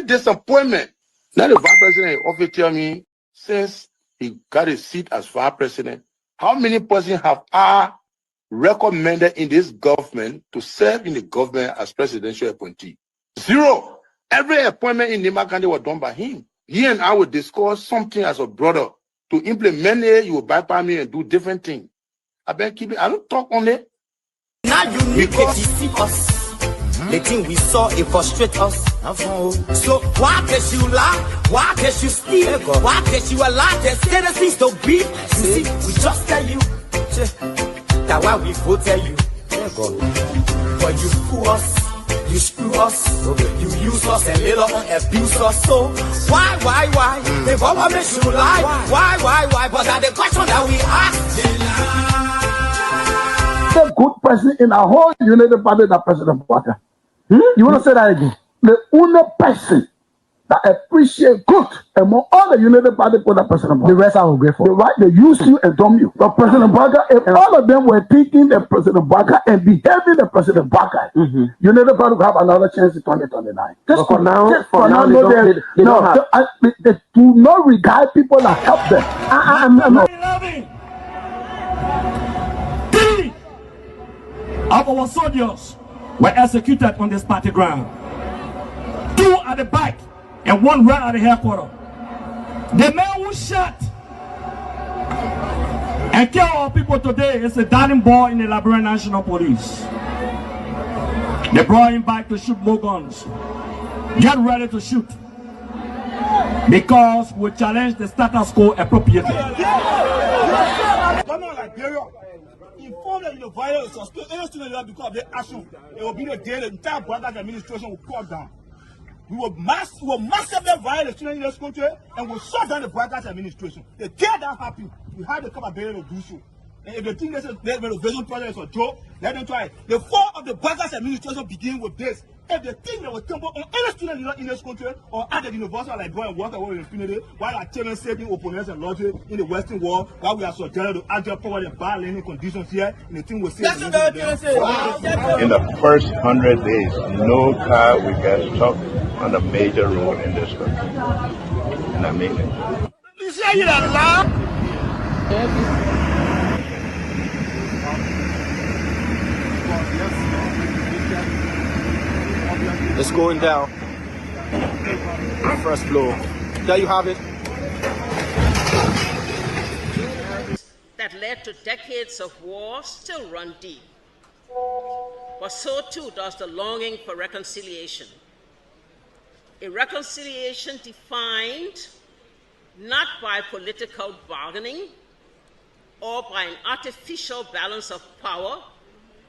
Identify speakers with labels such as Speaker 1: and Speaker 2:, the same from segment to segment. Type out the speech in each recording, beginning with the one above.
Speaker 1: disappointment. Now the vice president often tell me, since he got a seat as vice president, how many persons have I recommended in this government to serve in the government as presidential appointee? 0. Every appointment in Nima County was done by him. He and I would discuss something as a brother. To implement it, you will bypass me and do different things. I don't talk only.
Speaker 2: Now you need to see us. The thing we saw, it frustrates us. So why can't you lie? Why can't you steal? Why can't you allow the citizens to be? You see, we just tell you. That's why we voted you. But you fool us. You screw us, you use us and later on abuse us. So why? The government should lie. Why? But that's the question that we ask.
Speaker 3: The good person in our whole United Party, that President Baka. You want to say that again? The only person that appreciate good among all the United Party for that President Baka. The rest are ungrateful. The right, they use you and dumb you. But President Baka, if all of them were taking the President Baka and behaving the President Baka, United Party will have another chance in 2029. Just for now, they do not regard people that help them. I'm not.
Speaker 4: 3 of our soldiers were executed on this party ground. 2 at the back and 1 right at the headquarters. The man who shot and killed our people today is a dining boy in the Liberia National Police. They brought him back to shoot more guns. Get ready to shoot. Because we challenge the status quo appropriately.
Speaker 5: Inform them in the violence, suspect any student that because of their action, it will be the day the entire Garguah administration will cut down. We will massively violate the students in this country and will shut down the Garguah administration. The day that happens, we have the capability to do so. And if they think this is the renovation project is a joke, let them try it. The fall of the Garguah administration begins with this. If they think they will temper on any student in this country or at the university like going and work away with impunity, while our children saving opponents and logic in the Western world, while we are subjected to actual poverty and bad learning conditions here, and the thing will say. In
Speaker 6: the first 100 days, no car will get stuck on a major road in this country. And I mean it.
Speaker 5: You say you're alive?
Speaker 7: It's going down. First floor. There you have it.
Speaker 8: That led to decades of war still run deep. But so too does the longing for reconciliation. A reconciliation defined not by political bargaining or by an artificial balance of power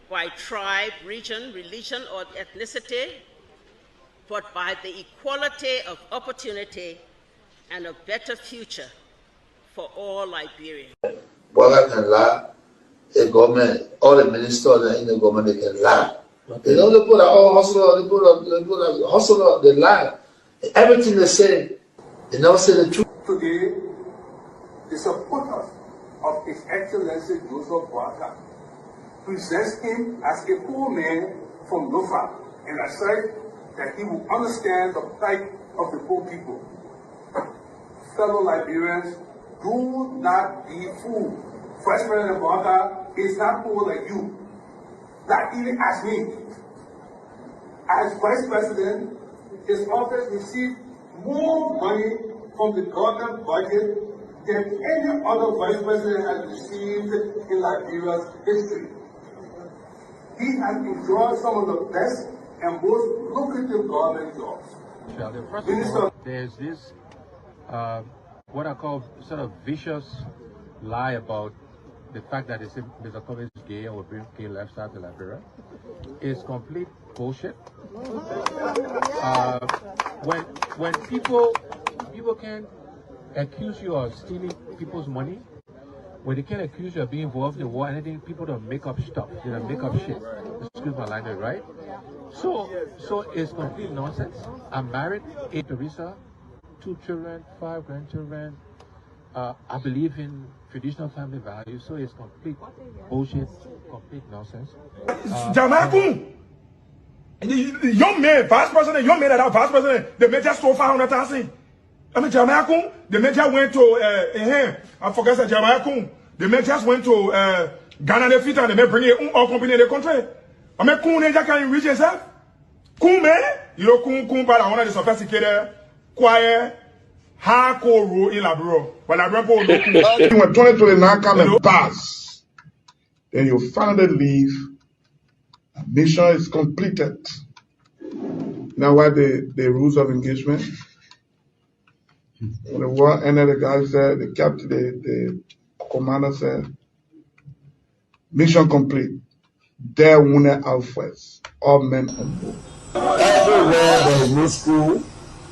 Speaker 8: by tribe, region, religion, or ethnicity, but by the equality of opportunity and a better future for all Liberians.
Speaker 9: Boga can lie, the government, all the ministers in the government, they can lie. Okay. They put all hustle, they put a hustle, they lie. Everything they say, they never say the truth.
Speaker 10: Today, the supporters of His Excellency Joseph Boakai presents him as a poor man from Lofa and asserts that he will understand the plight of the poor people. Fellow Liberians, do not be fooled. Vice President Boakai is not poor like you, not even as me. As Vice President, his office received more money from the government budget than any other Vice President has received in Liberia's history. He has enjoyed some of the best and most lucrative government jobs.
Speaker 11: First of all, there's this, what I call sort of vicious lie about the fact that Mr. Pewee is gay or bring gay lifestyle to Liberia. It's complete bullshit. When people can accuse you of stealing people's money, when they can accuse you of being involved in the war, anything, people don't make up stuff. They don't make up shit. Excuse my language, right? So it's complete nonsense. I'm married, 8 Teresa, 2 children, 5 grandchildren. I believe in traditional family values, so it's complete bullshit, complete nonsense.
Speaker 5: Young man, vice president, young man that vice president, the major stole 500,000. I mean, Jamaica, the major went to, I forgot that Jamaica, the major went to Ghana, the fit, and they may bring it all company in the country. I mean, Kun, they can't reach yourself. Kun, man, you know, Kun, but I want to sophisticated, quiet, hardcore rule in Labro. But Labro,
Speaker 6: when 2029 come and pass, then you finally leave. Mission is completed. Now, what the rules of engagement? When the war ended, the guy said, the captain, the commander said, mission complete. There wounded outfits, all men on board.
Speaker 12: Everywhere there is no school,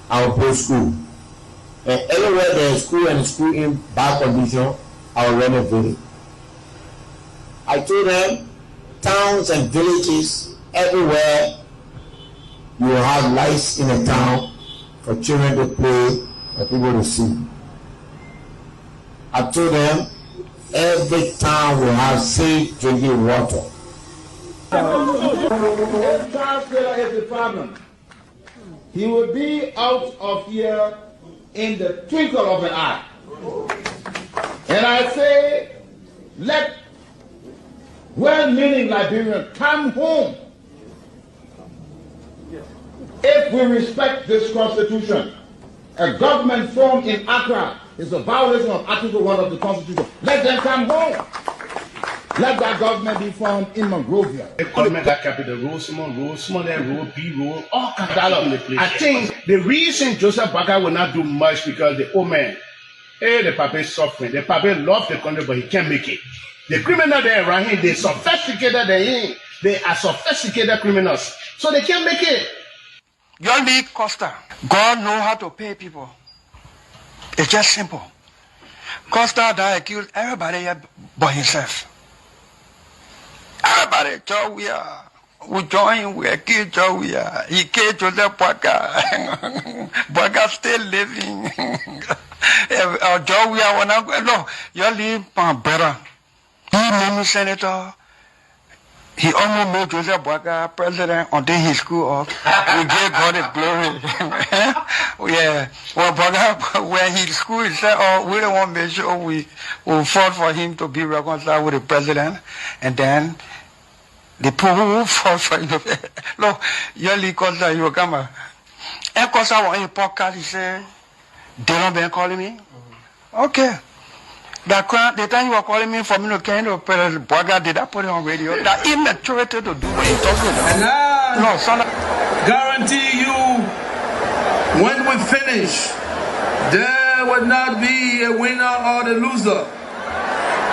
Speaker 12: I will put school. And everywhere there is school and school in bad condition, I will renovate it. I told them, towns and villages, everywhere you will have lights in a town for children to play and people to see. I told them every town will have safe drinking water.
Speaker 3: If Charles Taylor is the problem, he will be out of here in the twinkle of an eye. And I say, let well-meaning Liberians come home. If we respect this constitution, a government formed in Accra is a violation of Article 1 of the Constitution. Let them come home. Let that government be formed in Monrovia.
Speaker 13: The government that capital rule, small, B rule, all kind of I think the reason Joseph Boakai will not do much because the old man, the papa is suffering. The papa loves the country, but he can't make it. The criminal there around him, they sophisticated than him. They are sophisticated criminals, so they can't make it.
Speaker 14: Your league Costa, God know how to pay people. It's just simple. Costa that accused everybody here but himself. Everybody, Joe, we join, we kill Joe, he killed Joseph Boakai. Boakai still living. Joe, when I go, no, your leave my brother. He made me senator. He almost made Joseph Boakai president until he screwed up. We gave God the glory. Yeah. Well, Boakai, when he screwed, he said, oh, we don't want to make sure we will fought for him to be reconciled with the president. And then the people who fought for him. Look, Yoli Costa, you will come. And Costa, on a podcast, he said, they don't been calling me? Okay. The time you were calling me for me to kind of Boakai, did I put it on radio? That immaturity to do what he talking about.
Speaker 15: And I guarantee you, when we finish, there will not be a winner or the loser.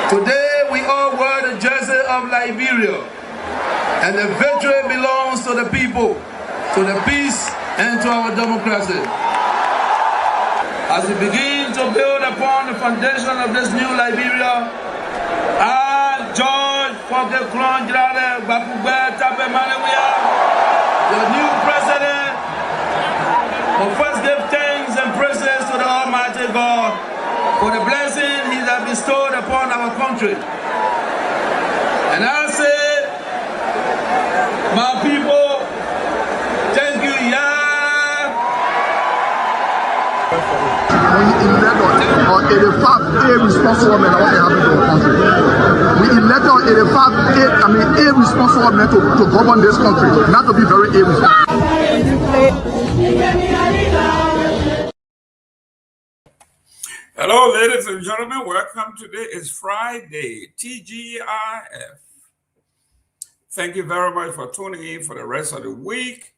Speaker 15: Today we all wear the jersey of Liberia, and the victory belongs to the people, to the peace, and to our democracy. As we begin to build upon the foundation of this new Liberia, I, George Seleke Kromah, the new president, will first give thanks and praises to the Almighty God for the blessing He has bestowed upon our country. And I say, my people, thank you,
Speaker 16: We elected on 85 irresponsible men what happened to our country. We elected on 85 irresponsible men to govern this country, not to be very irresponsible.
Speaker 17: Hello, ladies and gentlemen. Welcome. Today is Friday, TGIF. Thank you very much for tuning in for the rest of the week.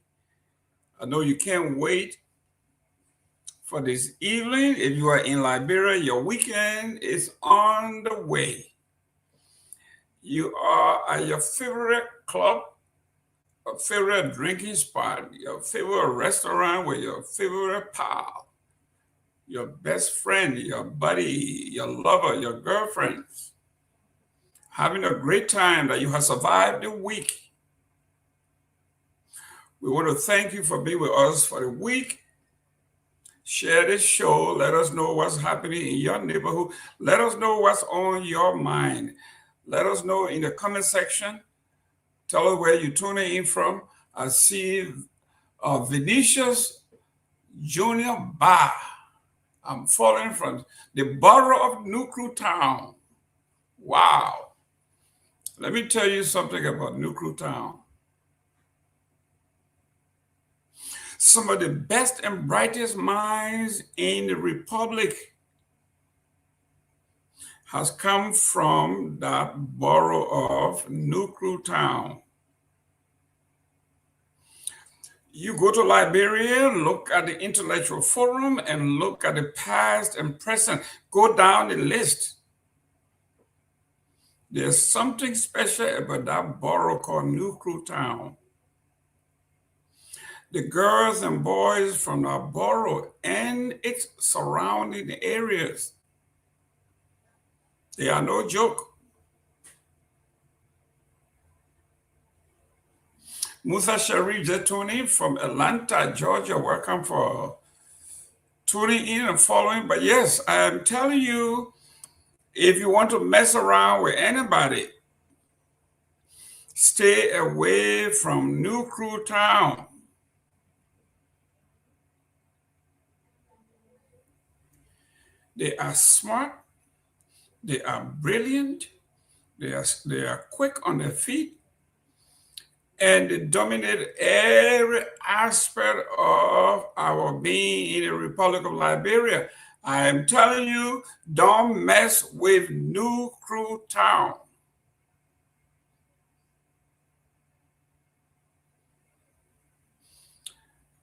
Speaker 17: I know you can't wait for this evening. If you are in Liberia, your weekend is on the way. You are at your favorite club, a favorite drinking spot, your favorite restaurant with your favorite pal, your best friend, your buddy, your lover, your girlfriend, having a great time that you have survived the week. We want to thank you for being with us for the week. Share this show. Let us know what's happening in your neighborhood. Let us know what's on your mind. Let us know in the comment section. Tell us where you're tuning in from. I see Vinicius Junior Bar. I'm following from the borough of New Crew Town. Wow. Let me tell you something about New Crew Town. Some of the best and brightest minds in the Republic has come from that borough of New Crew Town. You go to Liberia, look at the intellectual forum, and look at the past and present. Go down the list. There's something special about that borough called New Crew Town. The girls and boys from that borough and its surrounding areas, they are no joke. Musa Sharif Jetuni from Atlanta, Georgia, welcome for tuning in and following. But yes, I am telling you, if you want to mess around with anybody, stay away from New Crew Town. They are smart, they are brilliant, they are quick on their feet, and they dominate every aspect of our being in the Republic of Liberia. I am telling you, don't mess with New Crew Town.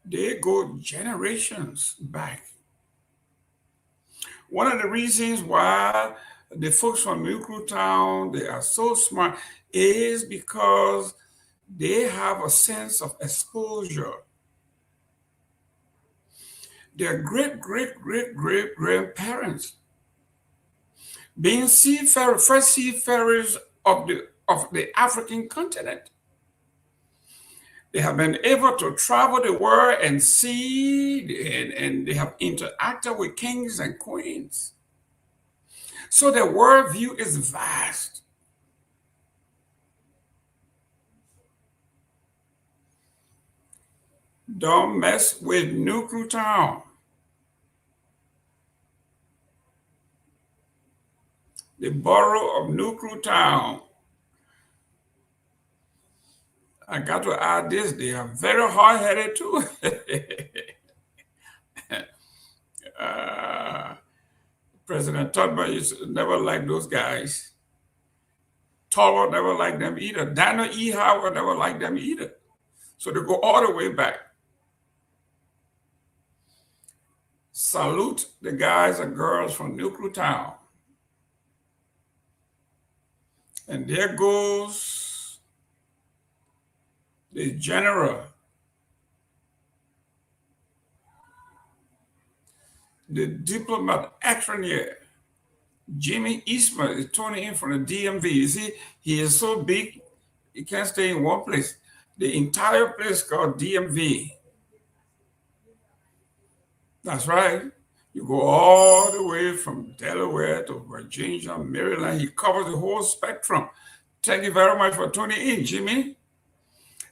Speaker 17: They go generations back. One of the reasons why the folks from New Crew Town, they are so smart, is because they have a sense of exposure. Their great-great-great-great-grandparents being first seafarers of the African continent. They have been able to travel the world and see, and they have interacted with kings and queens. So their worldview is vast. Don't mess with New Crew Town. The borough of New Crew Town. I got to add this, they are very hard-headed too. President Torgbean never liked those guys. Toro never liked them either. Daniel E. Howard never liked them either. So they go all the way back. Salute the guys and girls from New Crew Town. And there goes the general, the diplomat extraordinaire, Jimmy Eastman, is tuning in from the DMV. You see, he is so big, he can't stay in one place. The entire place called DMV. That's right. You go all the way from Delaware to Virginia, Maryland. He covers the whole spectrum. Thank you very much for tuning in, Jimmy.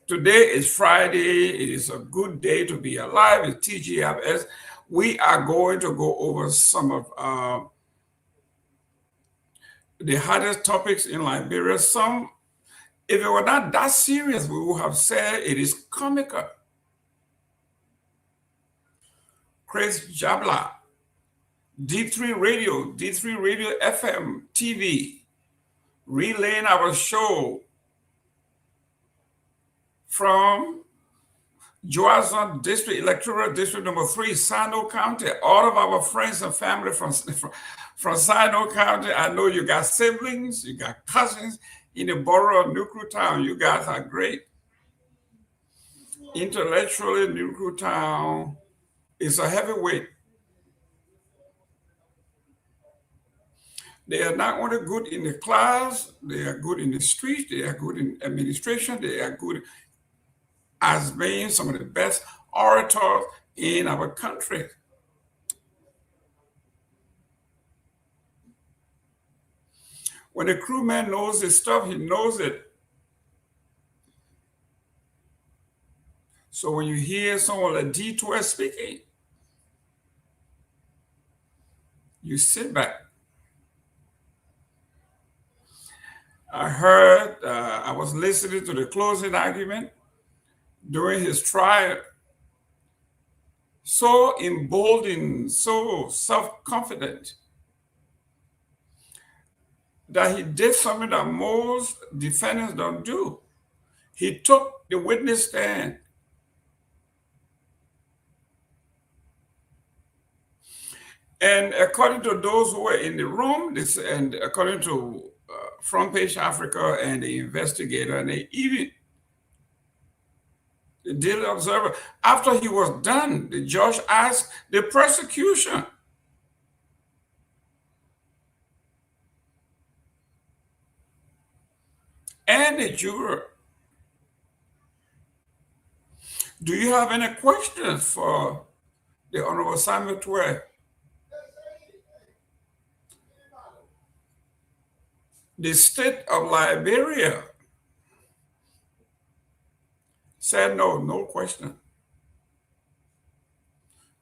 Speaker 17: Today is Friday. It is a good day to be alive. It's TGFS. We are going to go over some of the hardest topics in Liberia. Some, if it were not that serious, we would have said it is comical. Chris Jabla, D3 Radio FM, TV, relaying our show from Joazon District, Electoral District number 3, Sino County. All of our friends and family from Sino County. I know you got siblings, you got cousins in the borough of New Crew Town. You guys are great. Intellectually, New Crew Town is a heavyweight. They are not only good in the class, they are good in the street, they are good in administration, they are good as being some of the best orators in our country. When the crewman knows his stuff, he knows it. So when you hear someone like D12 speaking, you sit back. I was listening to the closing argument during his trial. So emboldened, so self-confident that he did something that most defendants don't do. He took the witness stand. And according to those who were in the room, and according to Front Page Africa and the investigator, and they even the Daily Observer, after he was done, the judge asked the prosecution, and the juror, do you have any questions for the Honorable Samuel Pewee? The state of Liberia said no question.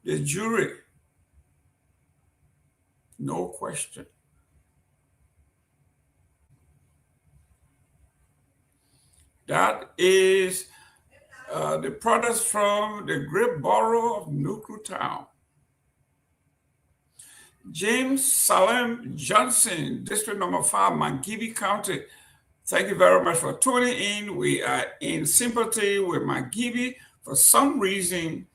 Speaker 17: The jury, no question. That is the products from the great borough of Nuku Town. James Salem Johnson, District Number 5, Mangibi County. Thank you very much for tuning in. We are in sympathy with Mangibi. For some reason,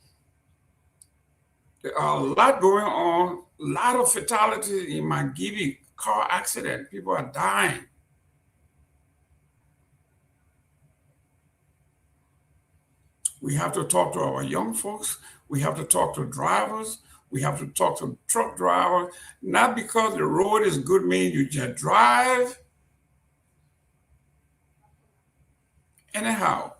Speaker 17: there are a lot going on, a lot of fatalities in Mangibi, car accident. People are dying. We have to talk to our young folks. We have to talk to drivers. We have to talk to truck drivers. Not because the road is good means you just drive. Anyhow,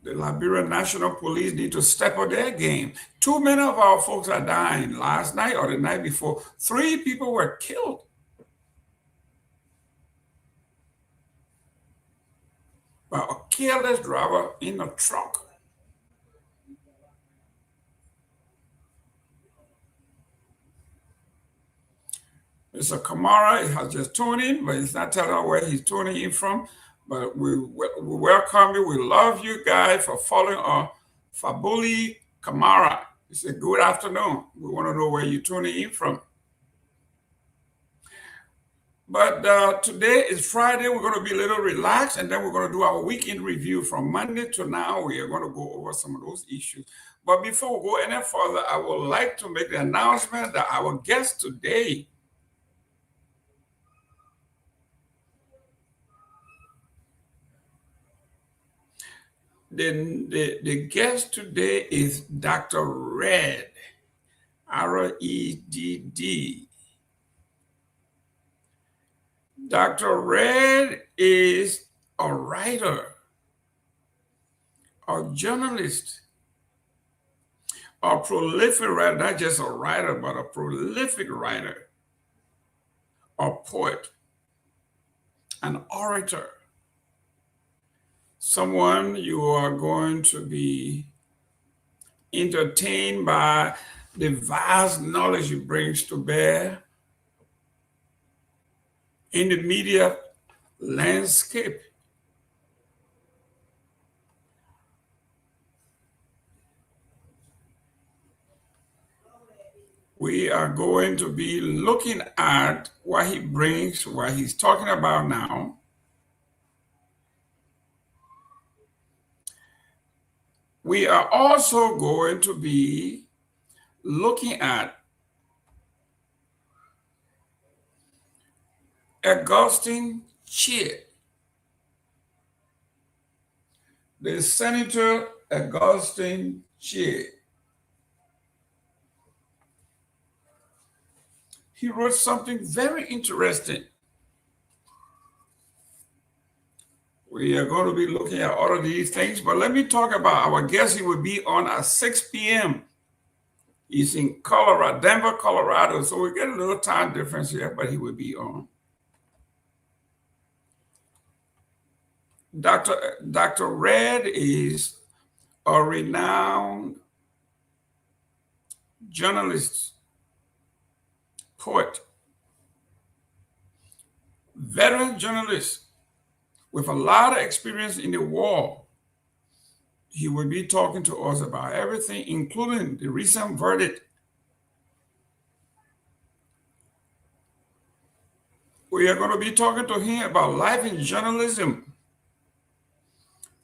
Speaker 17: the Liberian National Police need to step up their game. Too many of our folks are dying. Last night or the night before, 3 people were killed. By a careless driver in a truck. Mr. Kamara has just tuned in, but he's not telling us where he's tuning in from. But we welcome you. We love you guys for following our Fabuli Kamara. It's a good afternoon. We want to know where you're tuning in from. But today is Friday. We're going to be a little relaxed, and then we're going to do our weekend review from Monday to now. We are going to go over some of those issues. But before we go any further, I would like to make the announcement that our guest today the guest today is Dr. Redd, R-E-D-D. Dr. Redd is a writer, a journalist, a prolific writer, not just a writer, but a prolific writer, a poet, an orator, someone you are going to be entertained by the vast knowledge he brings to bear in the media landscape. We are going to be looking at what he brings, what he's talking about now. We are also going to be looking at Augustine Chia, the Senator Augustine Chia. He wrote something very interesting. We are going to be looking at all of these things, but let me talk about our guest. He will be on at 6 p.m. He's in Colorado, Denver, Colorado, so we get a little time difference here, but he will be on. Dr. Red is a renowned journalist, poet, veteran journalist with a lot of experience in the war. He will be talking to us about everything, including the recent verdict. We are going to be talking to him about life in journalism,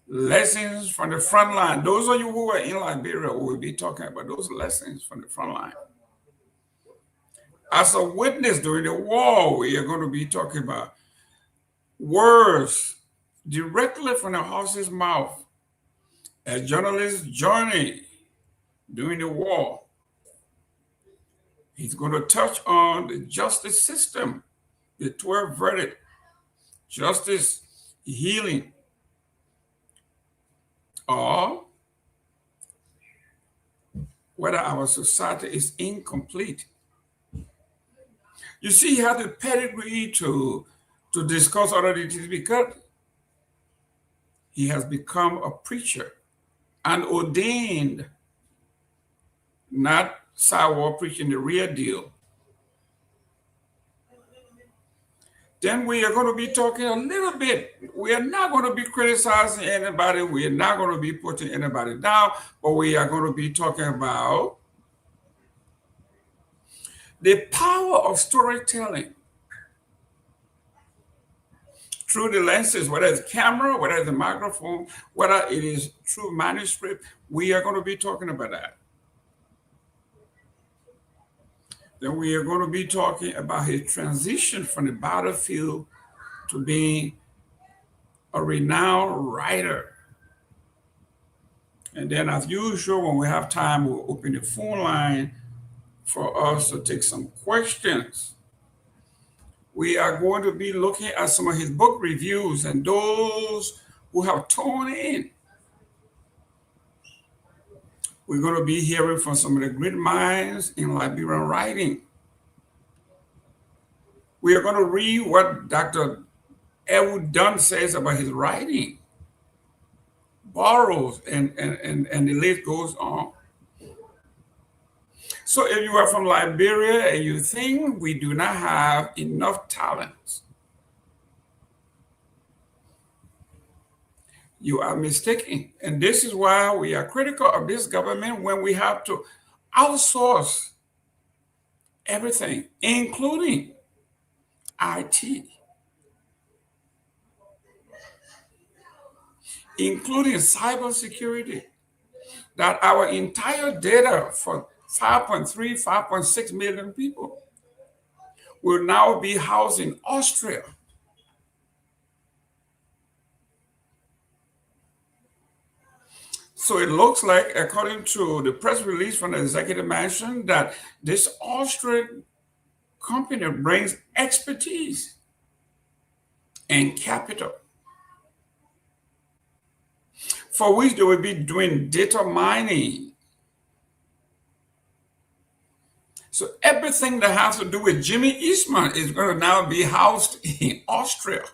Speaker 17: lessons from the front line. Those of you who are in Liberia will be talking about those lessons from the front line. As a witness during the war, we are going to be talking about words directly from the horse's mouth. A journalist's journey during the war. He's going to touch on the justice system, the 12 verdict, justice, healing, or whether our society is incomplete. You see, he had the pedigree to discuss all of this because he has become a preacher and ordained, not sidewalk preaching, the real deal. Then we are going to be talking a little bit. We are not going to be criticizing anybody. We are not going to be putting anybody down, but we are going to be talking about the power of storytelling through the lenses, whether it's camera, whether it's the microphone, whether it is through manuscript. We are going to be talking about that. Then we are going to be talking about his transition from the battlefield to being a renowned writer. And then, as usual, when we have time, we'll open the phone line for us to take some questions. We are going to be looking at some of his book reviews and those who have tuned in. We're going to be hearing from some of the great minds in Liberian writing. We are going to read what Dr. Edward Dunn says about his writing, borrows, and the list goes on. So if you are from Liberia and you think we do not have enough talent, you are mistaken. And this is why we are critical of this government when we have to outsource everything, including IT, including cybersecurity, that our entire data for 5.3, 5.6 million people will now be housed in Austria. So it looks like, according to the press release from the executive mansion, that this Austrian company brings expertise and capital, for which they will be doing data mining. So everything that has to do with Jimmy Eastman is going to now be housed in Austria.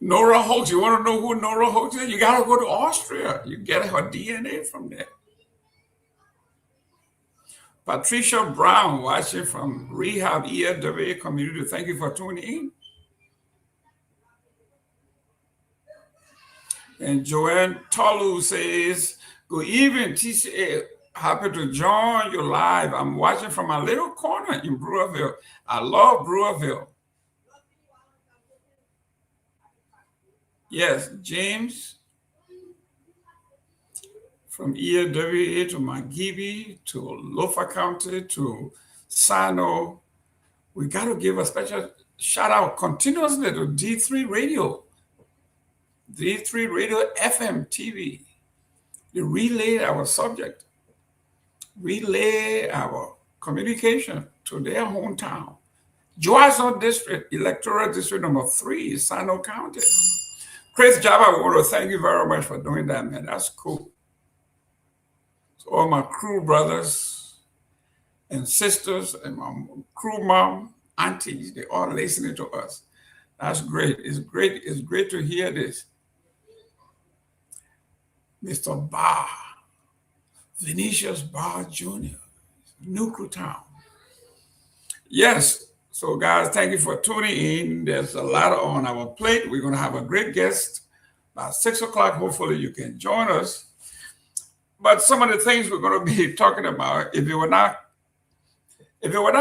Speaker 17: Nora Holtz, you want to know who Nora Holtz is? You got to go to Austria. You get her DNA from there. Patricia Brown, watching from Rehab EFWA Community, thank you for tuning in. And Joanne Tolu says, good evening, TCA. Happy to join you live. I'm watching from my little corner in Brewerville. I love Brewerville. Yes, James from EFWA to Magibi to Lofa County to Sano. We got to give a special shout out continuously to D3 Radio, D3 Radio FM TV. They relay our subject, relay our communication to their hometown. Joison District, Electoral District number 3, Sano County. Chris Java, I want to thank you very much for doing that, man. That's cool. So all my crew brothers and sisters and my crew mom, aunties, they all listening to us. That's great. It's great. It's great to hear this. Mr. Barr, Vinicius Barr Jr., Nuku Town. Yes. So, guys, thank you for tuning in. There's a lot on our plate. We're going to have a great guest about 6 o'clock. Hopefully, you can join us. But some of the things we're going to be talking about, if it were not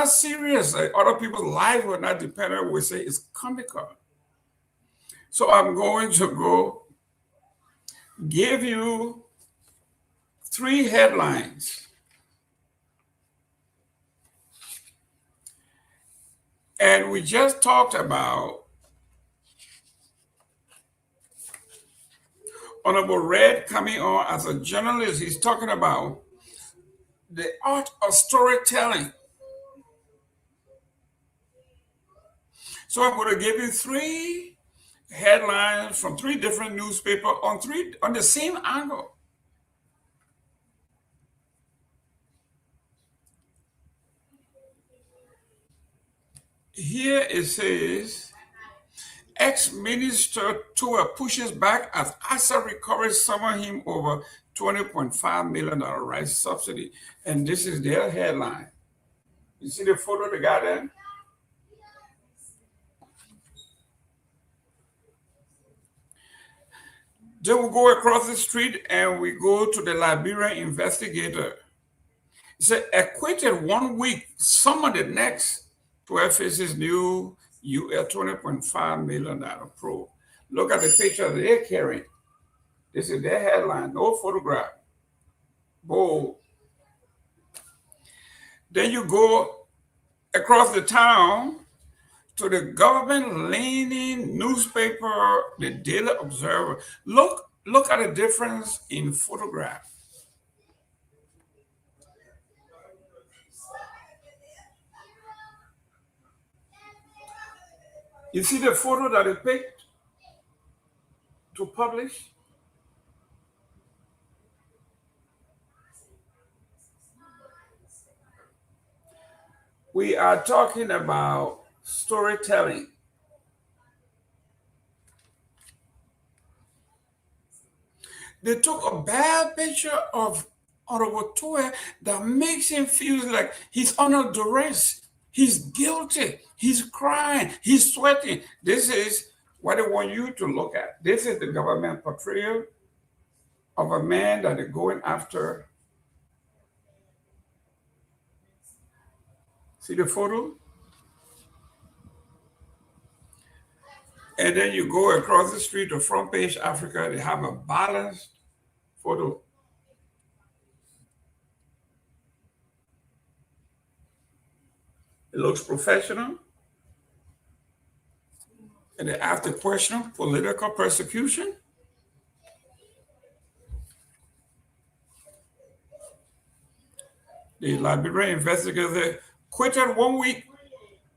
Speaker 17: serious, other people's lives were not dependent, we say it's comical. So I'm going to go give you 3 headlines. And we just talked about Honorable Red coming on as a journalist. He's talking about the art of storytelling. So I'm going to give you 3 headlines from 3 different newspapers on the same angle. Here it says, ex-minister Tour pushes back as ASA recovers summoned him over $20.5 million rice subsidy. And this is their headline. You see the photo they got there? Then we go across the street and we go to the Liberia investigator. He said, acquitted 1 week, summoned the next. 12 faces new $20.5 million probe. Look at the picture they're carrying. This is their headline, no photograph. Bold. Then you go across the town to the government-leaning newspaper, the Daily Observer. Look at the difference in photograph. You see the photo that they picked to publish? We are talking about storytelling. They took a bad picture of Honorable Tour that makes him feel like he's under duress. He's guilty. He's crying. He's sweating. This is what they want you to look at. This is the government portrayal of a man that they're going after. See the photo? And then you go across the street to Front Page Africa. They have a balanced photo. It looks professional. And they ask the question, political persecution? The Liberia investigator quitted 1 week.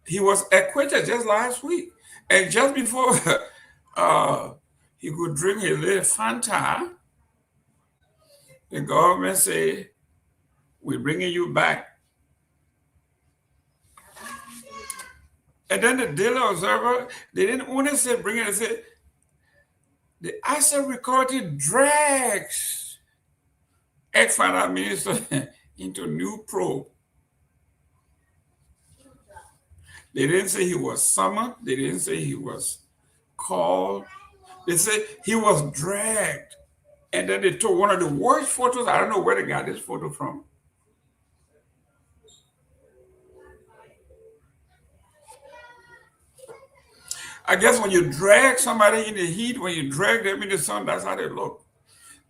Speaker 17: He was acquitted just last week. And just before he could drink a little Fanta, the government said, we're bringing you back. And then the Daily Observer, they didn't only say bring it, they said the ASA recorded drags ex-finance minister into new probe. They didn't say he was summoned. They didn't say he was called. They said he was dragged. And then they took one of the worst photos. I don't know where they got this photo from. I guess when you drag somebody in the heat, when you drag them in the sun, that's how they look.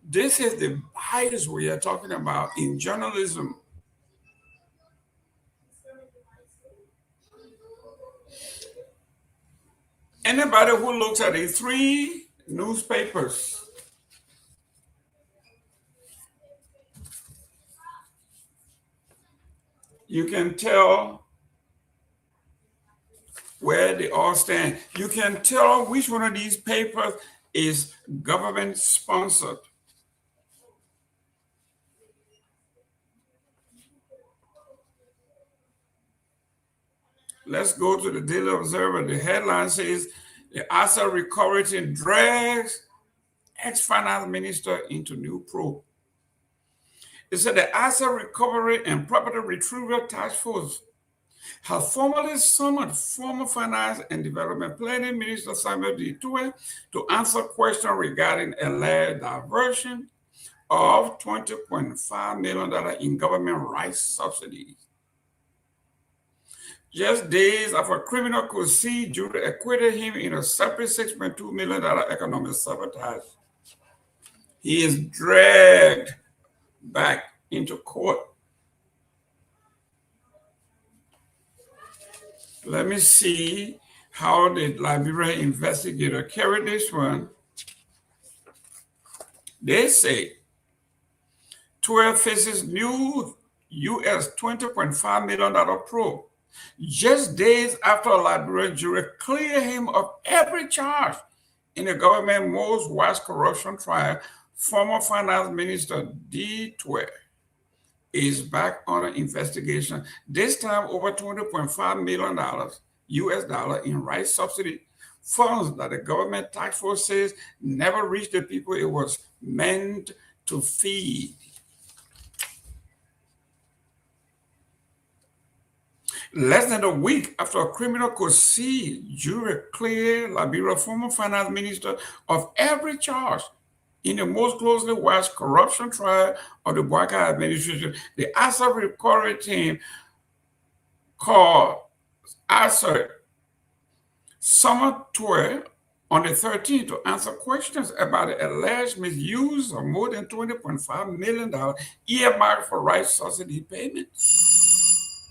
Speaker 17: This is the bias we are talking about in journalism. Anybody who looks at the 3 newspapers, you can tell where they all stand. You can tell which one of these papers is government sponsored. Let's go to the Daily Observer. The headline says, The asset recovery team drags ex-finance minister into new probe. It said the Asset Recovery and Property Retrieval Task Force has formally summoned former Finance and Development Planning Minister Samuel Ditoe to answer questions regarding alleged diversion of $20.5 million in government rice subsidies. Just days after criminal could see jury acquitted him in a separate $6.2 million economic sabotage, he is dragged back into court. Let me see how the Liberia investigator carried this one. They say 12 faces new US $20.5 million probe just days after a Liberia jury cleared him of every charge in the government's most worst corruption trial. Former Finance Minister Ditoe is back on an investigation, this time over $20.5 million US dollar in rice subsidy funds that the government task force says never reached the people it was meant to feed. Less than a week after a criminal could see jury clear Liberia former finance minister of every charge in the most closely watched corruption trial of the Garguah administration, the asset recovery team called Asset summoned Ditoe on the 13th to answer questions about the alleged misuse of more than $20.5 million earmarked for rice subsidy payments.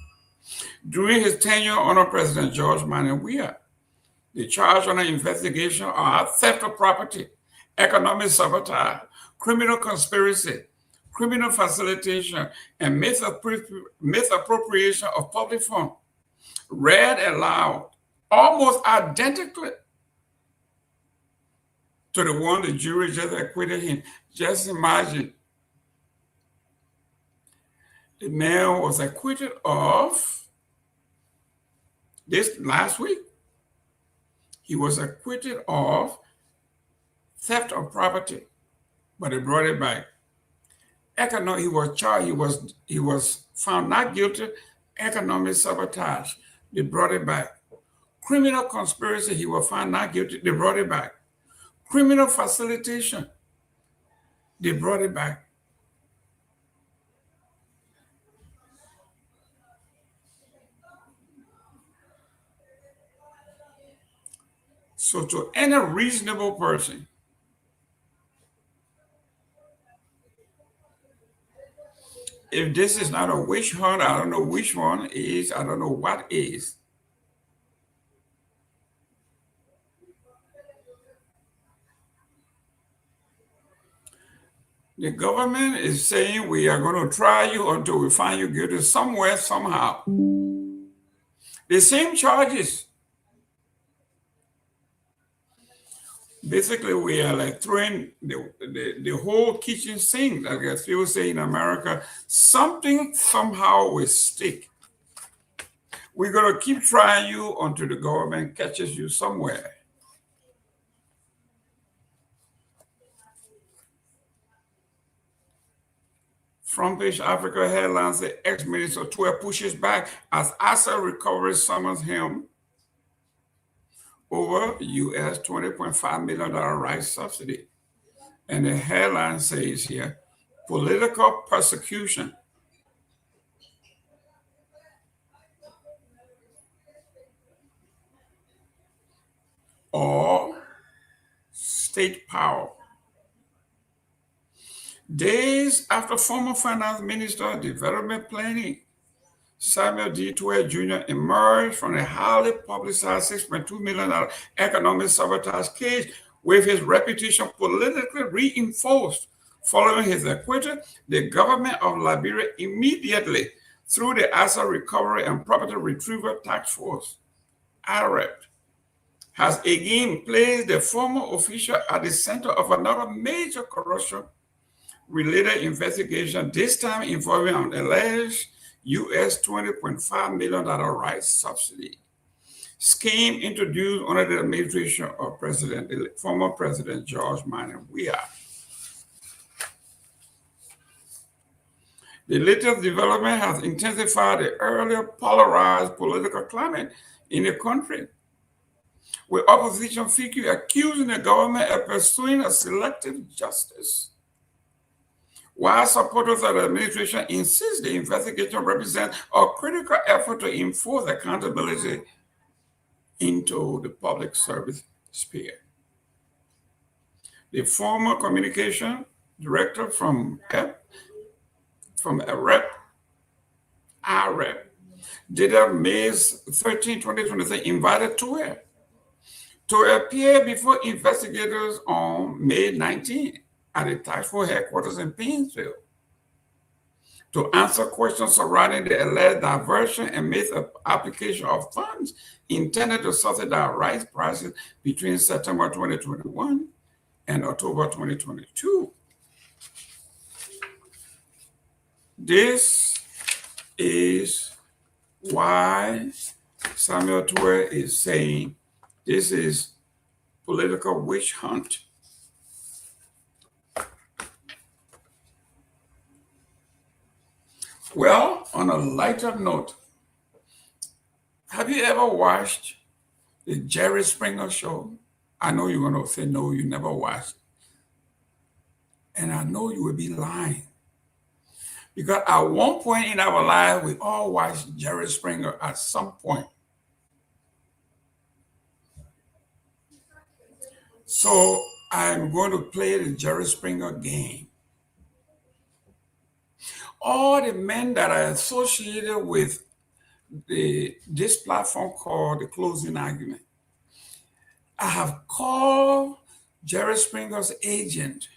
Speaker 17: During his tenure under President George Myean, the charge under investigation are theft of property, economic sabotage, criminal conspiracy, criminal facilitation, and misappropriation of public funds, read aloud, almost identically to the one the jury just acquitted him. Just imagine. The man was acquitted of this last week. He was acquitted of theft of property, but they brought it back. He was charged, he was found not guilty, economic sabotage, they brought it back. Criminal conspiracy, he was found not guilty, they brought it back. Criminal facilitation, they brought it back. So to any reasonable person, if this is not a witch hunt, I don't know which one is, I don't know what is. The government is saying we are going to try you until we find you guilty somewhere, somehow. The same charges. Basically, we are like throwing the whole kitchen sink, like as people say in America, something somehow will stick. We're going to keep trying you until the government catches you somewhere. Front page Africa headlines, the ex-minister Ditoe pushes back as asset recovery summons him over US $20.5 million rice subsidy. And the headline says here, political persecution. Or state power. Days after former Finance Minister, Development Planning, Samuel Ditoe Jr. emerged from a highly publicized $6.2 million economic sabotage case with his reputation politically reinforced. Following his acquittal, the government of Liberia immediately, through the Asset Recovery and Property Retrieval Task Force, AREP, has again placed the former official at the center of another major corruption-related investigation, this time involving an alleged US $20.5 million rice subsidy. scheme introduced under the administration of former President George Myean. The latest development has intensified the earlier polarized political climate in the country, with opposition figures accusing the government of pursuing a selective justice, while supporters of the administration insist the investigation represents a critical effort to enforce accountability into the public service sphere. The former communication director from IREP, dated May 13, 2023, invited Pewee to appear before investigators on May 19 at the task force headquarters in Painesville to answer questions surrounding the alleged diversion and misapplication of funds intended to subsidize rice prices between September 2021 and October 2022. This is why Samuel Pewee is saying this is political witch hunt. Well, on a lighter note, have you ever watched the Jerry Springer show? I know you're going to say no, you never watched. And I know you will be lying. Because at one point in our life, we all watched Jerry Springer at some point. So I'm going to play the Jerry Springer game. All the men that are associated with this platform called The Closing Argument, I have called Jerry Springer's agent,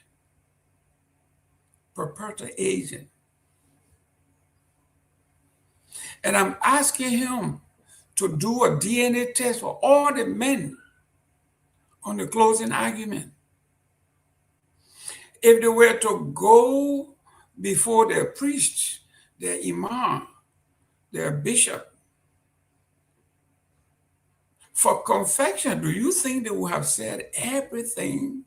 Speaker 17: purported agent, and I'm asking him to do a DNA test for all the men on The Closing Argument. If they were to go before their priest, their imam, their bishop, for confession, do you think they would have said everything?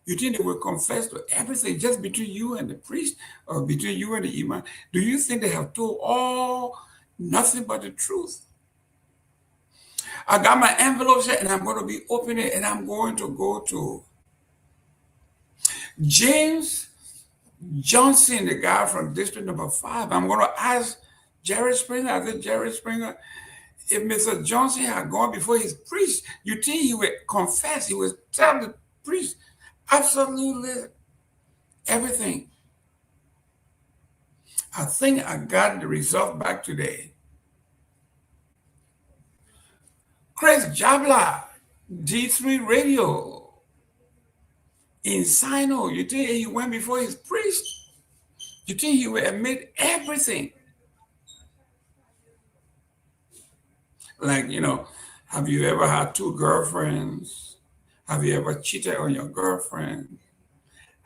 Speaker 17: You think they will confess to everything just between you and the priest or between you and the imam? Do you think they have told nothing but the truth? I got my envelope set and I'm going to be opening it and I'm going to go to James Johnson, the guy from District Number 5. I'm going to ask Jerry Springer, I said, Jerry Springer, if Mr. Johnson had gone before his priest, you think he would confess, he would tell the priest absolutely everything. I think I got the result back today. Chris Jabla, D3 Radio, in Sino, you think he went before his priest? You think he would admit everything? Like, have you ever had 2 girlfriends? Have you ever cheated on your girlfriend?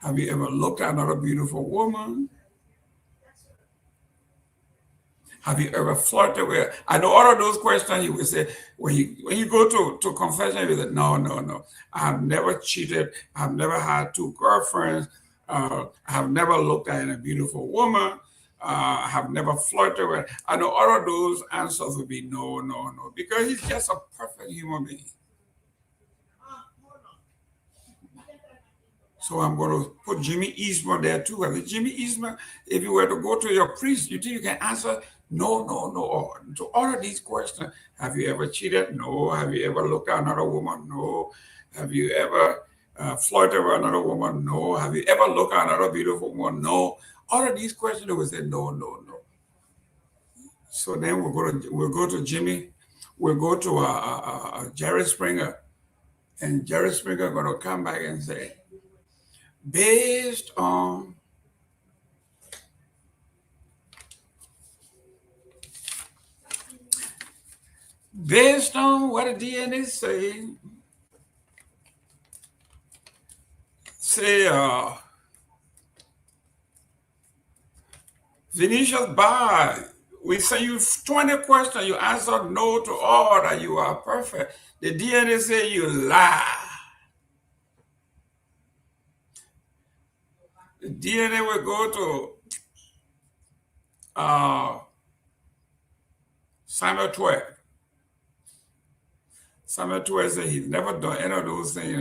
Speaker 17: Have you ever looked at another beautiful woman? Have you ever flirted with her? I know all of those questions you would say, when you go to confession, you say, no. I've never cheated. I've never had 2 girlfriends. I have never looked at a beautiful woman. I have never flirted with her. I know all of those answers would be no, because he's just a perfect human being. So I'm going to put Jimmy Eastman there too. I mean, Jimmy Eastman, if you were to go to your priest, you think you can answer no. To all of these questions, have you ever cheated? No. Have you ever looked at another woman? No. Have you ever flirted with another woman? No. Have you ever looked at another beautiful woman? No. All of these questions, they would say no. So then we'll go to Jimmy. We'll go to Jerry Springer, and Jerry Springer going to come back and say, based on what the DNA say Vinicius Bar We send you 20 questions, you answer no to all that you are perfect. The DNA say you lie. The DNA will go to Samuel 12. Samuel 12 said he's never done any of those things,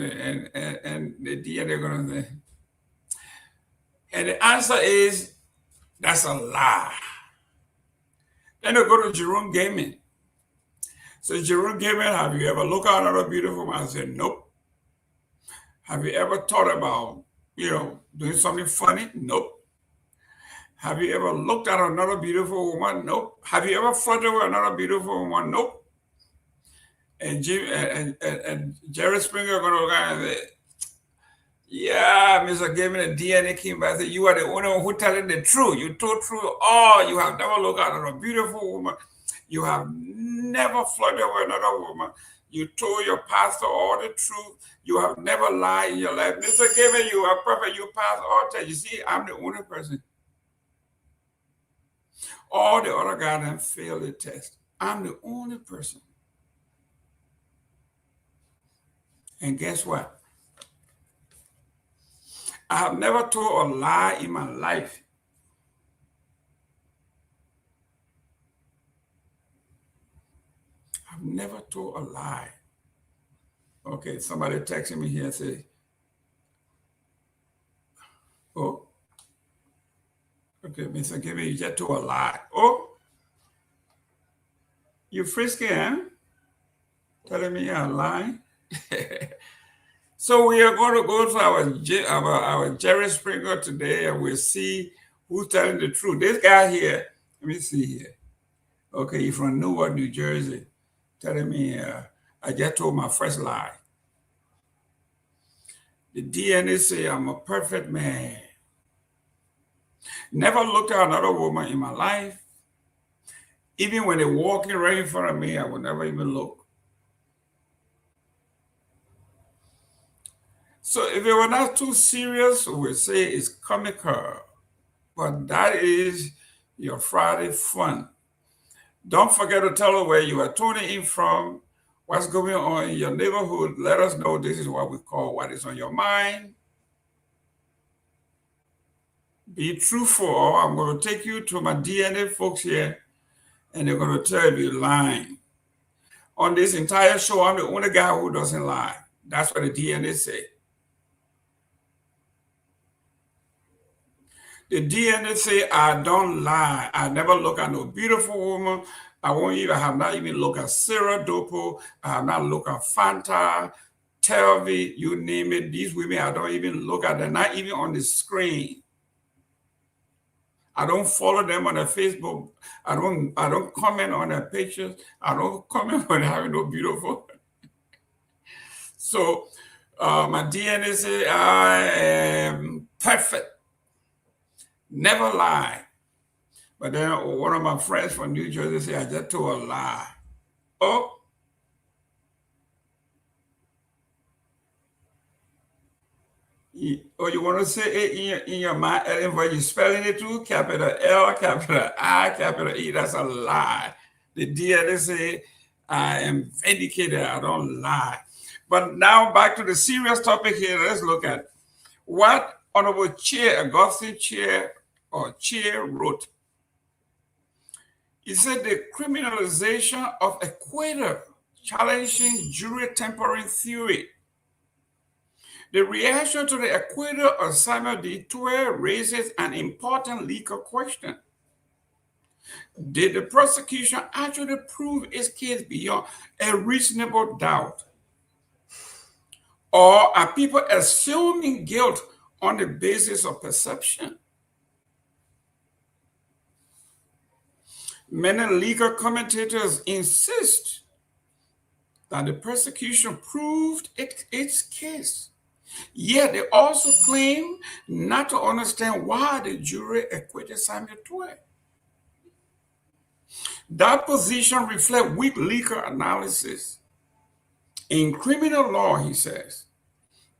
Speaker 17: and the DNA going to say. And the answer is, that's a lie. Then they go to Jerome Gayman. So Jerome Gayman, have you ever looked at another beautiful woman? I said, nope. Have you ever thought about, doing something funny? Nope. Have you ever looked at another beautiful woman? Nope. Have you ever flirted with another beautiful woman? Nope. And Jerry Springer going to look at and say, yeah, Mr. Gayman, the DNA came back and said, you are the only one who telling the truth. You told truth. Oh, you have never looked at a beautiful woman. You have never flirted with another woman. You told your pastor all the truth. You have never lied in your life. Mr. Gayman, you are perfect. You pass all tests. You see, I'm the only person. All the other guys have failed the test. I'm the only person. And guess what? I have never told a lie in my life. I've never told a lie. Okay, somebody texting me here and say, oh, okay, Mr. Gayman, you just told a lie. Oh, you frisky, huh? Telling me you're lying? So we are going to go to our Jerry Springer today, and we'll see who's telling the truth. This guy here, let me see here. Okay, he's from Newark, New Jersey, telling me I just told my first lie. The DNA say I'm a perfect man. Never looked at another woman in my life. Even when they're walking right in front of me, I would never even look. So if it were not too serious, we would say it's comical. But that is your Friday fun. Don't forget to tell us where you are tuning in from, what's going on in your neighborhood. Let us know. This is what we call what is on your mind. Be truthful, or I'm going to take you to my DNA folks here, and they're going to tell you you're lying. On this entire show, I'm the only guy who doesn't lie. That's what the DNA say. The DNA say, I don't lie. I never look at no beautiful woman. I have not even looked at Sarah Dopoh. I have not looked at Fanta, Telvi, you name it. These women, I don't even look at them, not even on the screen. I don't follow them on their Facebook. I don't comment on their pictures. I don't comment on having no beautiful. So my DNA say I am perfect. Never lie. But then one of my friends from New Jersey said, I just told a lie. Oh. You want to say it in your mind, where you're spelling it too? Capital L, capital I, capital E. That's a lie. The DNA say, I am vindicated. I don't lie. But now back to the serious topic here. Let's look at what Honorable Chair, Augustine Chair, or Chair wrote. He said the criminalization of acquittal, challenging jury tampering theory. The reaction to the acquittal of Samuel D. Pewee raises an important legal question. Did the prosecution actually prove its case beyond a reasonable doubt? Or are people assuming guilt on the basis of perception? Many legal commentators insist that the prosecution proved its case. Yet they also claim not to understand why the jury acquitted Samuel Pewee. That position reflects weak legal analysis. In criminal law, he says,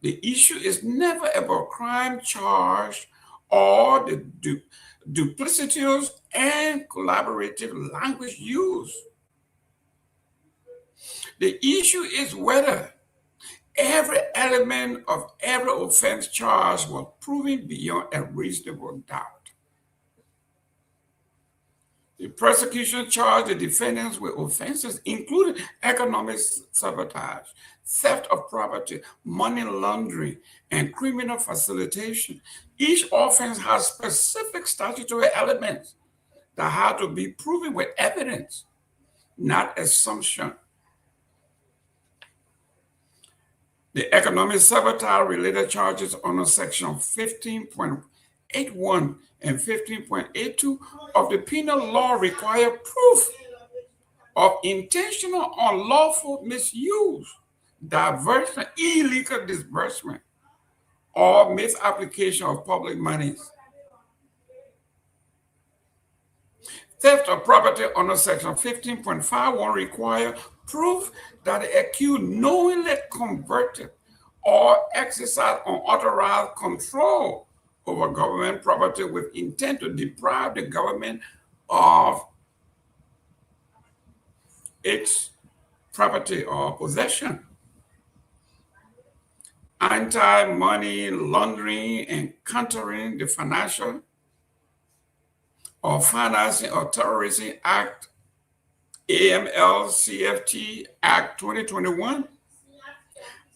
Speaker 17: the issue is never about crime charged or the duplicitous and collaborative language used. The issue is whether every element of every offense charge was proven beyond a reasonable doubt. The prosecution charged the defendants with offenses including economic sabotage, theft of property, money laundering, and criminal facilitation. Each offense has specific statutory elements that have to be proven with evidence, not assumption. The economic sabotage related charges under Section 15.81 and 15.82 of the penal law require proof of intentional unlawful misuse, diversion, illegal disbursement, or misapplication of public monies. Theft of property under Section 15.51 require proof that the accused knowingly converted or exercised unauthorized control over government property with intent to deprive the government of its property or possession. Anti-money laundering and countering the Financial or Financing of Terrorism Act, AML-CFT Act 2021,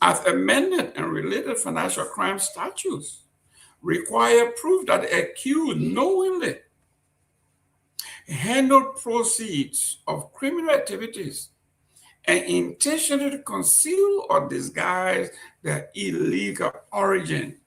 Speaker 17: as amended and related financial crime statutes, require proof that the accused knowingly handled proceeds of criminal activities and intentionally conceal or disguise their illegal origin.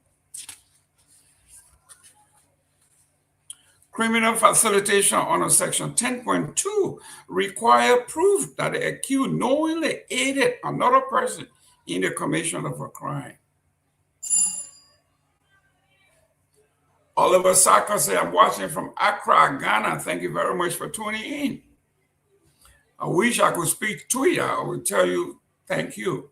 Speaker 17: Criminal facilitation under Section 10.2 require proof that the accused knowingly aided another person in the commission of a crime. Oliver Saka said, I'm watching from Accra, Ghana. Thank you very much for tuning in. I wish I could speak to you. I would tell you thank you.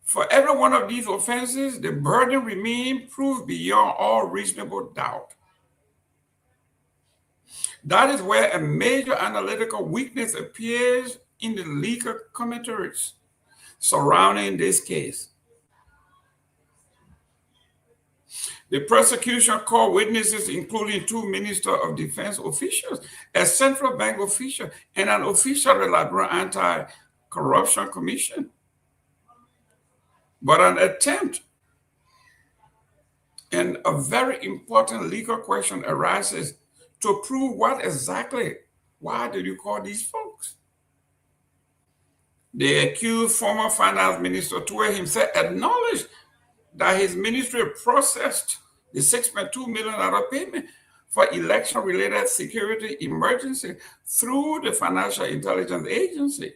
Speaker 17: For every one of these offenses, the burden remains proof beyond all reasonable doubt. That is where a major analytical weakness appears in the legal commentaries surrounding this case. The prosecution called witnesses, including 2 Minister of Defense officials, a central bank official, and an official of the Liberia Anti-Corruption Commission. But an attempt and a very important legal question arises to prove what exactly, why did you call these folks? The accused former finance minister Pewee himself acknowledged that his ministry processed the $6.2 million payment for election-related security emergency through the Financial Intelligence Agency.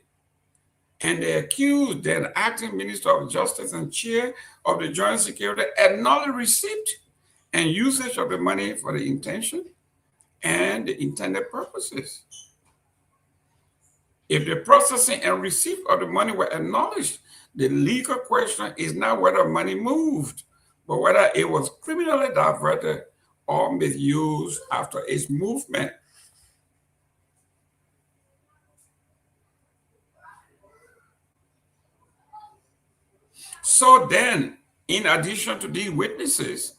Speaker 17: And the accused, then acting Minister of Justice and chair of the Joint Security, acknowledged receipt and usage of the money for the intention and the intended purposes. If the processing and receipt of the money were acknowledged, the legal question is not whether money moved, but whether it was criminally diverted or misused after its movement. So then, in addition to these witnesses,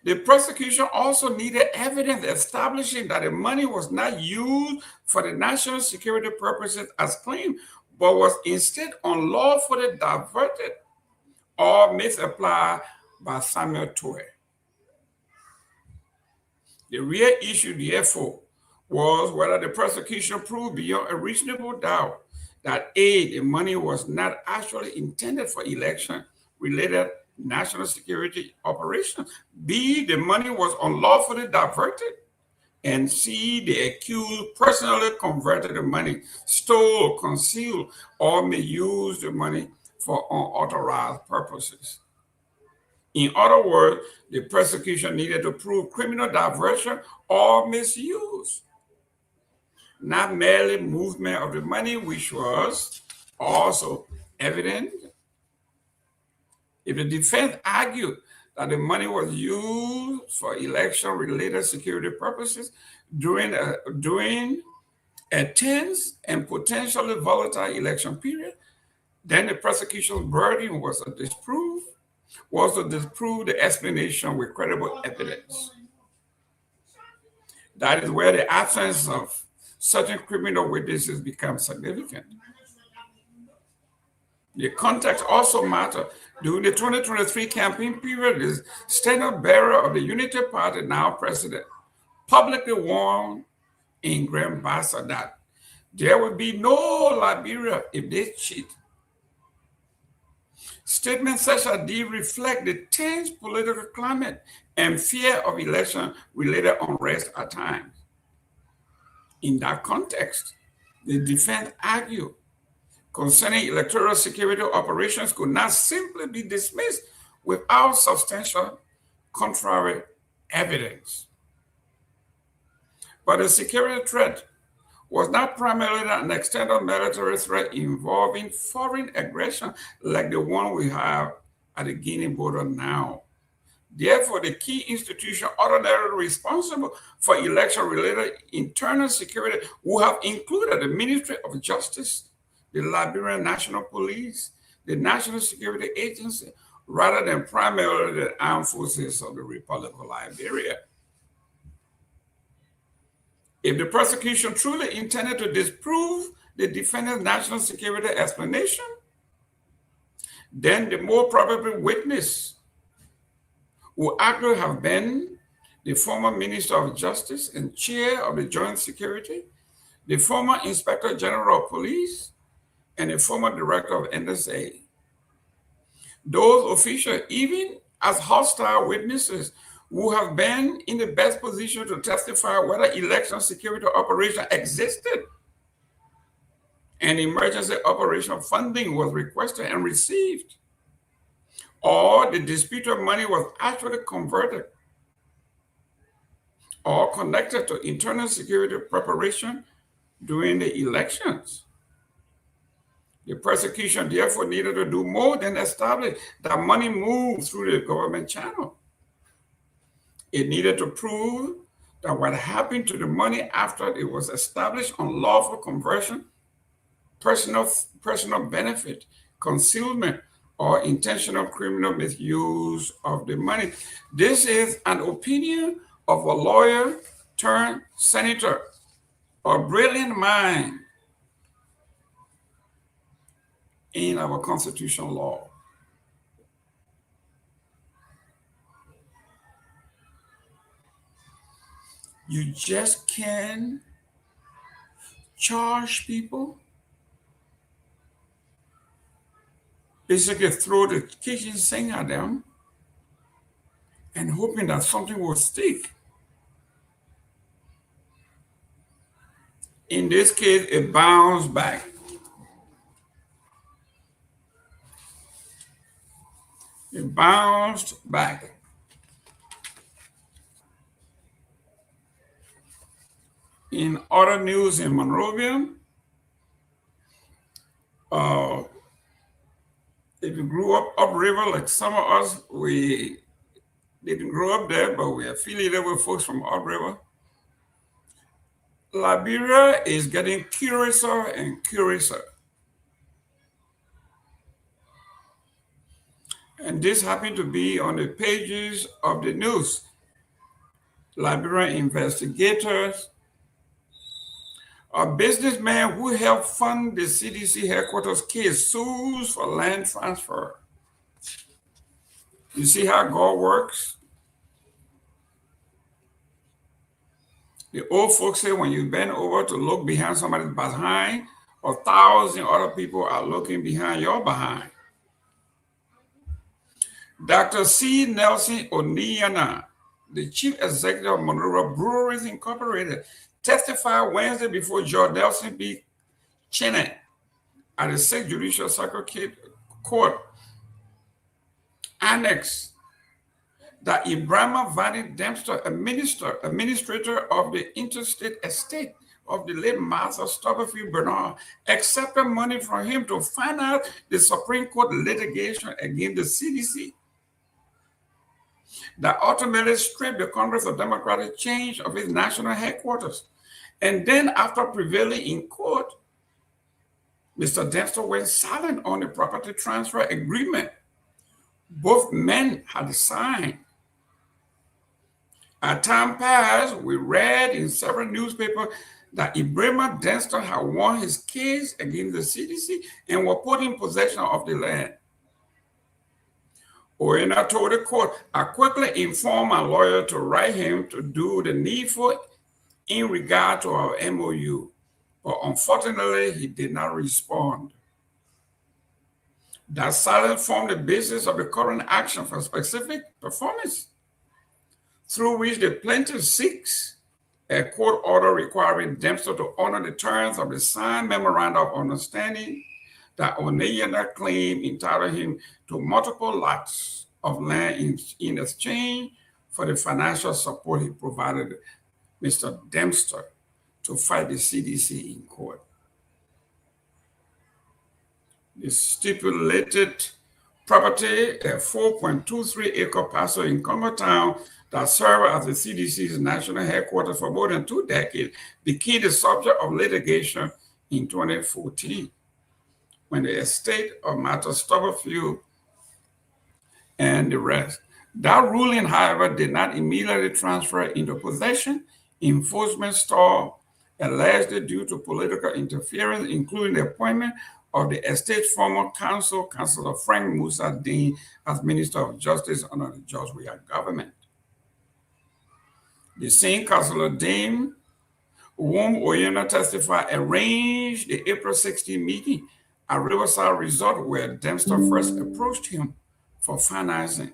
Speaker 17: the prosecution also needed evidence establishing that the money was not used for the national security purposes as claimed, but was instead unlawfully diverted or misapplied by Samuel Pewee. The real issue, therefore, was whether the prosecution proved beyond a reasonable doubt that A, the money was not actually intended for election-related national security operations, B, the money was unlawfully diverted, and C, the accused personally converted the money, stole, concealed, or misused the money for unauthorized purposes. In other words, the prosecution needed to prove criminal diversion or misuse, not merely movement of the money, which was also evident. If the defense argued that the money was used for election-related security purposes during a tense and potentially volatile election period, then the prosecution's burden was to disprove the explanation with credible evidence. That is where the absence of certain criminal witnesses becomes significant. The context also matters. During the 2023 campaign period, the standard bearer of the Unity Party, now president, publicly warned in Grand Bassa that there will be no Liberia if they cheat. Statements such as these reflect the tense political climate and fear of election-related unrest at times. In that context, the defense argued concerning electoral security operations could not simply be dismissed without substantial contrary evidence. But the security threat was not primarily an external military threat involving foreign aggression like the one we have at the Guinea border now. Therefore, the key institution ordinarily responsible for election-related internal security would have included the Ministry of Justice, the Liberian National Police, the National Security Agency, rather than primarily the armed forces of the Republic of Liberia. If the prosecution truly intended to disprove the defendant's national security explanation, then the more probable witness would actually have been the former Minister of Justice and Chair of the Joint Security, the former Inspector General of Police, and the former Director of NSA. Those officials, even as hostile witnesses, would have been in the best position to testify whether election security operation existed and emergency operation funding was requested and received, or the disputed money was actually converted or connected to internal security preparation during the elections. The prosecution therefore needed to do more than establish that money moved through the government channel. It needed to prove that what happened to the money after it was established unlawful conversion, personal benefit, concealment, or intentional criminal misuse of the money. This is an opinion of a lawyer turned senator, a brilliant mind in our constitutional law. You just can't charge people, basically throw the kitchen sink at them and hoping that something will stick. In this case, it bounced back. It bounced back. In other news in Monrovia, if you grew up upriver, like some of us, we didn't grow up there, but we are affiliated with folks from upriver. Liberia is getting curiouser and curiouser. And this happened to be on the pages of the news. Liberian investigators, a businessman who helped fund the CDC headquarters case sues for land transfer. You see how God works? The old folks say when you bend over to look behind somebody's behind, 1,000 other people are looking behind your behind. Dr. C. Nelson Oniana, the chief executive of Monrovia Breweries Incorporated, testified Wednesday before Judge Nelson B. Cheney at the 6th Judicial Circuit Court Annex that Ibrahima Vani Dempster, administrator of the interstate estate of the late Master Stubberfield Bernard, accepted money from him to finance the Supreme Court litigation against the CDC. that ultimately stripped the Congress of Democratic Change of its national headquarters. And then after prevailing in court, Mr. Dempster went silent on the property transfer agreement both men had signed. As time passed, we read in several newspapers that Ibrahim Dempster had won his case against the CDC and was put in possession of the land. Oyena told the court, I quickly informed my lawyer to write him to do the needful in regard to our MOU, but unfortunately, he did not respond. That silence formed the basis of the current action for specific performance, through which the plaintiff seeks a court order requiring Dempster to honor the terms of the signed memorandum of understanding that Oneyena claimed entitled him to multiple lots of land in exchange for the financial support he provided Mr. Dempster to fight the CDC in court. The stipulated property, a 4.23-acre parcel in Town that served as the CDC's national headquarters for more than 2 decades, became the subject of litigation in 2014, when the estate of Master Stubblefield and the rest. That ruling, however, did not immediately transfer into possession. Enforcement stalled, allegedly due to political interference, including the appointment of the estate's former counsel, Councilor Frank Musa Dean, as Minister of Justice under the George Weah government. The same Councilor Dean, whom Oyena testified, arranged the April 16 meeting at Riverside Resort, where Dempster first approached him for financing.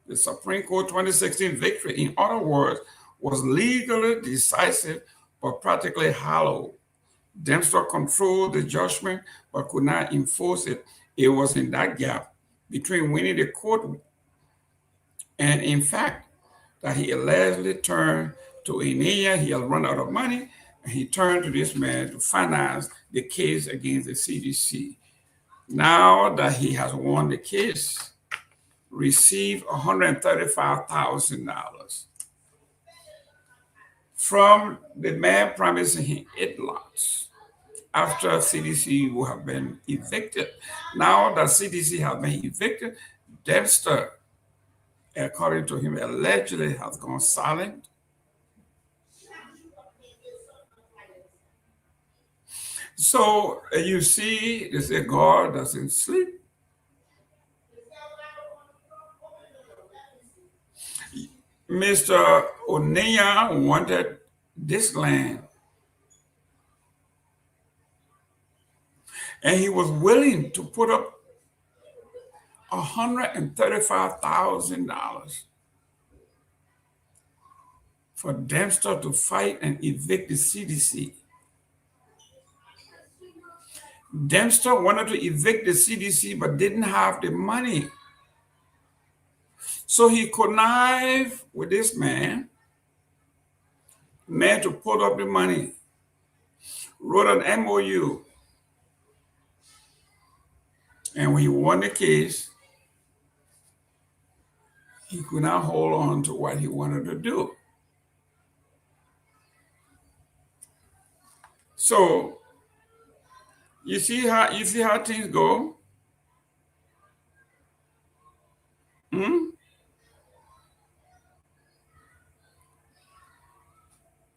Speaker 17: The Supreme Court 2016 victory, in other words, was legally decisive but practically hollow. Dempster controlled the judgment but could not enforce it. It was in that gap between winning the court and, in fact, that he allegedly turned to Oneyena. He had run out of money, and he turned to this man to finance the case against the CDC. Now that he has won the case, received $135,000 from the man promising him 8 lots after CDC would have been evicted. Now that CDC has been evicted, Dempster, according to him, allegedly has gone silent. So you see, they say God doesn't sleep. Mr. Oneyena wanted this land, and he was willing to put up $135,000 for Dempster to fight and evict the CDC. Dempster wanted to evict the CDC but didn't have the money. So he connived with this man to put up the money, wrote an MOU, and when he won the case, he could not hold on to what he wanted to do. So you see how things go.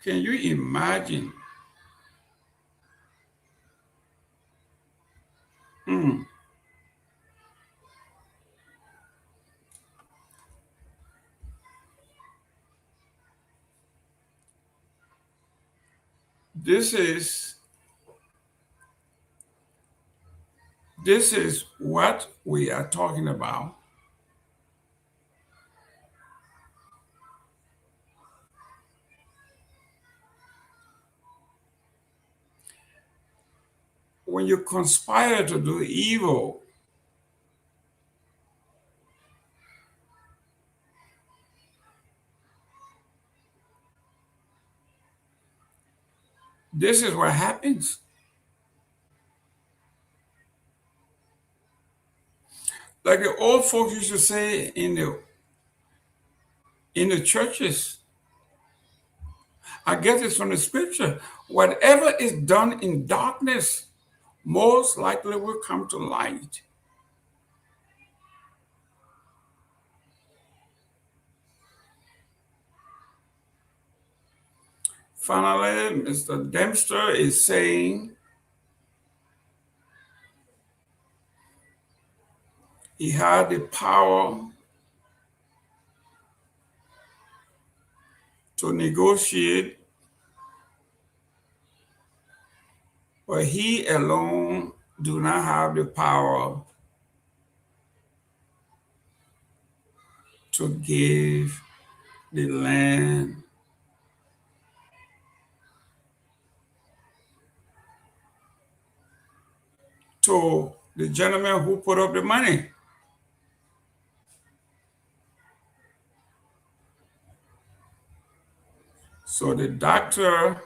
Speaker 17: Can you imagine? This is what we are talking about. When you conspire to do evil, this is what happens. Like the old folks used to say in the in the churches. I guess it's from the scripture. Whatever is done in darkness, most likely will come to light. Finally, Mr. Dempster is saying he had the power to negotiate, but he alone do not have the power to give the land to the gentleman who put up the money. So the doctor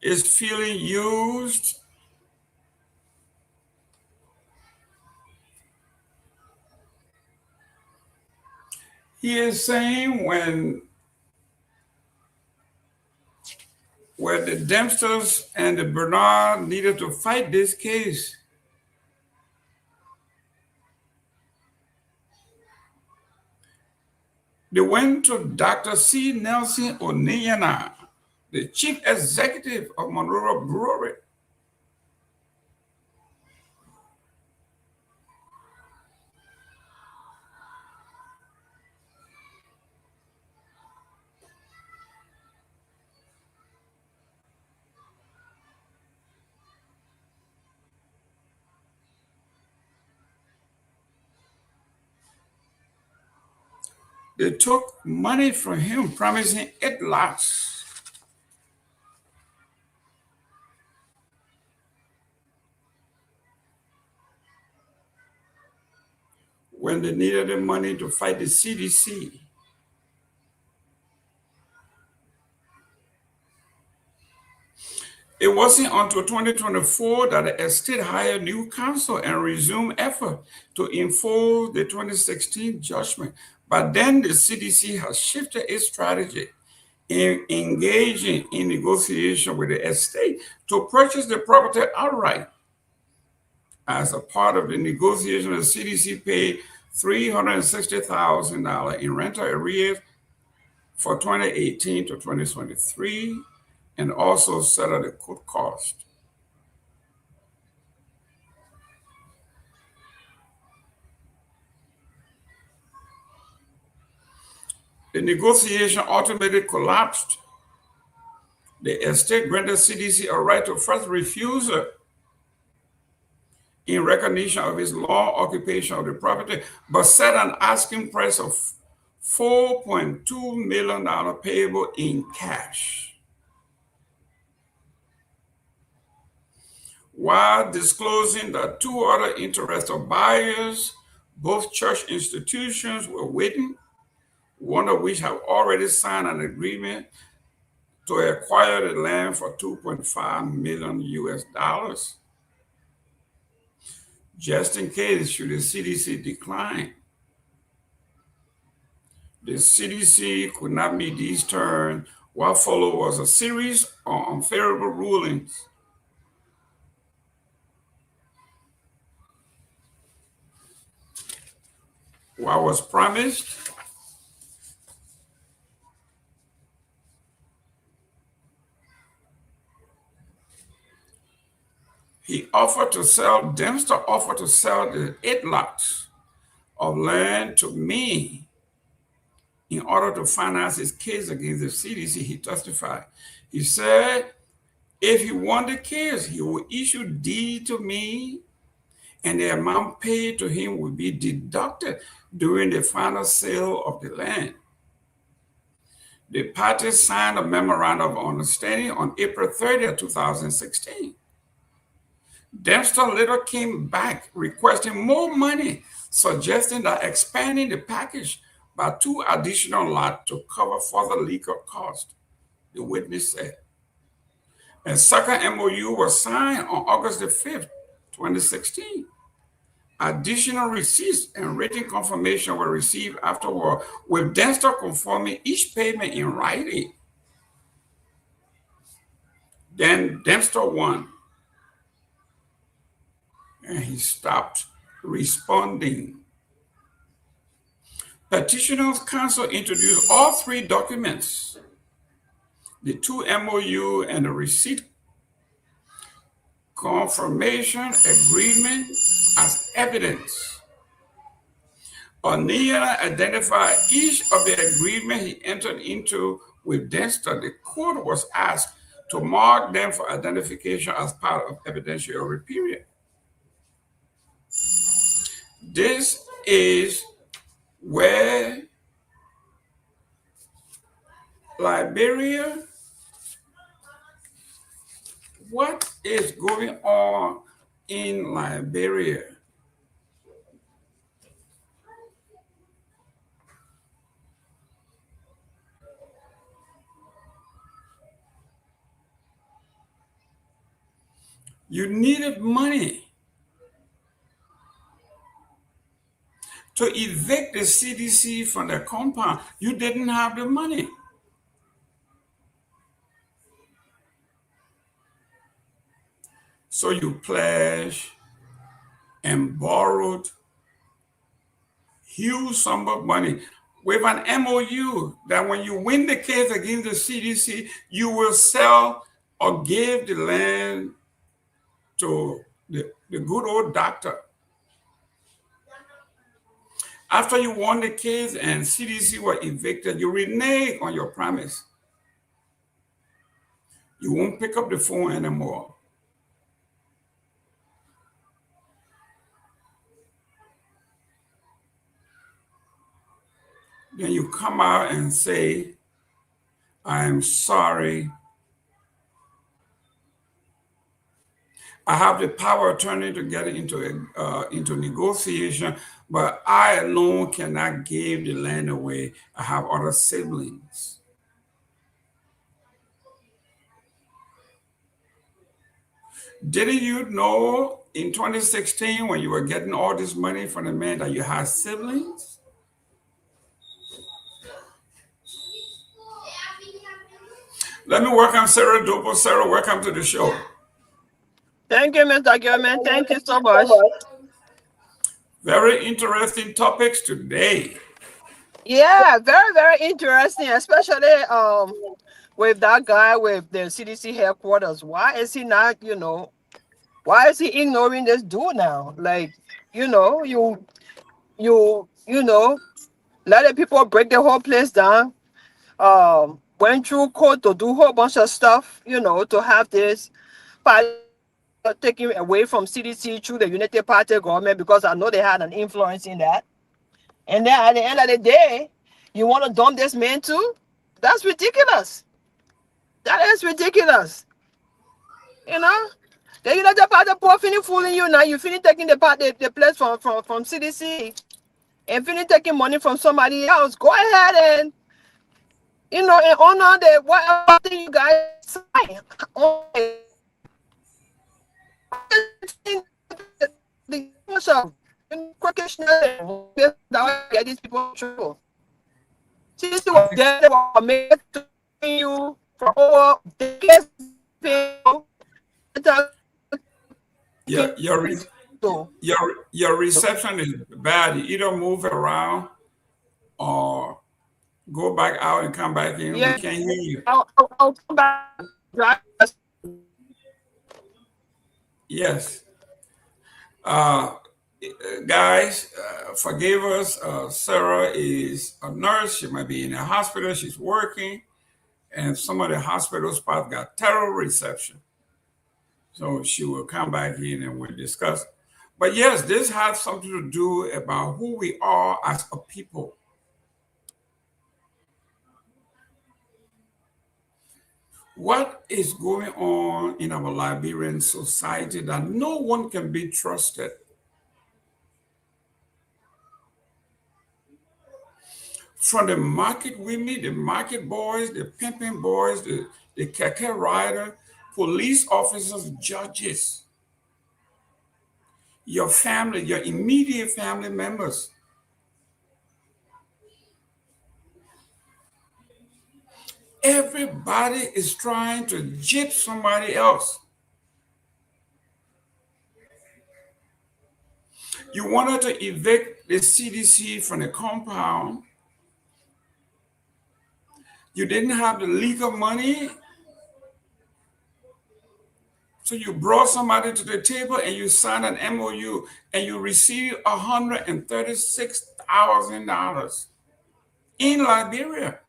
Speaker 17: is feeling used. He is saying when the Dempsters and the Bernard needed to fight this case, they went to Dr. C. Nelson Oniyana, the chief executive of Monroe Brewery. They took money from him, promising 8 lots. When they needed the money to fight the CDC. It wasn't until 2024 that the estate hired new counsel and resumed effort to enforce the 2016 judgment. But then the CDC has shifted its strategy in engaging in negotiation with the estate to purchase the property outright. As a part of the negotiation, the CDC paid $360,000 in rental arrears for 2018 to 2023, and also settled the court cost. The negotiation ultimately collapsed. The estate granted CDC a right to first refusal in recognition of his law occupation of the property, but set an asking price of $4.2 million payable in cash. While disclosing that 2 other interested buyers, both church institutions, were waiting, one of which have already signed an agreement to acquire the land for $2.5 million US, just in case should the CDC decline. The CDC could not meet these terms. What followed was a series of unfavorable rulings. What was promised Dempster offered to sell the 8 lots of land to me in order to finance his case against the CDC. He testified. He said, if he won the case, he would issue deed to me, and the amount paid to him would be deducted during the final sale of the land. The parties signed a memorandum of understanding on April 30th, 2016. Dempster later came back requesting more money, suggesting that expanding the package by 2 additional lots to cover further legal costs, the witness said. A second MOU was signed on August the 5th, 2016. Additional receipts and written confirmation were received afterward, with Dempster confirming each payment in writing. Then Dempster won, and he stopped responding. Petitioner's counsel introduced all three documents, the 2 MOU and the receipt confirmation agreement, as evidence. O'Neill identified each of the agreement he entered into with Dempster. The court was asked to mark them for identification as part of evidentiary period. This is where Liberia, what is going on in Liberia? You needed money to evict the CDC from the compound. You didn't have the money. So you pledged and borrowed huge sum of money with an MOU that when you win the case against the CDC, you will sell or give the land to the good old doctor. After you won the case and CDC were evicted, you renege on your promise. You won't pick up the phone anymore. Then you come out and say, I am sorry. I have the power of attorney to get into negotiation, but I alone cannot give the land away. I have other siblings. Didn't you know in 2016 when you were getting all this money from the man that you had siblings? Let me welcome Sarah Dopoh. Sarah, welcome to the show.
Speaker 18: Thank you, Mr. Gayman. Thank you so much.
Speaker 17: Very interesting topics today.
Speaker 18: Yeah, very, very interesting, especially with that guy with the CDC headquarters. Why is he not, why is he ignoring this dude now? Like, you let the people break the whole place down. Went through court to do a whole bunch of stuff, to have this party taken away from CDC through the United Party government, because I know they had an influence in that. And then at the end of the day, you want to dump this man too? That's ridiculous. That is ridiculous. The United Party poor finish fooling you now. You finish taking the place from CDC and finish taking money from somebody else. Go ahead and and honor the whatever thing you guys sign. The get these people in trouble. CDC was there, they were made to you for over decades.
Speaker 17: Your reception is bad. You either move around or go back out and come back in.
Speaker 18: Yeah.
Speaker 17: We can't hear you.
Speaker 18: I'll come back.
Speaker 17: Yes. Guys, forgive us. Sarah is a nurse. She might be in a hospital. She's working. And some of the hospital spots got terrible reception. So she will come back in and we'll discuss. But yes, this has something to do about who we are as a people. What is going on in our Liberian society that no one can be trusted? From the market women, the market boys, the pimping boys, the keke rider, police officers, judges. your family, your immediate family members. Everybody is trying to gyp somebody else. You wanted to evict the CDC from the compound. You didn't have the legal money. So you brought somebody to the table and you signed an MOU and you received $136,000 in Liberia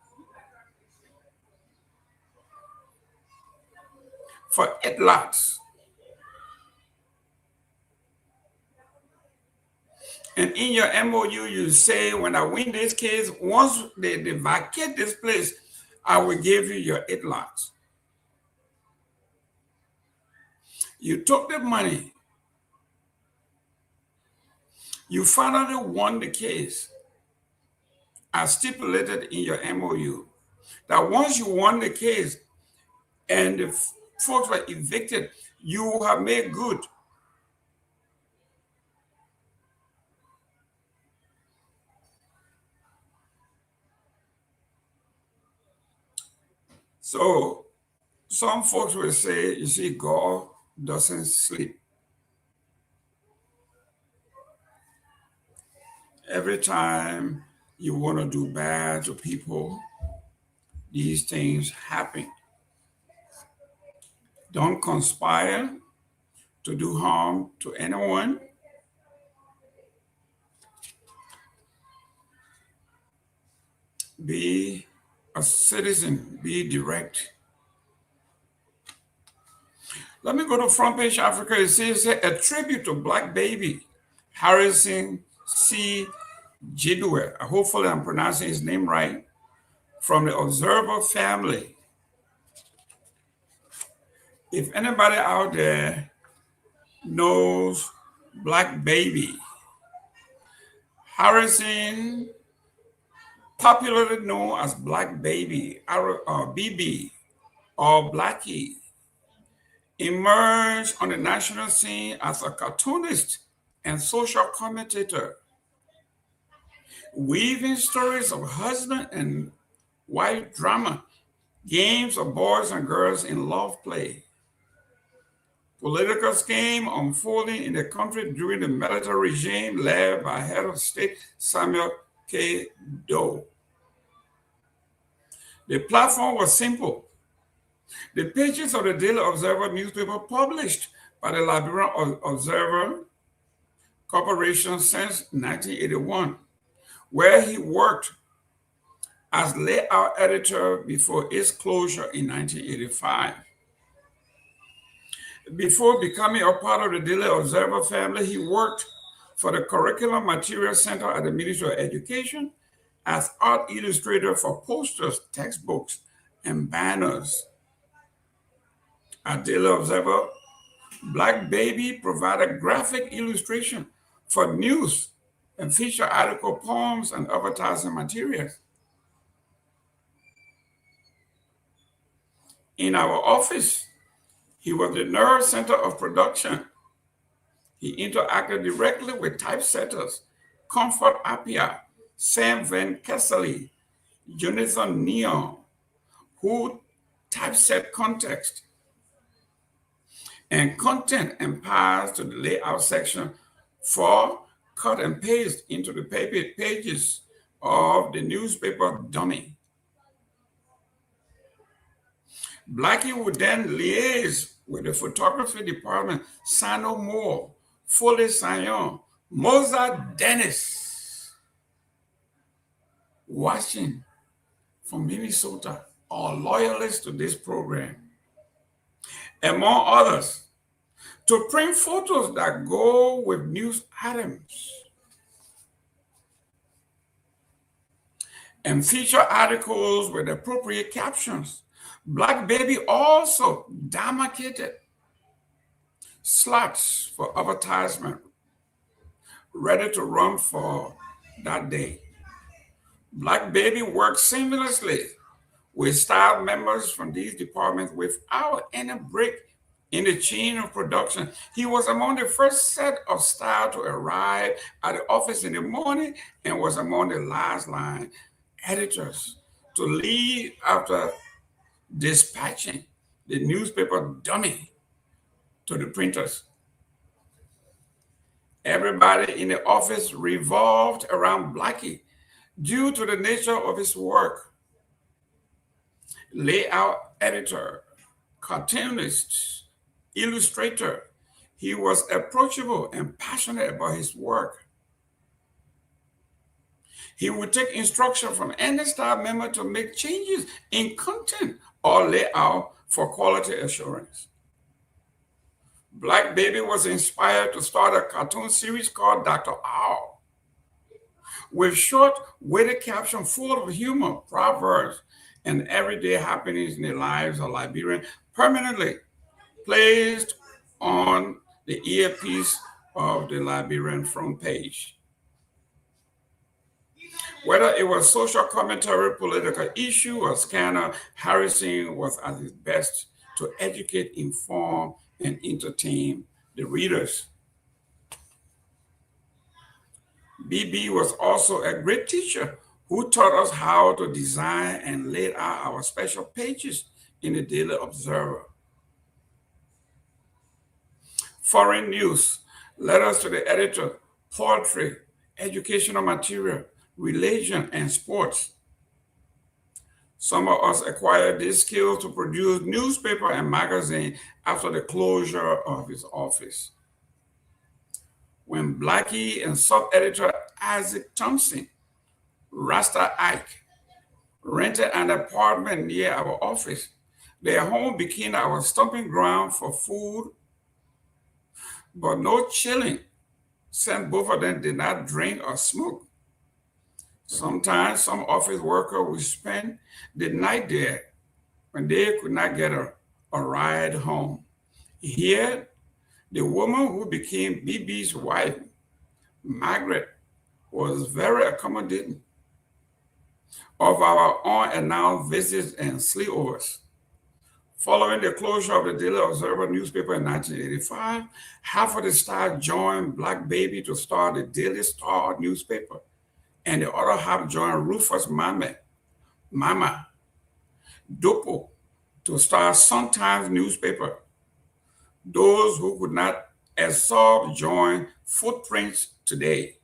Speaker 17: for 8 lots. And in your MOU, you say, when I win this case, once they vacate this place, I will give you your 8 lots. You took the money. You finally won the case, as stipulated in your MOU, that once you won the case and the folks were evicted, you have made good. So some folks will say, you see, God doesn't sleep. Every time you want to do bad to people, these things happen. Don't conspire to do harm to anyone. Be a citizen, be direct. Let me go to Front Page Africa. It says a tribute to Black Baby, Harrison C. Jidwe. Hopefully I'm pronouncing his name right. From the Observer family. If anybody out there knows Black Baby, Harrison, popularly known as Black Baby, BB, or Blackie, emerged on the national scene as a cartoonist and social commentator, weaving stories of husband and wife drama, games of boys and girls in love play, political scheme unfolding in the country during the military regime led by head of state Samuel K. Doe. The platform was simple. The pages of the Daily Observer newspaper published by the Liberian Observer Corporation since 1981, where he worked as layout editor before its closure in 1985. Before becoming a part of the Daily Observer family, he worked for the Curriculum Material Center at the Ministry of Education as art illustrator for posters, textbooks, and banners. At Daily Observer, Black Baby provided graphic illustration for news and feature article poems and advertising materials. In our office, he was the nerve center of production. He interacted directly with typesetters, Comfort Appiah, Sam Van Kessel, Jonathan Neon, who typeset context and content and paths to the layout section for cut and paste into the pages of the newspaper dummy. Blackie would then liaise with the photography department, Sano Moore, Foley Sion, Mozart Dennis, watching from Minnesota, all loyalists to this program, among others, to print photos that go with news items and feature articles with appropriate captions. Black Baby also demarcated slots for advertisement ready to run for that day. Black Baby worked seamlessly with staff members from these departments without any break in the chain of production. He was among the first set of staff to arrive at the office in the morning and was among the last line editors to leave after dispatching the newspaper dummy to the printers. Everybody in the office revolved around Blackie due to the nature of his work. Layout editor, cartoonist, illustrator, he was approachable and passionate about his work. He would take instruction from any staff member to make changes in content or layout for quality assurance. Black Baby was inspired to start a cartoon series called Dr. Owl, with short, witty captions full of humor, proverbs, and everyday happenings in the lives of Liberians, permanently placed on the earpiece of the Liberian front page. Whether it was social commentary, political issue, or scandal, Harrison was at his best to educate, inform, and entertain the readers. BB was also a great teacher who taught us how to design and lay out our special pages in the Daily Observer. Foreign news, letters to the editor, poetry, educational material, religion, and sports. Some of us acquired these skills to produce newspaper and magazine after the closure of his office. When Blackie and sub-editor Isaac Thompson, Rasta Ike, rented an apartment near our office, their home became our stomping ground for food, but no chilling, since both of them did not drink or smoke. Sometimes some office worker would spend the night there when they could not get a ride home. Here, the woman who became BB's wife, Margaret, was very accommodating of our unannounced visits and sleepovers. Following the closure of the Daily Observer newspaper in 1985, half of the staff joined Black Baby to start the Daily Star newspaper, and the other half joined Rufus Mama, Dopoh, to start Sun Times newspaper. Those who could not absorb joined Footprints Today.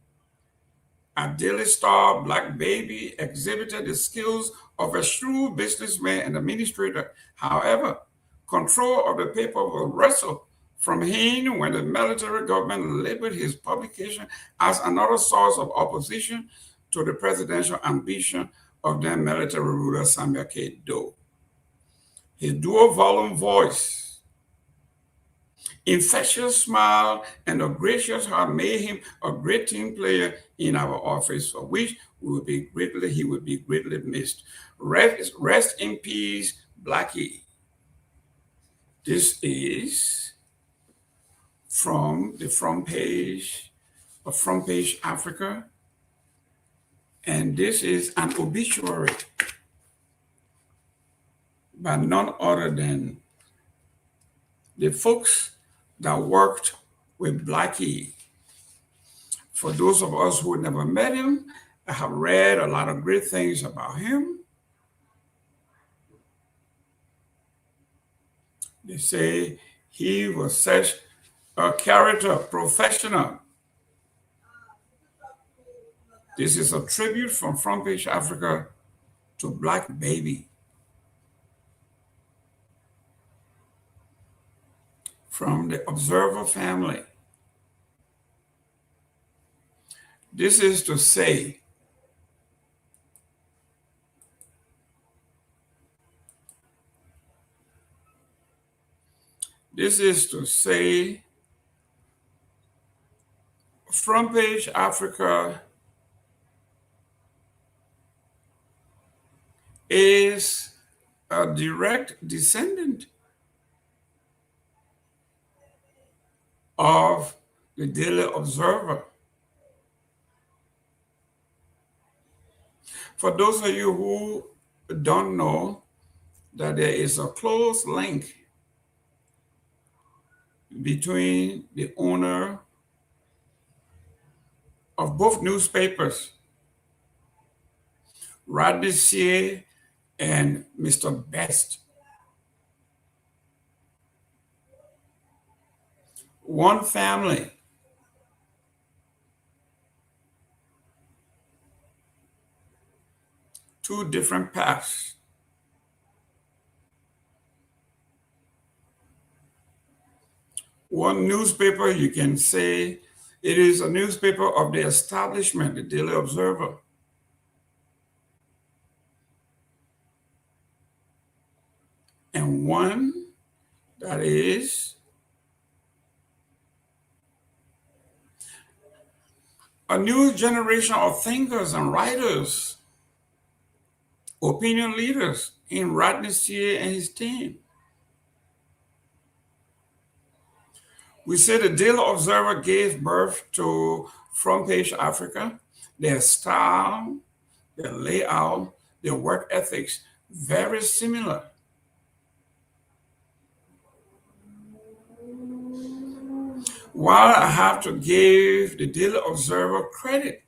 Speaker 17: At Daily Star, Black Baby exhibited the skills of a shrewd businessman and administrator. However, control of the paper was wrestled from him when the military government labeled his publication as another source of opposition to the presidential ambition of then military ruler Samuel K. Doe. His dual-volume voice, infectious smile, and a gracious heart made him a great team player in our office, for which he would be greatly missed. Rest in peace, Blackie. This is from the front page of Front Page Africa, and this is an obituary by none other than the folks that worked with Blackie. For those of us who never met him, I have read a lot of great things about him. They say he was such a character, professional. This is a tribute from Front Page Africa to Black Baby. From the Observer family. This is to say, Front Page Africa is a direct descendant of the Daily Observer. For those of you who don't know that there is a close link between the owner of both newspapers, Rodney C. and Mr. Best. One family. Two different paths. One newspaper, you can say it is a newspaper of the establishment, the Daily Observer. And one that is a new generation of thinkers and writers, opinion leaders in Rodney C. and his team. We say the Daily Observer gave birth to Front Page Africa, their style, their layout, their work ethics, very similar. While I have to give the Daily Observer credit,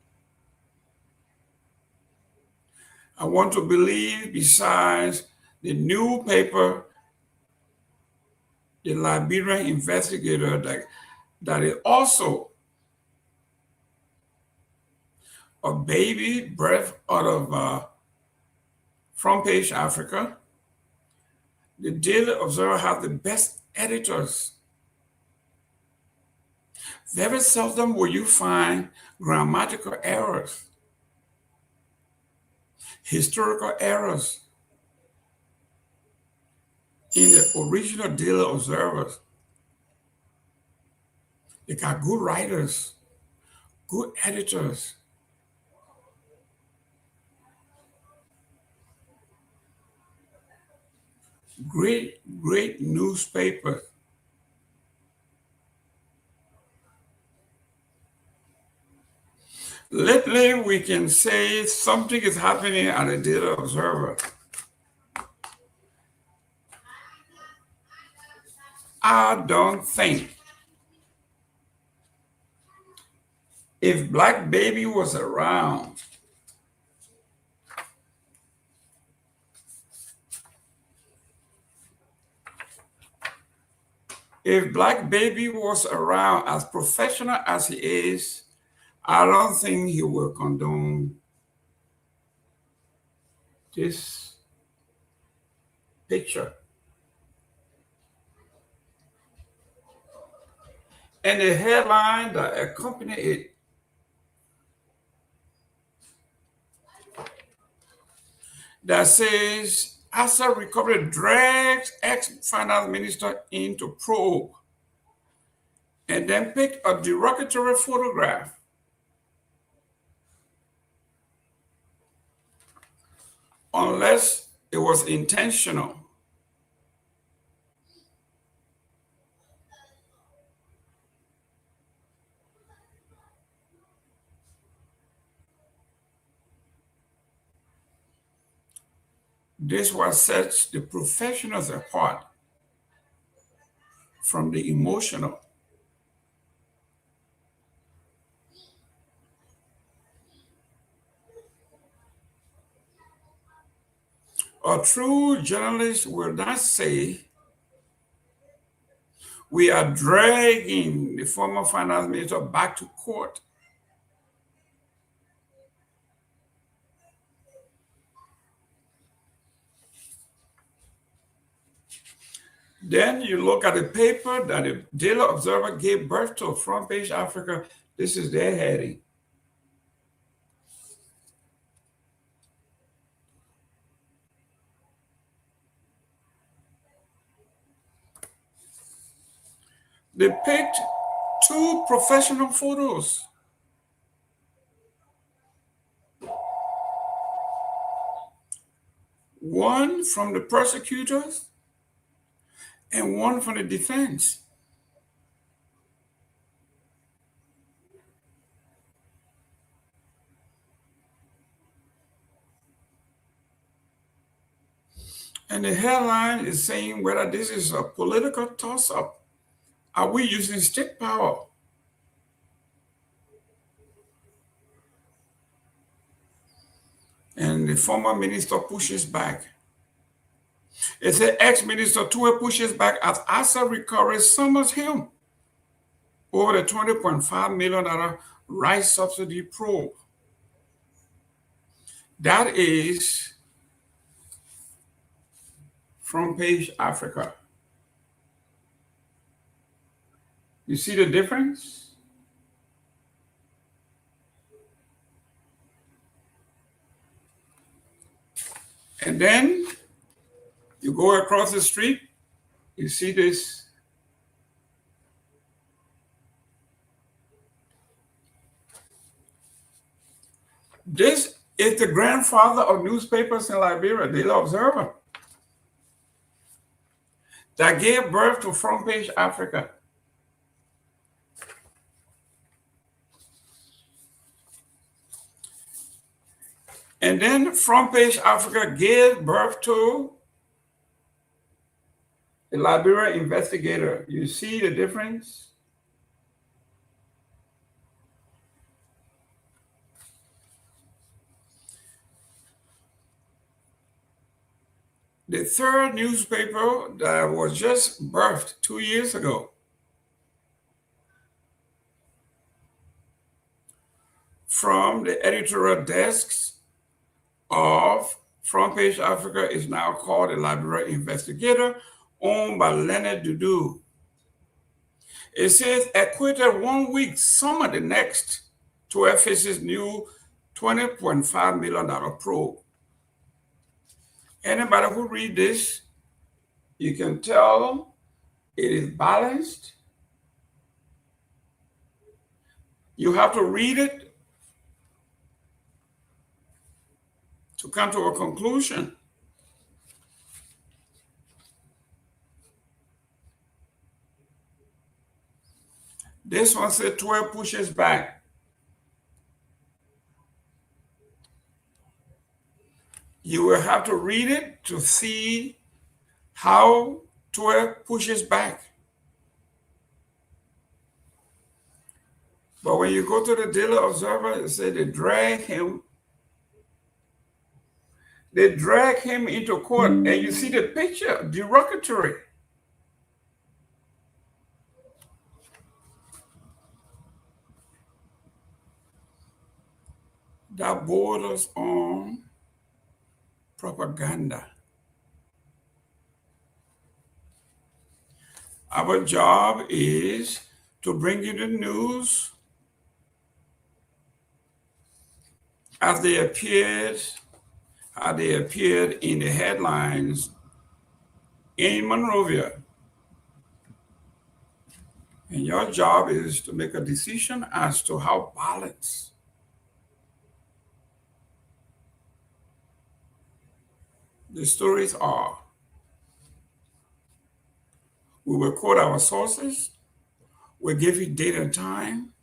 Speaker 17: I want to believe besides the new paper, the Liberian investigator, that is also a baby birth out of Front Page Africa. The Daily Observer has the best editors. Very seldom will you find grammatical errors, historical errors in the original Daily Observers. They got good writers, good editors. Great newspapers. Lately, we can say something is happening at the Daily Observer. I don't think if Black Baby was around, as professional as he is, I don't think he will condone this picture. And the headline that accompanied it that says, Asa recovery drags ex-finance minister into probe, and then picked a derogatory photograph. Unless it was intentional. This what sets the professionals apart from the emotional. A true journalist will not say, we are dragging the former finance minister back to court. Then you look at the paper that the Daily Observer gave birth to, Front Page Africa. This is their heading. They picked two professional photos. One from the prosecutors and one from the defense. And the headline is saying whether this is a political toss-up Are we using state power? And the former minister pushes back. It said ex-minister Pewee pushes back as ASA recovery summons him over the $20.5 million rice subsidy probe. That is Front Page Africa. You see the difference? And then you go across the street, you see this. This is the grandfather of newspapers in Liberia, Daily Observer, that gave birth to Front Page Africa. And then Front Page Africa gave birth to the Liberia Investigator. You see the difference? The third newspaper that was just birthed 2 years ago, from the editorial desks of Front Page Africa, is now called the Liberia Investigator, owned by Leonard Dudu. It says acquitted 1 week, summer the next, to FS's new $20.5 million probe. Anybody who read this, you can tell it is balanced. You have to read it to come to a conclusion. This one said 12 pushes back. You will have to read it to see how 12 pushes back. But when you go to the Daily Observer, it said they drag him into court, and you see the picture, derogatory. That borders on propaganda. Our job is to bring you the news as they appeared, how they appeared in the headlines in Monrovia. And your job is to make a decision as to how balanced the stories are. We will quote our sources. We'll give you date and time.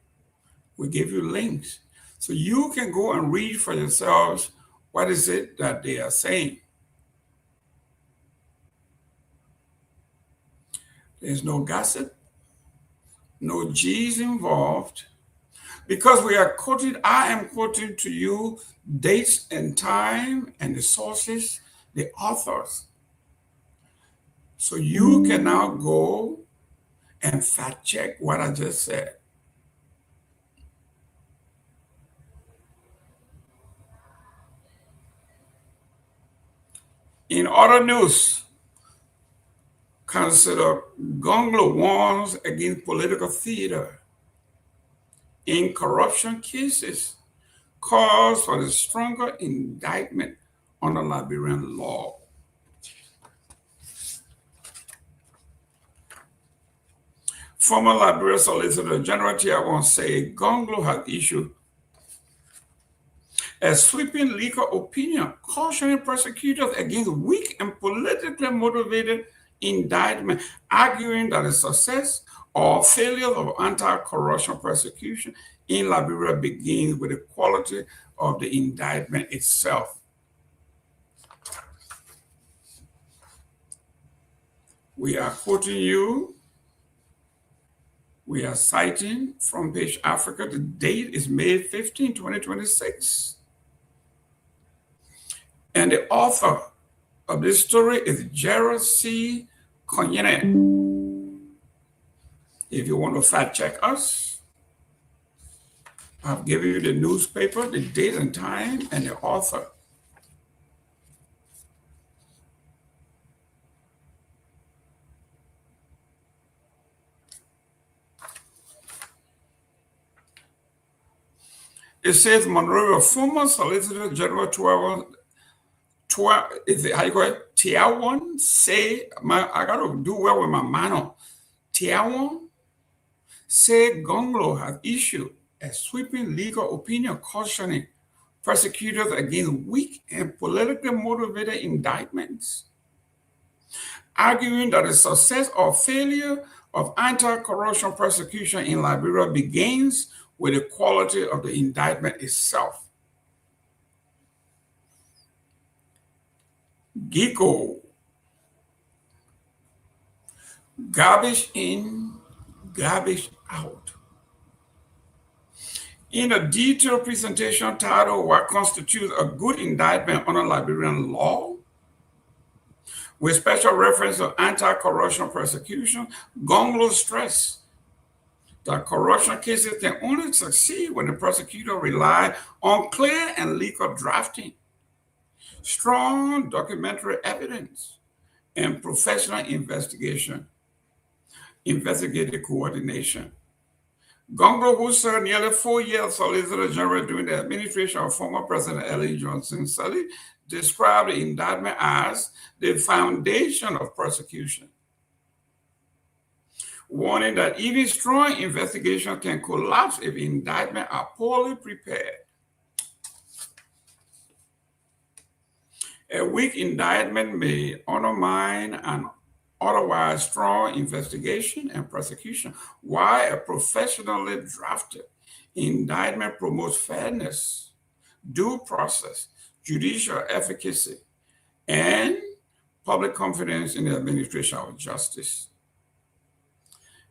Speaker 17: We'll give you links. So you can go and read for yourselves what is it that they are saying. There's no gossip, no G's involved. Because we are quoting, I am quoting to you dates and time and the sources, the authors. So you can now go and fact check what I just said. In other news, Councillor Gongloe warns against political theater in corruption cases, calls for a stronger indictment under Liberian law. Former Liberia Solicitor General Tiawan say Gongloe has issued a sweeping legal opinion cautioning prosecutors against weak and politically motivated indictment, arguing that the success or failure of anti-corruption prosecution in Liberia begins with the quality of the indictment itself. We are quoting you We are citing Front Page Africa. The date is May 15, 2026. And the author of this story is Jerome Gayman. If you want to fact check us, I'll give you the newspaper, the date and time, and the author. It says Monrovia, former Solicitor General Tiawan say, I got to do well with my mano. Tiawan said Gongloe has issued a sweeping legal opinion cautioning prosecutors against weak and politically motivated indictments, arguing that the success or failure of anti-corruption prosecution in Liberia begins with the quality of the indictment itself. Giko, garbage in, garbage out. In a detailed presentation titled What Constitutes a Good Indictment under Liberian Law, with special reference to anti-corruption prosecution, Gongloe stressed that corruption cases can only succeed when the prosecutor relies on clear and legal drafting, strong documentary evidence, and professional investigative coordination. Gongloe, who served nearly 4 years as Solicitor General during the administration of former President Ellen Johnson Sirleaf, described the indictment as the foundation of prosecution, warning that even strong investigation can collapse if indictments are poorly prepared. A weak indictment may undermine an otherwise strong investigation and prosecution, while a professionally drafted indictment promotes fairness, due process, judicial efficacy, and public confidence in the administration of justice.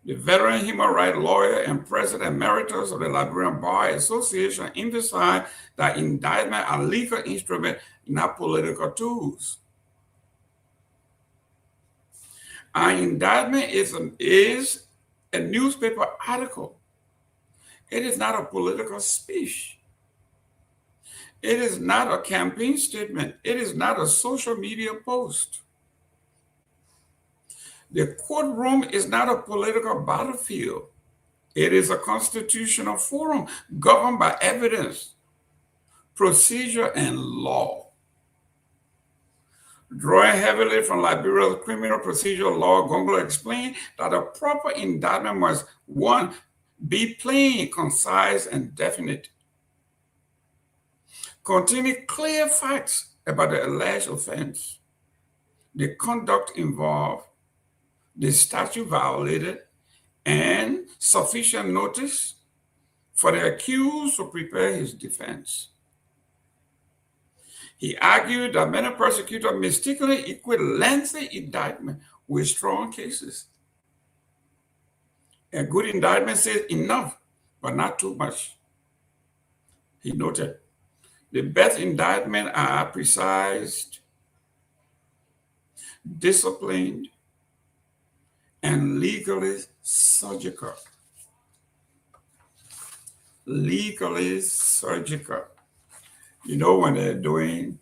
Speaker 17: The veteran human rights lawyer and president emeritus of the Liberian Bar Association emphasized that indictments are legal instruments, not political tools. An indictment is a newspaper article. It is not a political speech. It is not a campaign statement. It is not a social media post. The courtroom is not a political battlefield. It is a constitutional forum governed by evidence, procedure, and law. Drawing heavily from Liberia's criminal procedural law, Gongloe explained that a proper indictment must, 1, be plain, concise, and definite, containing clear facts about the alleged offense, the conduct involved, the statute violated, and sufficient notice for the accused to prepare his defense. He argued that many prosecutors mistakenly equate lengthy indictment with strong cases. A good indictment says enough, but not too much. He noted, the best indictments are precise, disciplined, and legally surgical. Legally surgical. You know, when they're doing,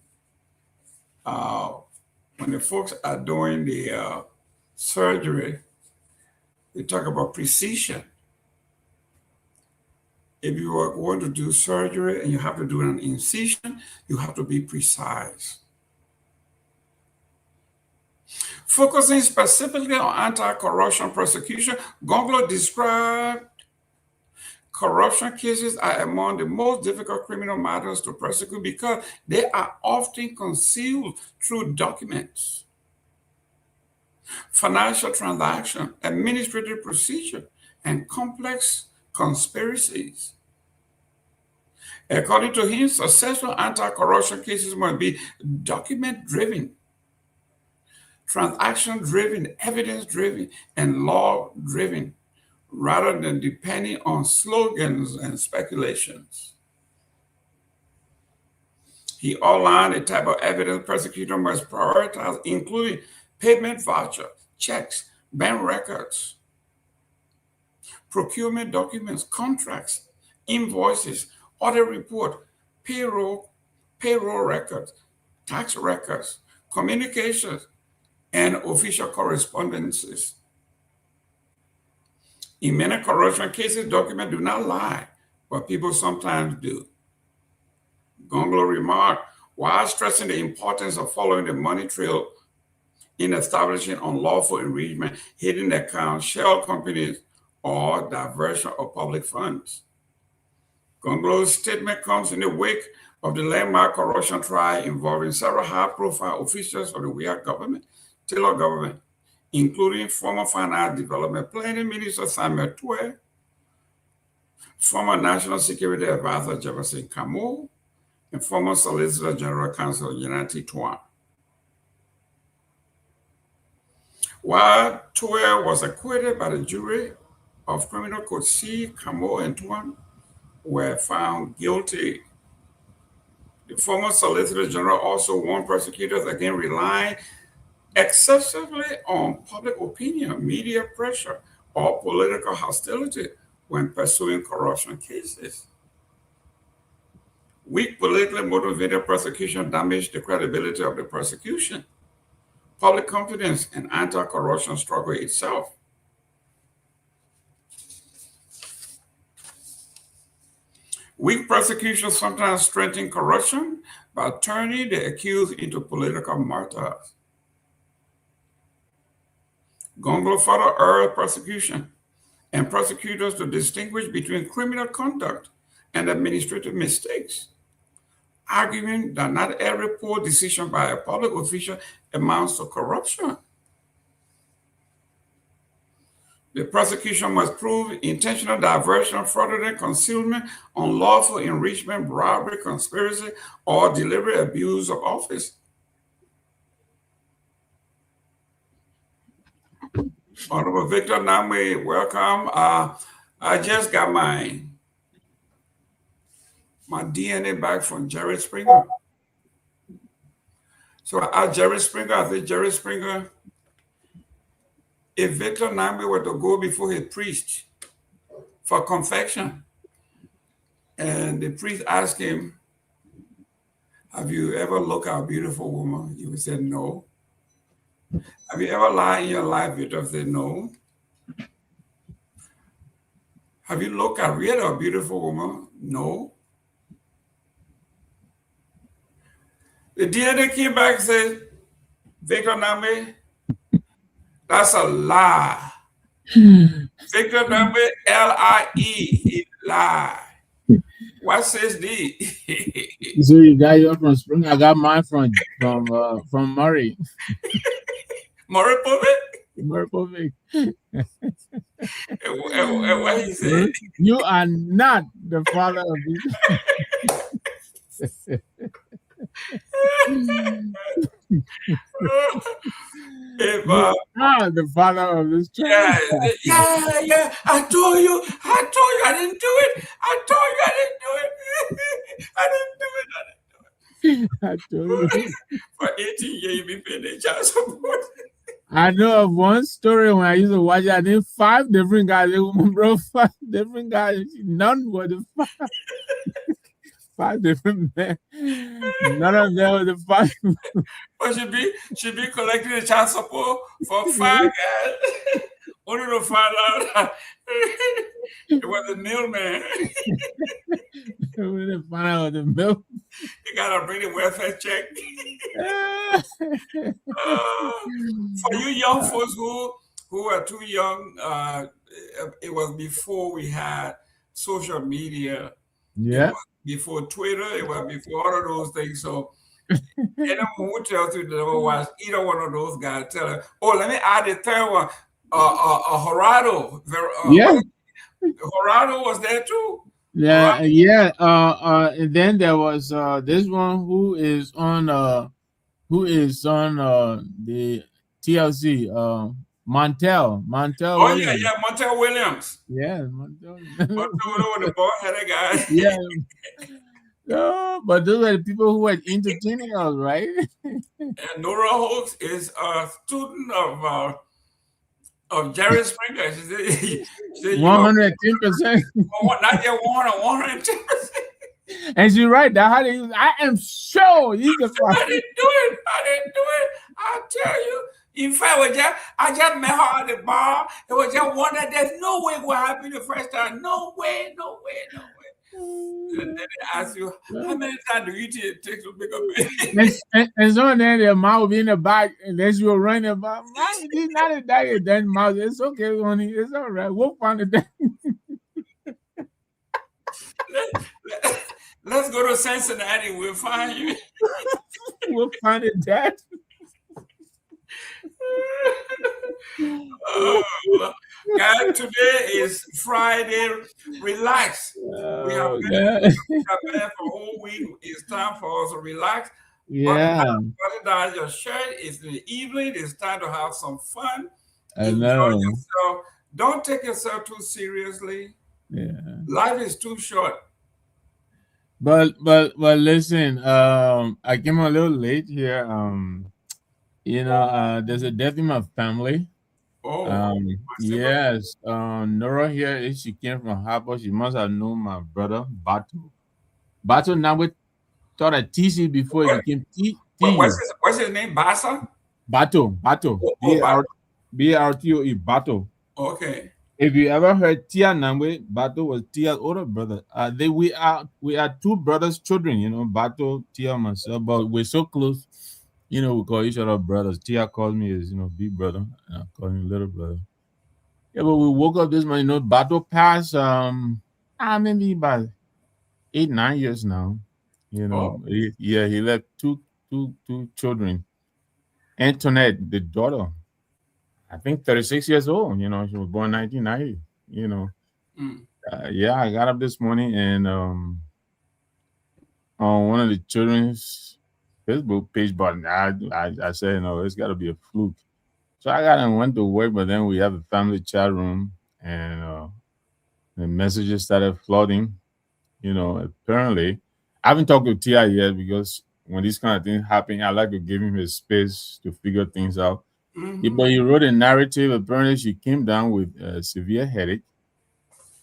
Speaker 17: when the folks are doing the surgery, they talk about precision. If you are going to do surgery and you have to do an incision, you have to be precise. Focusing specifically on anti-corruption prosecution, Gongloe described corruption cases are among the most difficult criminal matters to prosecute because they are often concealed through documents, financial transactions, administrative procedure, and complex conspiracies. According to him, successful anti-corruption cases must be document-driven, transaction-driven, evidence-driven, and law-driven, rather than depending on slogans and speculations. He outlined the type of evidence prosecutors must prioritize, including payment vouchers, checks, bank records, procurement documents, contracts, invoices, audit report, payroll records, tax records, communications, and official correspondences. In many corruption cases, documents do not lie, but people sometimes do. Gongloe remarked, while stressing the importance of following the money trail in establishing unlawful enrichment, hidden accounts, shell companies, or diversion of public funds. Gongloe's statement comes in the wake of the landmark corruption trial involving several high-profile officials of the Myean government, Taylor government, including former Finance Development Planning Minister Samuel Pewee, former National Security Advisor Jefferson Kamara, and former Solicitor General Counsel Nyenwolo Tuan. While Pewee was acquitted by the jury of criminal code C, Kamara and Tuan were found guilty. The former Solicitor General also warned prosecutors against relying excessively on public opinion, media pressure, or political hostility when pursuing corruption cases. Weak politically motivated prosecution damaged the credibility of the prosecution, public confidence, and anti-corruption struggle itself. Weak prosecution sometimes strengthen corruption by turning the accused into political martyrs. Gongloe further urged prosecution and prosecutors to distinguish between criminal conduct and administrative mistakes, arguing that not every poor decision by a public official amounts to corruption. The prosecution must prove intentional diversion, fraudulent concealment, unlawful enrichment, bribery, conspiracy, or deliberate abuse of office. Honorable Victor Nagbe, welcome. I just got my DNA back from Jerry Springer. So I asked Jerry Springer, I said, Jerry Springer, if Victor Nagbe were to go before his priest for confession, and the priest asked him, have you ever looked at a beautiful woman? He would say, no. Have you ever lied in your life? Victor said, no. Have you looked at really a beautiful woman? No. The DNA came back and said, Victor Nagbe, that's a lie. Victor Nagbe, L-I-E, he lied. What says D?
Speaker 19: So you got yours from Spring. I got mine from Murray.
Speaker 17: Murray Povich?
Speaker 19: Murray Povich.
Speaker 17: And what he said?
Speaker 19: You are not the father of this.
Speaker 17: If,
Speaker 19: the father of this child.
Speaker 17: Yeah. I told you, I didn't do it. I told you I didn't do it. I
Speaker 19: told you.
Speaker 17: For 18 years, you've been paying the child support.
Speaker 19: I know of one story when I used to watch it. I think 5 different guys, bro, 5 different guys. None were the 5. 5 different men. None of them were the 5.
Speaker 17: But should be collecting the child support for 5 guys. Only to find out it was a middleman.
Speaker 19: Only to find out the milk.
Speaker 17: You gotta bring the welfare check. For you young folks who are too young, it was before we had social media.
Speaker 19: Yeah.
Speaker 17: Before Twitter, it was before all of those things. So anyone who tells you to never watch either one of those guys, tell them, oh, let me add the third one. Horado.
Speaker 19: Yeah.
Speaker 17: Horado was there too.
Speaker 19: Yeah, yeah. And then there was this one who is on the TLC. Montel
Speaker 17: Oh,
Speaker 19: Williams.
Speaker 17: yeah, Montel Williams.
Speaker 19: Yeah, Montel.
Speaker 17: Montel, the bald-headed guy.
Speaker 19: Yeah. No, but those are the people who were entertaining us, right?
Speaker 17: And Nora Hawks is a student of Jerry Springer. She said
Speaker 19: 110%.
Speaker 17: Not yet 110%.
Speaker 19: And she's right. That's how they use. I am sure he's the
Speaker 17: I didn't do it. I'll tell you. In fact, I just met her at the bar. It was just one that there's no way it will happen the first time. No way. And then they ask you, how many times do you take to pick up baby?
Speaker 19: and so then their mouth will be in the back, and then she will run about. He's not a diet. Then mouth, it's okay, honey. It's all right. We'll find it.
Speaker 17: Let's go to Cincinnati. We'll find you.
Speaker 19: We'll find it, Dad.
Speaker 17: Guys, today is Friday. Relax. We have been there for a whole week. It's time for us to relax.
Speaker 19: Yeah.
Speaker 17: Button down your shirt. It's in the evening. It's time to have some fun.
Speaker 19: I know.
Speaker 17: Enjoy yourself. Don't take yourself too seriously.
Speaker 19: Yeah.
Speaker 17: Life is too short.
Speaker 19: But listen, I came a little late here. There's a death in my family. Yes. Nora here, she came from Harbour. She must have known my brother, Bato. Bato Nagbe taught at TC before he became TU.
Speaker 17: What's his name? Basa?
Speaker 19: Bato. B-A-R-T-O-E, Bato.
Speaker 17: Okay.
Speaker 19: If you ever heard Tia Nagbe, Bato was Tia's older brother. We are two brothers' children, Bato, Tia, myself, but we're so close. We call each other brothers. Tia calls me his, big brother, and I call him little brother. Yeah, but we woke up this morning, Bato passed, maybe about 8-9 years now. He left two children. Antoinette, the daughter, I think 36 years old. She was born in 1990. I got up this morning and on one of the children's Facebook page, but I said, it's got to be a fluke. So I got and went to work, but then we have a family chat room and the messages started flooding. Apparently, I haven't talked to Tia yet because when these kind of things happen, I like to give him his space to figure things out.
Speaker 17: Mm-hmm.
Speaker 19: But he wrote a narrative. Apparently, she came down with a severe headache,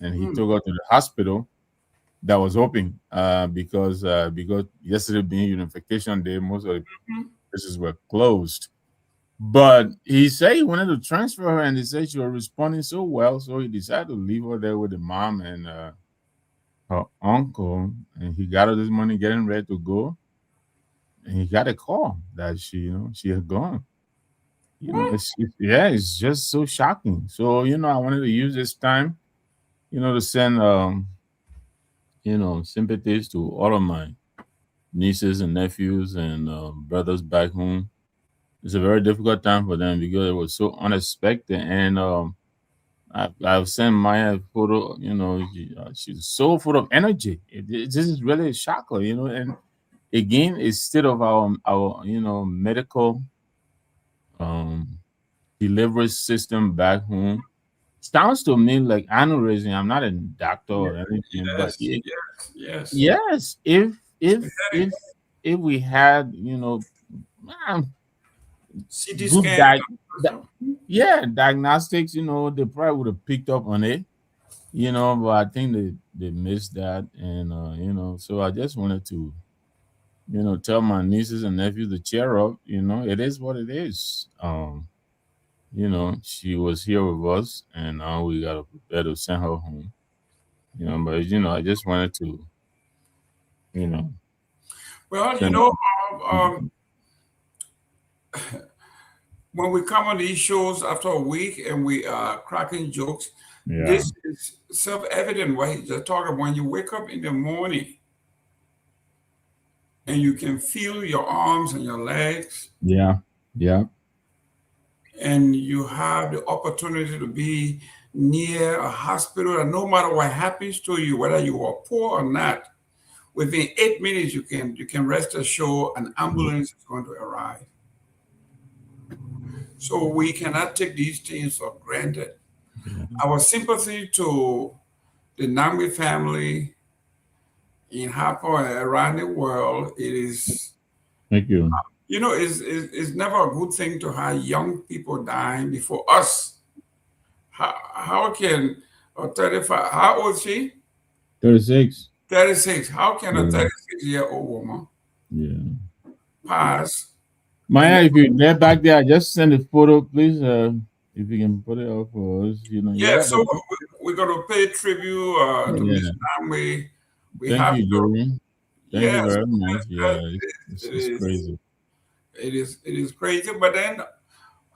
Speaker 19: and he took her to the hospital. That was open because yesterday being Unification Day, most of the places were closed. But he said he wanted to transfer her, and he said she was responding so well, so he decided to leave her there with the mom and her uncle. And he got her this morning, getting ready to go, and he got a call that she had gone. It's just so shocking. So I wanted to use this time, to send sympathies to all of my nieces and nephews and brothers back home. It's a very difficult time for them because it was so unexpected. And I've sent Myean a photo. She's so full of energy. This is really a shocker. And again, it's state of our medical delivery system back home. Sounds to me like aneurysm. I'm not a doctor or anything, but yes. If we had
Speaker 17: CT scan,
Speaker 19: diagnostics, they probably would have picked up on it, but I think they missed that, and so I just wanted to tell my nieces and nephews to cheer up. It is what it is. She was here with us, and now we got to prepare to send her home. But I just wanted to,
Speaker 17: Well, when we come on these shows after a week and we are cracking jokes, this is self-evident what he's just talking about. When you wake up in the morning and you can feel your arms and your legs.
Speaker 19: Yeah.
Speaker 17: And you have the opportunity to be near a hospital, and no matter what happens to you, whether you are poor or not, within 8 minutes you can rest assured an ambulance is going to arrive. So we cannot take these things for granted. Our sympathy to the Nagbe family in Hapa and around the world. It is,
Speaker 19: thank you.
Speaker 17: You know, it's never a good thing to have young people dying before us. How can a 35, how old is she?
Speaker 19: 36.
Speaker 17: 36. How can a 36-year-old woman pass?
Speaker 19: Maya, if you're there back there, just send a photo, please. If you can put it up for us, you know.
Speaker 17: Yeah, so we're going to pay tribute to Miss Nagbe.
Speaker 19: Thank you, Jerome. Thank you very much. Yeah, it's crazy.
Speaker 17: It is crazy. But then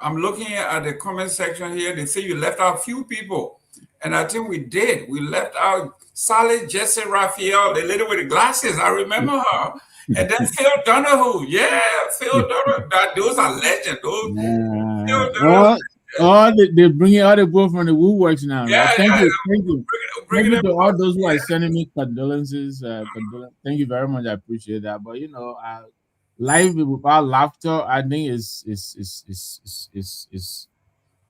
Speaker 17: I'm looking at the comment section here. They say you left out a few people. And I think we did. We left out Sally Jesse Raphael, the lady with the glasses. I remember her. And then Phil Donahue. Yeah, Phil Donahue. Those are legends.
Speaker 19: They're bringing all the people from the woodworks now.
Speaker 17: Yeah,
Speaker 19: right? Thank you to all those who are sending me condolences. Thank you very much. I appreciate that. But you know, life without laughter, I think is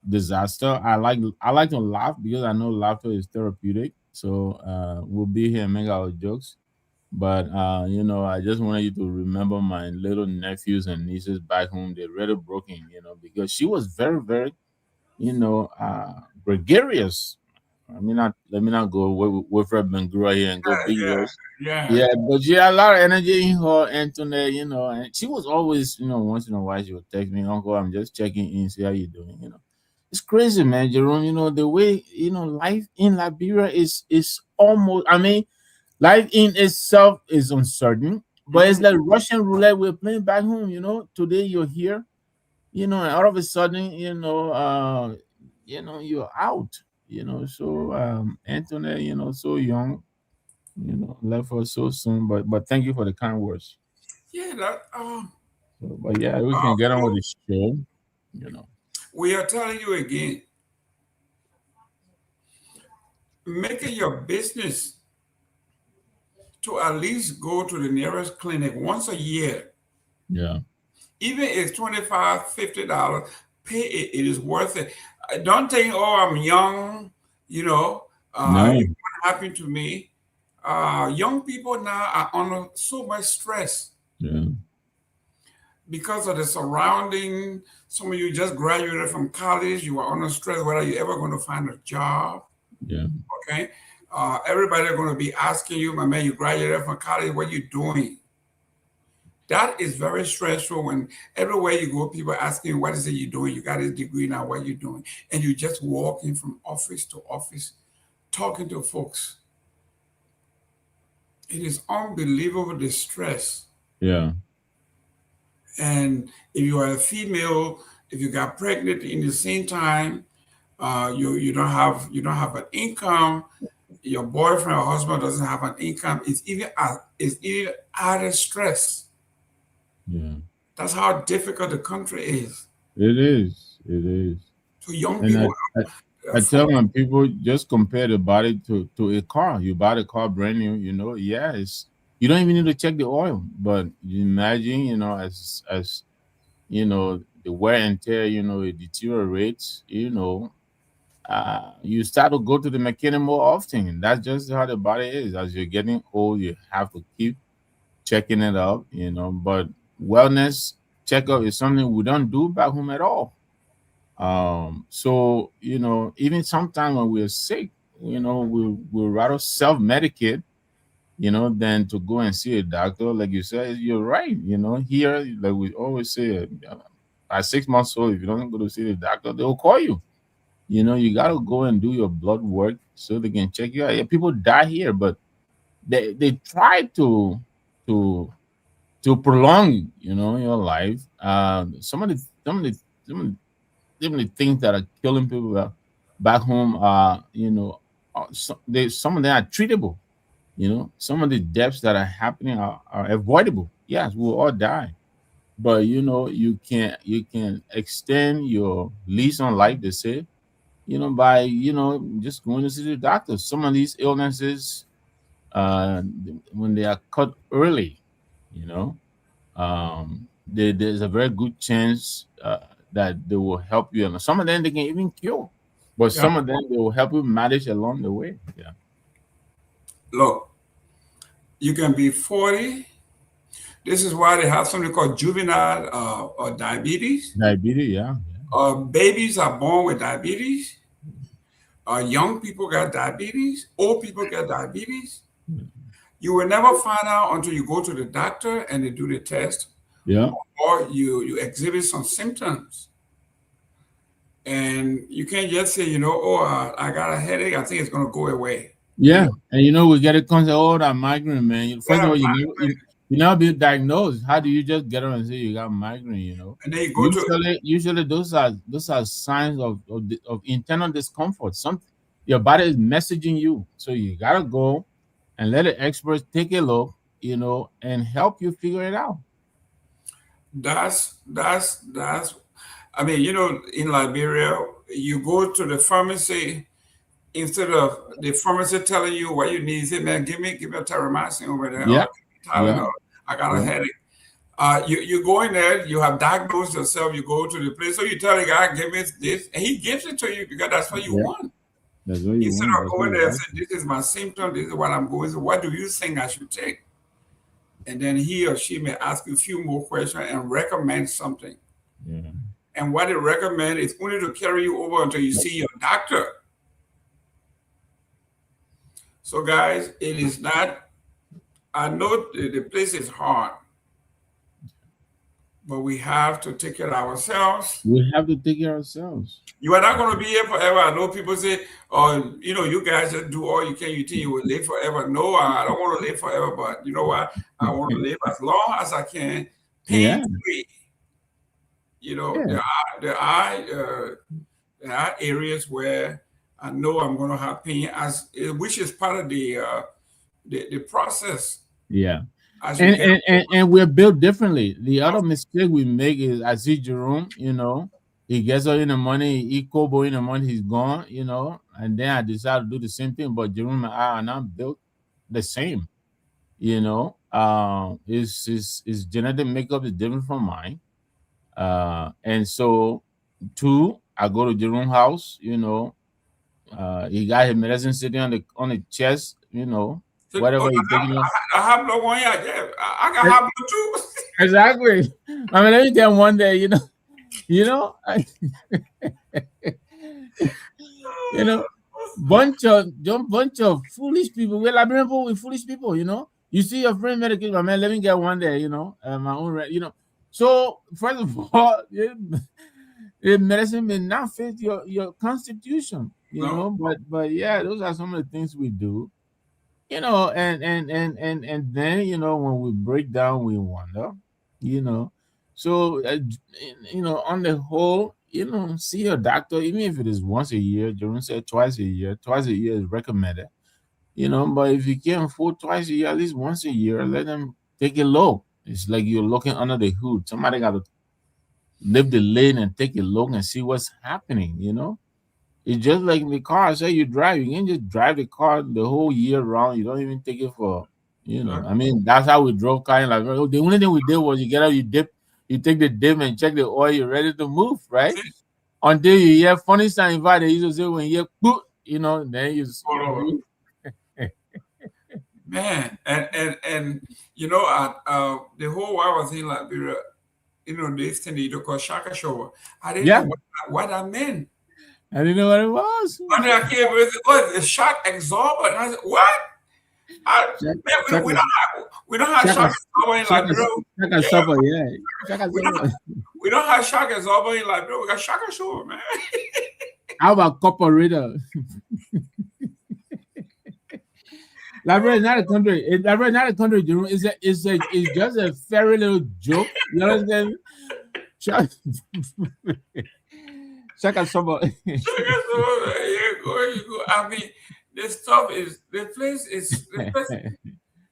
Speaker 19: disaster. I like to laugh because I know laughter is therapeutic. So we'll be here and make our jokes. But you know, I just wanted you to remember my little nephews and nieces back home. They're really broken, you know, because she was very, very, you know, gregarious. Let me not go with Ben Sanvee here and go big words. Yeah, but she had a lot of energy in her, Antoinette, you know, and she was always, you know, once in a while she would text me, Uncle, I'm just checking in, see how you doing, you know. It's crazy, man, Jerome. You know, the way, you know, life in Liberia is almost, I mean, life in itself is uncertain, but it's like Russian roulette we're playing back home, you know. Today you're here, you know, and all of a sudden, you know, you're out, you know. So Antoinette, you know, so young, you know, left us so soon. But thank you for the kind words.
Speaker 17: Yeah,
Speaker 19: but yeah, we can get on with the show, you know.
Speaker 17: We are telling you again, make it your business to at least go to the nearest clinic once a year.
Speaker 19: Yeah.
Speaker 17: Even if it's $25, $50, pay it. It is worth it. Don't think, oh, I'm young, you know, it won't happen to me. Young people now are under so much stress.
Speaker 19: Yeah.
Speaker 17: Because of the surrounding. Some of you just graduated from college. You are under stress whether you're ever going to find a job.
Speaker 19: Yeah.
Speaker 17: Okay. Everybody are going to be asking you, my man, you graduated from college, what are you doing? That is very stressful when everywhere you go, people are asking you, what is it you're doing? You got a degree now, what are you doing? And you just walking from office to office, talking to folks. It is unbelievable, the stress.
Speaker 19: Yeah.
Speaker 17: And if you are a female, if you got pregnant in the same time, you don't have an income. Your boyfriend or husband doesn't have an income. It's even added stress.
Speaker 19: Yeah.
Speaker 17: That's how difficult the country is.
Speaker 19: It is.
Speaker 17: So young people.
Speaker 19: I tell my people, just compare the body to a car. You buy the car brand new, you know, you don't even need to check the oil. But you imagine, you know, as you know, the wear and tear, you know, it deteriorates, you know, you start to go to the mechanic more often. That's just how the body is. As you're getting old, you have to keep checking it up, you know. But wellness checkup is something we don't do back home at all. So, you know, even sometimes when we're sick, you know, we'll rather self-medicate, you know, than to go and see a doctor. Like you said, you're right. You know, here, like we always say, at 6 months old, if you don't go to see the doctor, they'll call you. You know, you got to go and do your blood work so they can check you out. Yeah, people die here, but they try to prolong, you know, your life. Some of the things that are killing people back home are, you know, some of them are treatable. You know, some of the deaths that are happening are avoidable. Yes, we'll all die, but you know, you can extend your lease on life, they say, you know, by, you know, just going to see the doctor. Some of these illnesses, when they are caught early, you know, there's a very good chance that they will help you, and some of them they can even cure, but some of them they will help you manage along the way. Yeah.
Speaker 17: Look, you can be 40. This is why they have something called juvenile or diabetes.
Speaker 19: Diabetes, yeah.
Speaker 17: Babies are born with diabetes. Young people got diabetes. Old people get diabetes. You will never find out until you go to the doctor and they do the test.
Speaker 19: Yeah.
Speaker 17: Or you exhibit some symptoms. And you can't just say, I got a headache. I think it's going to go away.
Speaker 19: Yeah. And we get a concept, that migraine, man. First of all, you never be diagnosed. How do you just get on and say you got migraine, And
Speaker 17: then you go
Speaker 19: usually those are signs of internal discomfort. Your body is messaging you. So you gotta go and let the experts take a look, and help you figure it out.
Speaker 17: That's I mean, in Liberia, you go to the pharmacy, instead of the pharmacy telling you what you need, say, man, give me a terramycin over there.
Speaker 19: Yeah.
Speaker 17: Tylenol. I got a headache. You go in there, you have diagnosed yourself, you go to the place, so you tell the guy, give me this, and he gives it to you because that's what you want.
Speaker 19: That's what you
Speaker 17: Instead
Speaker 19: want.
Speaker 17: of going there and saying, this is my symptom, this is what I'm going through, what do you think I should take? And then he or she may ask you a few more questions and recommend something.
Speaker 19: Yeah.
Speaker 17: And what they recommend is only to carry you over until you see your doctor. So guys, it is not, I know the place is hard, but we have to take care of ourselves.
Speaker 19: We have to take care of ourselves.
Speaker 17: You are not going to be here forever. I know people say, you guys just do all you can. You think you will live forever. No, I don't want to live forever, but you know what? I want to live as long as I can, pain-free. There are areas where I know I'm going to have pain, which is part of the process.
Speaker 19: Yeah. And we're built differently. The other mistake we make is, I see Jerome, he gets up in the morning, he Kehleboe in the morning, he's gone, and then I decide to do the same thing, but Jerome and I are not built the same, his genetic makeup is different from mine. And so, I go to Jerome's house, he got his medicine sitting on the chest, whatever he's taking.
Speaker 17: I have no one yet. I got high blood too.
Speaker 19: Exactly. I mean, let me tell you one day, bunch of foolish people. We're Liberian people with foolish people, You see your friend medication, my man, let me get one day, my own, So first of all, the medicine may not fit your constitution, but yeah, those are some of the things we do. And then when we break down, we wonder, So on the whole, see your doctor, even if it is once a year. Jerome said twice a year. Twice a year is recommended, But if you can't afford twice a year, at least once a year, let them take a look. It's like you're looking under the hood. Somebody got to lift the lid and take a look and see what's happening. It's just like in the car. Say you drive, you can't just drive the car the whole year round. You don't even take it for, I mean, that's how we drove car. Like, the only thing we did was you get out, you take the dip and check the oil. You're ready to move, right? Until you hear funny sound. They used to say when you hear, then you.
Speaker 17: Man, and the whole while I was in Liberia, this thing you call shaka shower. I didn't know what that meant.
Speaker 19: I didn't know what it was.
Speaker 17: And I came with the shock absorber. And I said, what? We don't have shock absorber in Liberia. We don't have shock absorber in Liberia. We got shaka shower, man.
Speaker 19: How about copper reader? Liberia is not a country. Liberia is not a country. It's just a very little joke. You understand? Shaka Soba.
Speaker 17: You go. I mean, this stuff is the place.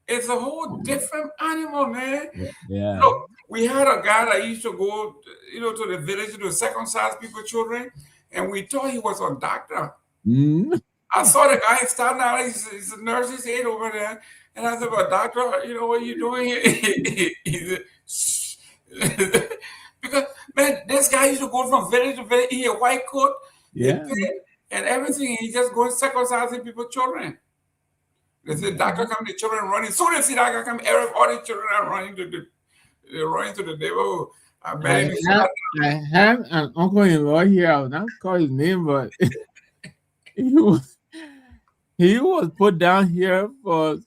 Speaker 17: It's a whole different animal, man.
Speaker 19: Yeah.
Speaker 17: Look, we had a guy that used to go, to the village to circumcise people's children, and we thought he was a doctor.
Speaker 19: Mm.
Speaker 17: I saw the guy standing out. He's a nurse's aide over there, and I said, "But doctor, what are you doing here?" Because man, this this guy used to go from village to village in a white coat,
Speaker 19: Yeah.
Speaker 17: and everything. He just goes circumcising people's children. They say, doctor come, the children running. Soon as the doctor come, all the children are running to the neighborhood.
Speaker 19: I have an uncle-in-law here. I'll not call his name, but he was put down here for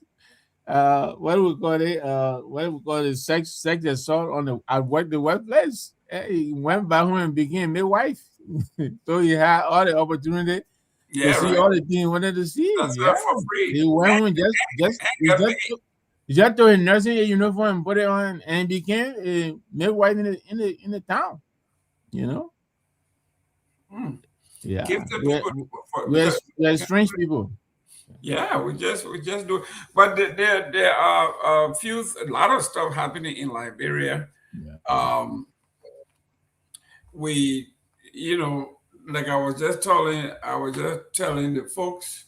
Speaker 19: what do we call it? Sex assault on the workplace. He went back home and became midwife. So he had all the opportunity to see all the things he wanted to see.
Speaker 17: That's
Speaker 19: yeah.
Speaker 17: for free.
Speaker 19: He went home just to his nursing uniform and put it on, and became a midwife in the town. You know. Yeah. We're strange people.
Speaker 17: Yeah, we just do. But there are a lot of stuff happening in Liberia.
Speaker 19: Yeah.
Speaker 17: We, like I was just telling the folks,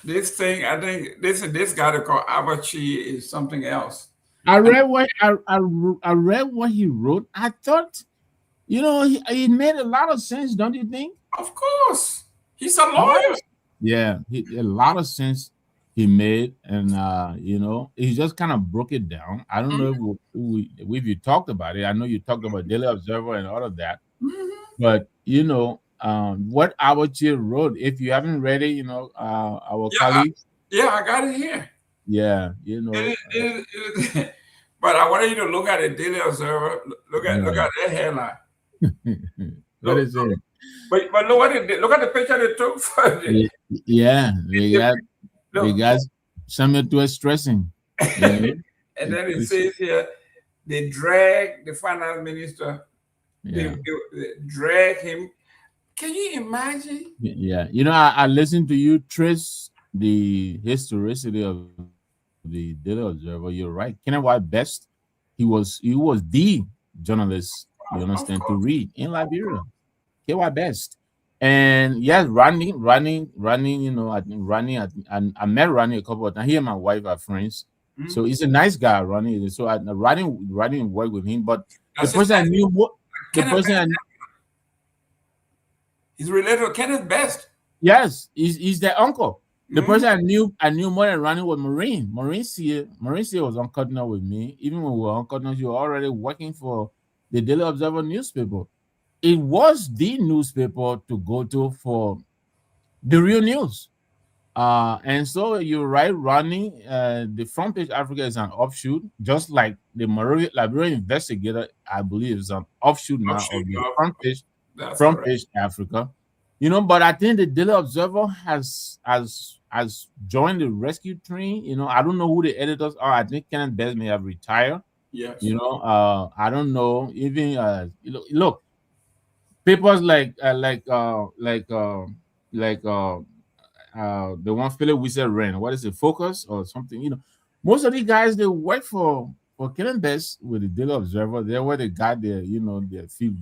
Speaker 17: this thing, I think this guy called Abachi is something else.
Speaker 19: I read what he wrote. I thought, he made a lot of sense, don't you think?
Speaker 17: Of course, he's a lawyer.
Speaker 19: Yeah, a lot of sense he made, and he just kind of broke it down. I don't know if you talked about it. I know you talked about Daily Observer and all of that, but what Abachi wrote. If you haven't read it, our colleagues.
Speaker 17: I got it here.
Speaker 19: Yeah,
Speaker 17: but I wanted you to look at the Daily Observer. Look at that headline.
Speaker 19: What is it?
Speaker 17: But look at the picture they took for it.
Speaker 19: Yeah, they got something to stressing.
Speaker 17: And then it says here, they drag the finance minister.
Speaker 19: Yeah.
Speaker 17: They drag him. Can you imagine?
Speaker 19: Yeah, I listened to you trace the historicity of the Daily Observer. You're right. Kenneth White Best, he was the journalist, you understand, to read in Liberia. K.Y. Best. And yes, Ronnie, I think Ronnie, I met Ronnie a couple of times. He and my wife are friends. So he's a nice guy, Ronnie. So Ronnie worked with him, but the person I knew
Speaker 17: he's related to Kenneth Best.
Speaker 19: Yes, he's their uncle. The person I knew more than Ronnie was Maureen. Maureen was on Cutner with me. Even when we were on Cutner, she was already working for the Daily Observer newspaper. It was the newspaper to go to for the real news. And so you're right, Ronnie. The Front Page Africa is an offshoot, just like the Liberian Investigator, I believe, is an offshoot now of the Front Page Africa. But I think the Daily Observer has joined the rescue train. I don't know who the editors are. I think Kenneth Best may have retired.
Speaker 17: Yes.
Speaker 19: I don't know. Even look, papers like the one Philip Wissel ran. What is it? Focus or something? Most of these guys, they work for Kenneth Best with the Daily Observer. They were the guy there.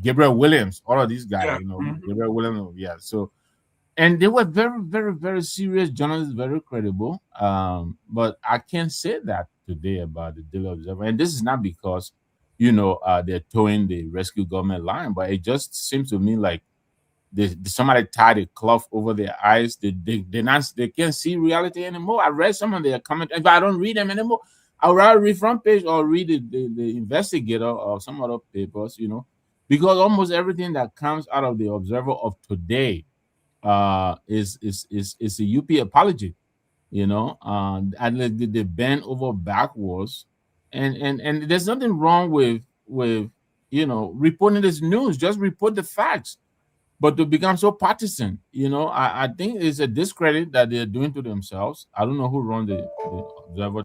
Speaker 19: Gabriel Williams. All of these guys. Gabriel Williams. Yeah. So. And they were very, very, very serious journalists, very credible. But I can't say that today about the Daily Observer. And this is not because, they're towing the rescue government line, but it just seems to me like somebody tied a cloth over their eyes. They can't see reality anymore. I read some of their comments, but I don't read them anymore. I'd rather read Front Page or read the Investigator or some other papers, because almost everything that comes out of the Observer of today is a UP apology, and they bend over backwards, and there's nothing wrong with reporting this news. Just report the facts, but to become so partisan, I think it's a discredit that they're doing to themselves. I don't know who runs the Observer.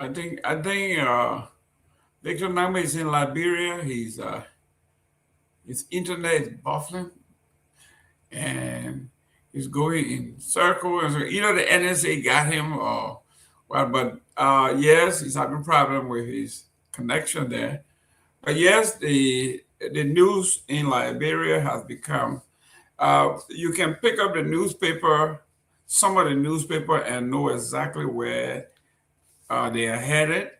Speaker 17: I think Victor Nagbe is in Liberia. His internet is buffering, and he's going in circles. Either the NSA got him, but yes, he's having problem with his connection there. But yes, the news in Liberia has become. You can pick up the newspaper some of the newspaper and know exactly where they are headed,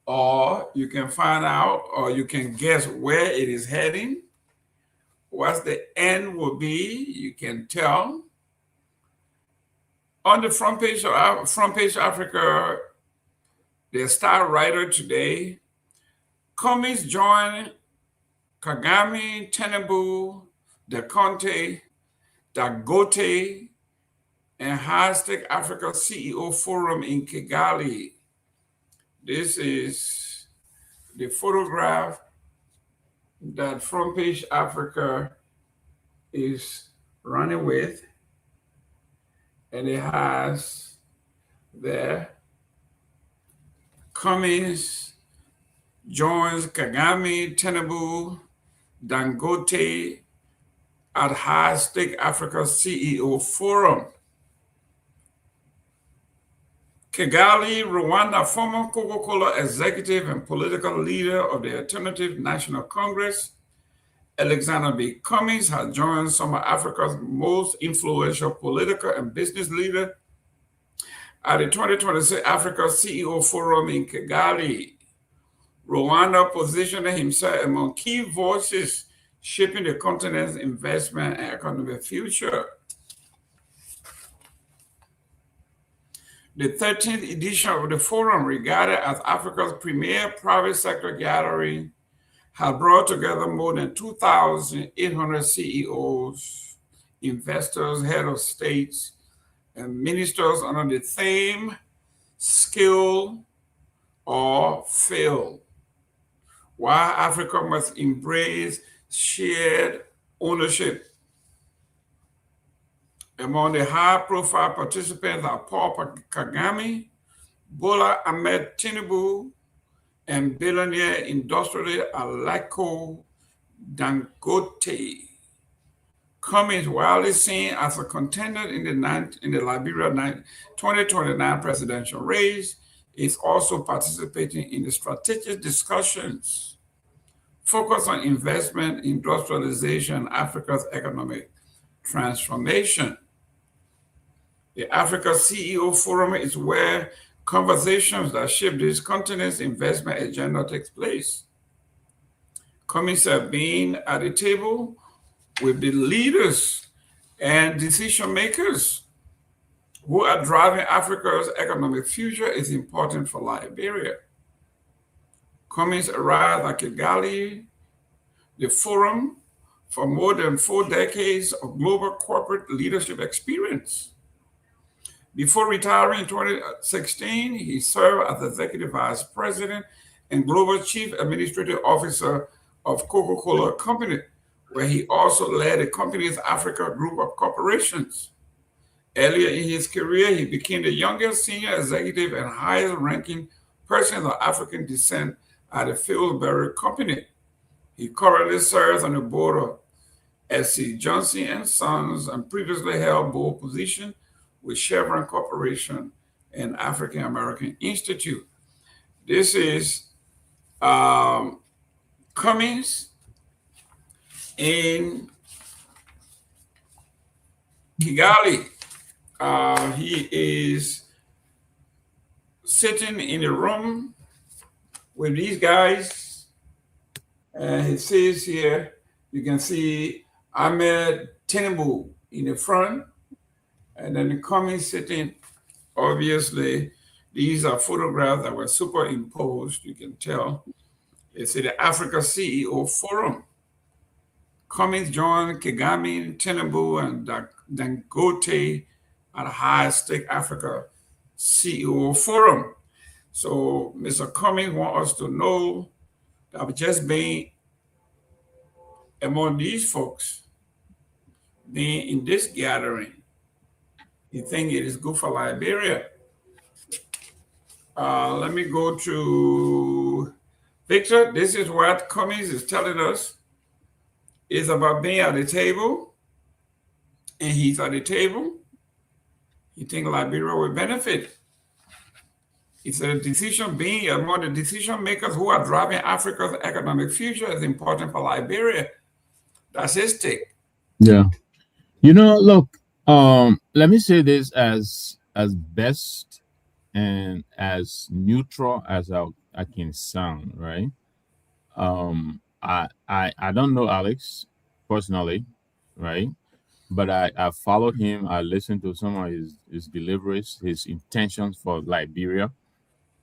Speaker 17: or you can find out, or you can guess where it is heading. What the end will be, you can tell. On the front page of Africa, the star writer today, Cummings joined Kagame, Tinubu, Conte, Dangote, and High-Stake Africa CEO Forum in Kigali. This is the photograph that Front Page Africa is running with. And it has there, Cummings joins Kagame, Tinubu, Dangote at High-Stake Africa CEO Forum. Kigali, Rwanda, former Coca-Cola executive and political leader of the Alternative National Congress, Alexander B. Cummings, has joined some of Africa's most influential political and business leaders at the 2026 Africa CEO Forum in Kigali. Rwanda positioned himself among key voices shaping the continent's investment and economic future. The 13th edition of the forum, regarded as Africa's premier private sector gathering, has brought together more than 2,800 CEOs, investors, head of states, and ministers under the theme, Skill or Fail. Why Africa must embrace shared ownership. Among the high-profile participants are Paul Kagame, Bola Ahmed Tinubu, and billionaire industrialist Aliko Dangote. Cummings, widely seen as a contender in the Liberia 2029 presidential race, is also participating in the strategic discussions focused on investment, industrialization, and Africa's economic transformation. The Africa CEO Forum is where conversations that shape this continent's investment agenda takes place. Cummings have been at the table with the leaders and decision makers who are driving Africa's economic future is important for Liberia. Cummings arrived at Kigali, the forum, for more than 4 decades of global corporate leadership experience. Before retiring in 2016, he served as Executive Vice President and Global Chief Administrative Officer of Coca-Cola Company, where he also led the company's Africa group of corporations. Earlier in his career, he became the youngest senior executive and highest ranking person of African descent at the Kehleboe Company. He currently serves on the board of S.C. Johnson & Sons and previously held board positions with Chevron Corporation and African American Institute. This is Cummings in Kigali. He is sitting in a room with these guys, and he says here, you can see Ahmed Tinubu in the front, and then the Cummings sitting. Obviously, these are photographs that were superimposed, you can tell. It's the Africa CEO Forum. Cummings joined Kagame, Tinubu, and Dangote at High-Stake Africa CEO Forum. So Mr. Cummings wants us to know that just being among these folks, being in this gathering, you think it is good for Liberia. Let me go to Victor. This is what Cummings is telling us. It's about being at the table, and he's at the table. He thinks Liberia will benefit. It's a decision being among the decision makers who are driving Africa's economic future is important for Liberia. That's his take.
Speaker 19: Yeah. You know, look, let me say this as best and as neutral as I can sound, right? I don't know Alex personally, right? But I followed him. I listened to some of his deliveries, his intentions for Liberia,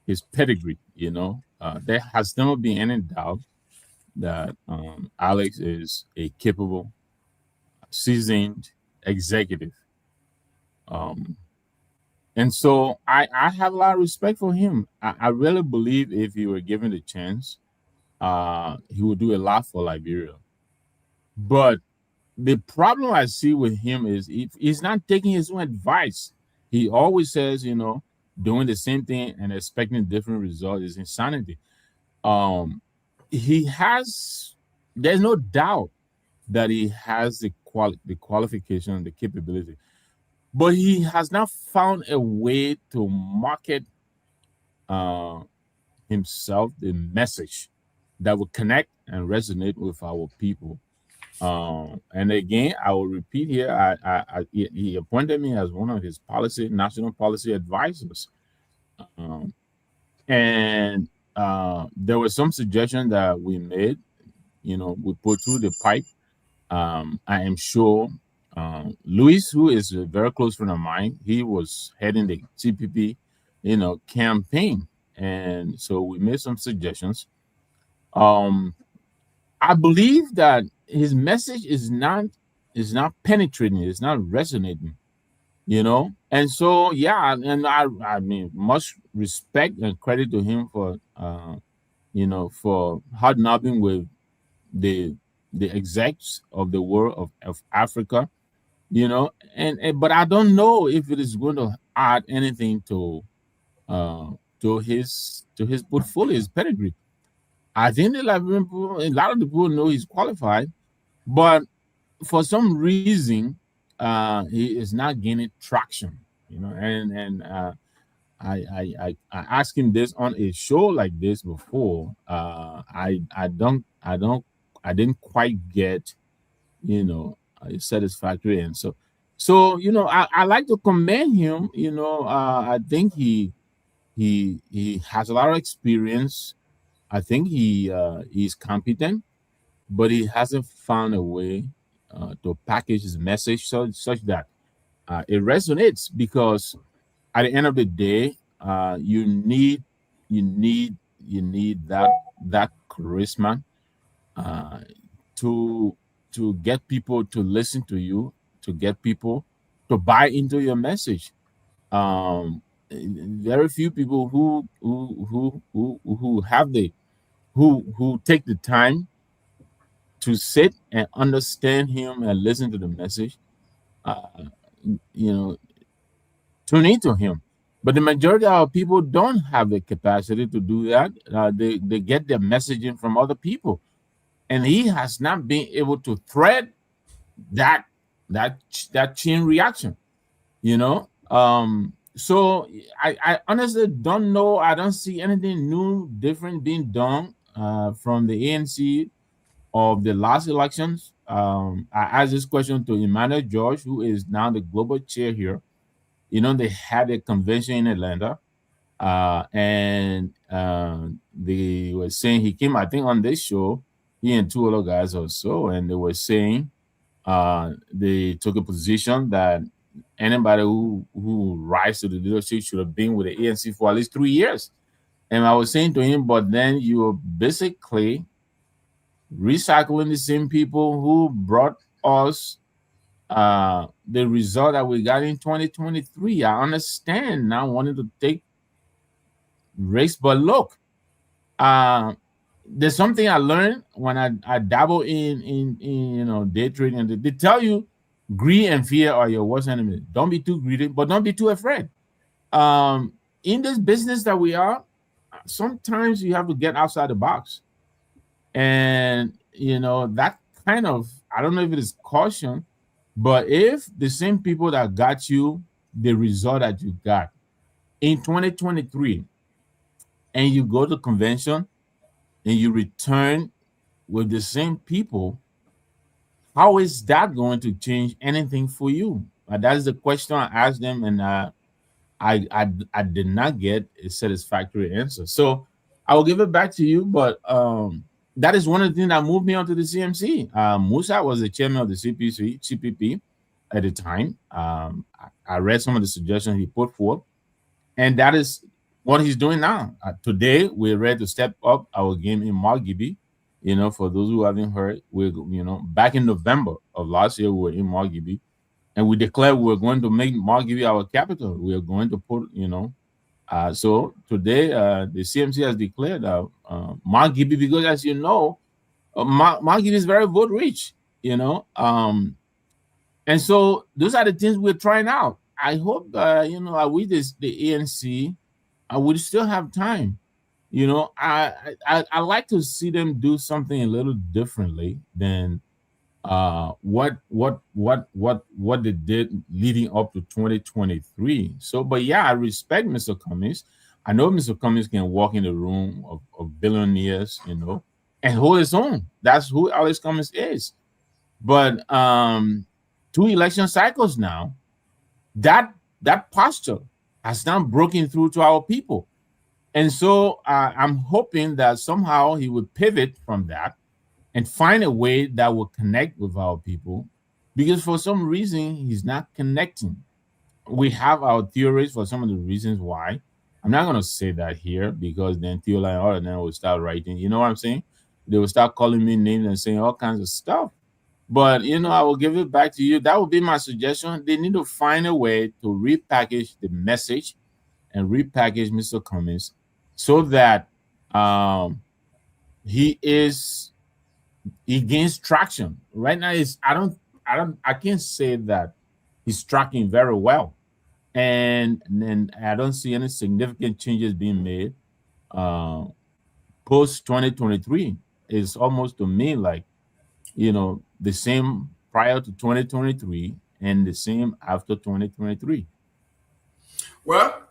Speaker 19: his pedigree. There has never been any doubt that Alex is a capable, seasoned executive. And so I have a lot of respect for him. I really believe if he were given the chance, he would do a lot for Liberia. But the problem I see with him is he's not taking his own advice. He always says, doing the same thing and expecting different results is insanity. There's no doubt that he has the qualification, the capability, but he has not found a way to market himself, the message that will connect and resonate with our people. And again, I will repeat here, he appointed me as one of his national policy advisors. And there was some suggestion that we made, we put through the pipe. I am sure Luis, who is a very close friend of mine, he was heading the TPP, campaign. And so we made some suggestions. I believe that his message is not penetrating, it's not resonating, And so, yeah, and I mean, much respect and credit to him for for hobnobbing with the execs of the world of Africa, but I don't know if it is going to add anything to his portfolio, his pedigree. I think a lot of the people know he's qualified, but for some reason, he is not gaining traction. And I asked him this on a show like this before. I didn't quite get, satisfactory, and so I like to commend him. I think he has a lot of experience. I think he's competent, but he hasn't found a way to package his message such that it resonates. Because at the end of the day, you need that charisma to get people to listen to you, to get people to buy into your message. Very few people who take the time to sit and understand him and listen to the message, tune into him. But the majority of people don't have the capacity to do that. They get their messaging from other people, and he has not been able to thread that chain reaction. So I honestly don't know. I don't see anything new, different being done from the ANC of the last elections. I asked this question to Emmanuel George, who is now the global chair here. They had a convention in Atlanta, and they were saying, he came, I think, on this show, he and two other guys or so, and they were saying they took a position that anybody who rise to the leadership should have been with the ANC for at least 3 years. And I was saying to him, but then you're basically recycling the same people who brought us the result that we got in 2023. I understand now wanting to take risks, but look, there's something I learned when I dabble in day trading. They tell you greed and fear are your worst enemy. Don't be too greedy, but don't be too afraid. In this business that we are, sometimes you have to get outside the box. And that kind of, I don't know if it is caution, but if the same people that got you the result that you got in 2023, and you go to convention and you return with the same people, how is that going to change anything for you? That is the question I asked them, and I did not get a satisfactory answer. So I will give it back to you, but that is one of the things that moved me onto the CMC. Musa was the chairman of the CPP at the time. I read some of the suggestions he put forth, and that is what he's doing now. Today, we're ready to step up our game in Margibi. You know, for those who haven't heard, back in November of last year, we were in Margibi, and we declared we were going to make Margibi our capital. We are going to put, so today, the CMC has declared Margibi, because, as you know, Margibi is very vote rich, and so those are the things we're trying out. I hope, with the ANC, we still have time. I like to see them do something a little differently than what they did leading up to 2023. So, but yeah, I respect Mr. Cummings. I know Mr. Cummings can walk in the room of billionaires, and hold his own. That's who Alex Cummings is. But 2 election cycles now, that posture has now broken through to our people. And so I'm hoping that somehow he would pivot from that and find a way that will connect with our people, because for some reason he's not connecting. We have our theories for some of the reasons why. I'm not going to say that here, because then Theoline and then will start writing. You know what I'm saying? They will start calling me names and saying all kinds of stuff. But, I will give it back to you. That would be my suggestion. They need to find a way to repackage the message and repackage Mr. Cummings so that he gains traction. Right now, I can't say that he's tracking very well, and then I don't see any significant changes being made post 2023. It's almost, to me, like the same prior to 2023 and the same after 2023.
Speaker 17: Well,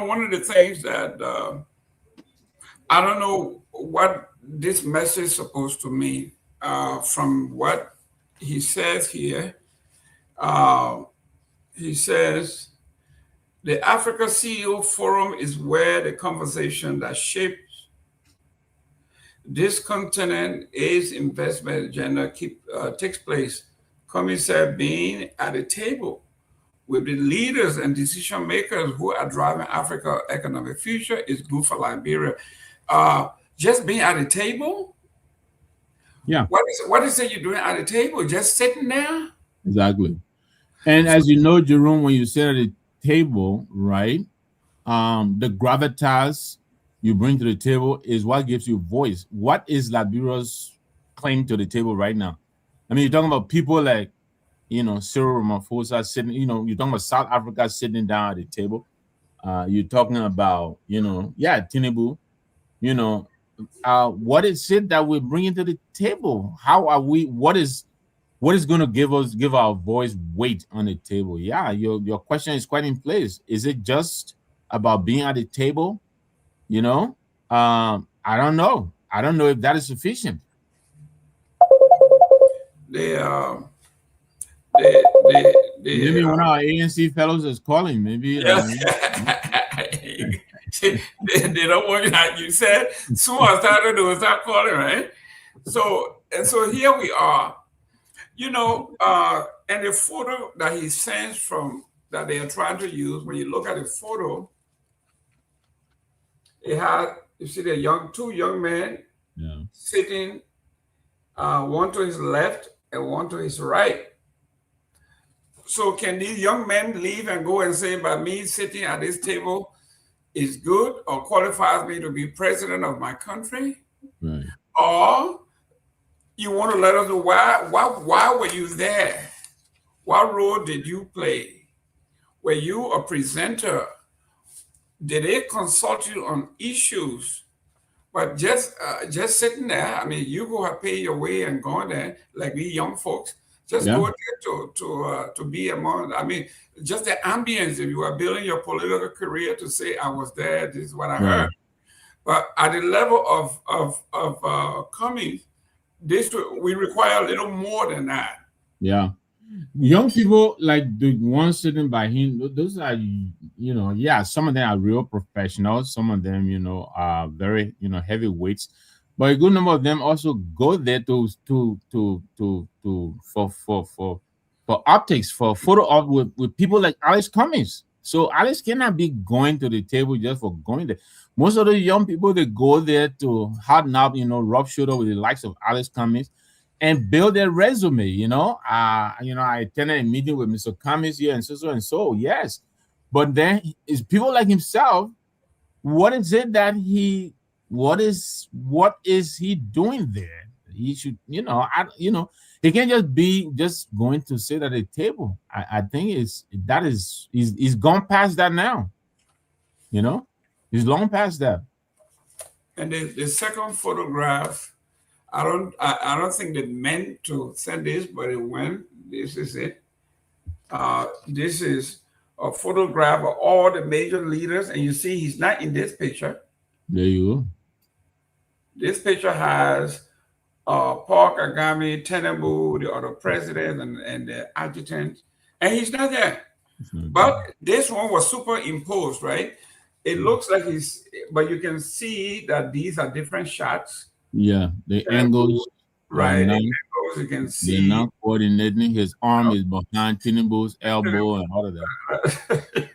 Speaker 17: one of the things that I don't know what this message is supposed to mean. From what he says here, he says, the Africa CEO Forum is where the conversation that shapes this continent is investment agenda takes place. Cummings said, being at the table with the leaders and decision makers who are driving Africa's economic future is good for Liberia. Just being at the table?
Speaker 19: Yeah.
Speaker 17: What is it you're doing at the table? Just sitting there?
Speaker 19: Exactly. And as you know, Jerome, when you sit at the table, right, the gravitas you bring to the table is what gives you voice. What is Liberia's claim to the table right now? I mean, you're talking about people like, Cyril Ramaphosa sitting, you're talking about South Africa sitting down at the table. You're talking about, Tinubu, what is it that we're bringing to the table? How are we, what is going to give our voice weight on the table? Yeah, your question is quite in place. Is it just about being at the table? I don't know. I don't know if that is sufficient.
Speaker 17: Maybe
Speaker 19: one of our ANC fellows is calling. Maybe.
Speaker 17: Yes. They don't want you said. Soon I started to start calling, right? So here we are. And the photo that he sends from that they are trying to use, when you look at the photo, it had, you see the two young men sitting, one to his left and one to his right. So can these young men leave and go and say, by me sitting at this table is good or qualifies me to be president of my country?
Speaker 19: Right.
Speaker 17: Or you want to let us know why were you there? What role did you play? Were you a presenter? Did they consult you on issues? But just sitting there, I mean, you go and pay your way and go there, like we young folks, just go there to be among, I mean, just the ambience, if you are building your political career to say, I was there, this is what I heard. But at the level of Cummings, we require a little more than that.
Speaker 19: Yeah. Young people like the ones sitting by him, those are, yeah, some of them are real professionals, some of them, are very, heavyweights, but a good number of them also go there to for optics, for photo op with people like Alex Cummings. So Alex cannot be going to the table just for going there. Most of the young people, they go there to harden up, rub shoulder with the likes of Alex Cummings and build their resume. I attended a meeting with Mr. Cummings here and so. Yes, but then it's people like himself. What is it that what is he doing there? He should, he can't just be just going to sit at a table. I think he's gone past that now. He's long past that.
Speaker 17: And the second photograph, I don't think they meant to send this, but it went. This is it. This is a photograph of all the major leaders, and you see he's not in this picture.
Speaker 19: There you go.
Speaker 17: This picture has Paul Kagame, Kehleboe, the other president, and the adjutant, and he's not there. But this one was superimposed, right? It looks like but you can see that these are different shots.
Speaker 19: Yeah, the angles.
Speaker 17: Right, the angles you can see.
Speaker 19: They're not coordinating. His arm is behind Kehleboe's elbow and all of that.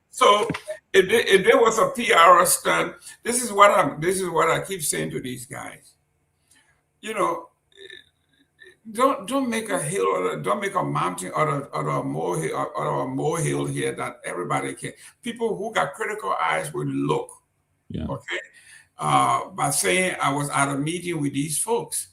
Speaker 17: So if there was a PR stunt, this is what I keep saying to these guys. Don't make a hill or don't make a mountain or a molehill here that everybody can. People who got critical eyes will look.
Speaker 19: Yeah.
Speaker 17: Okay. By saying I was at a meeting with these folks.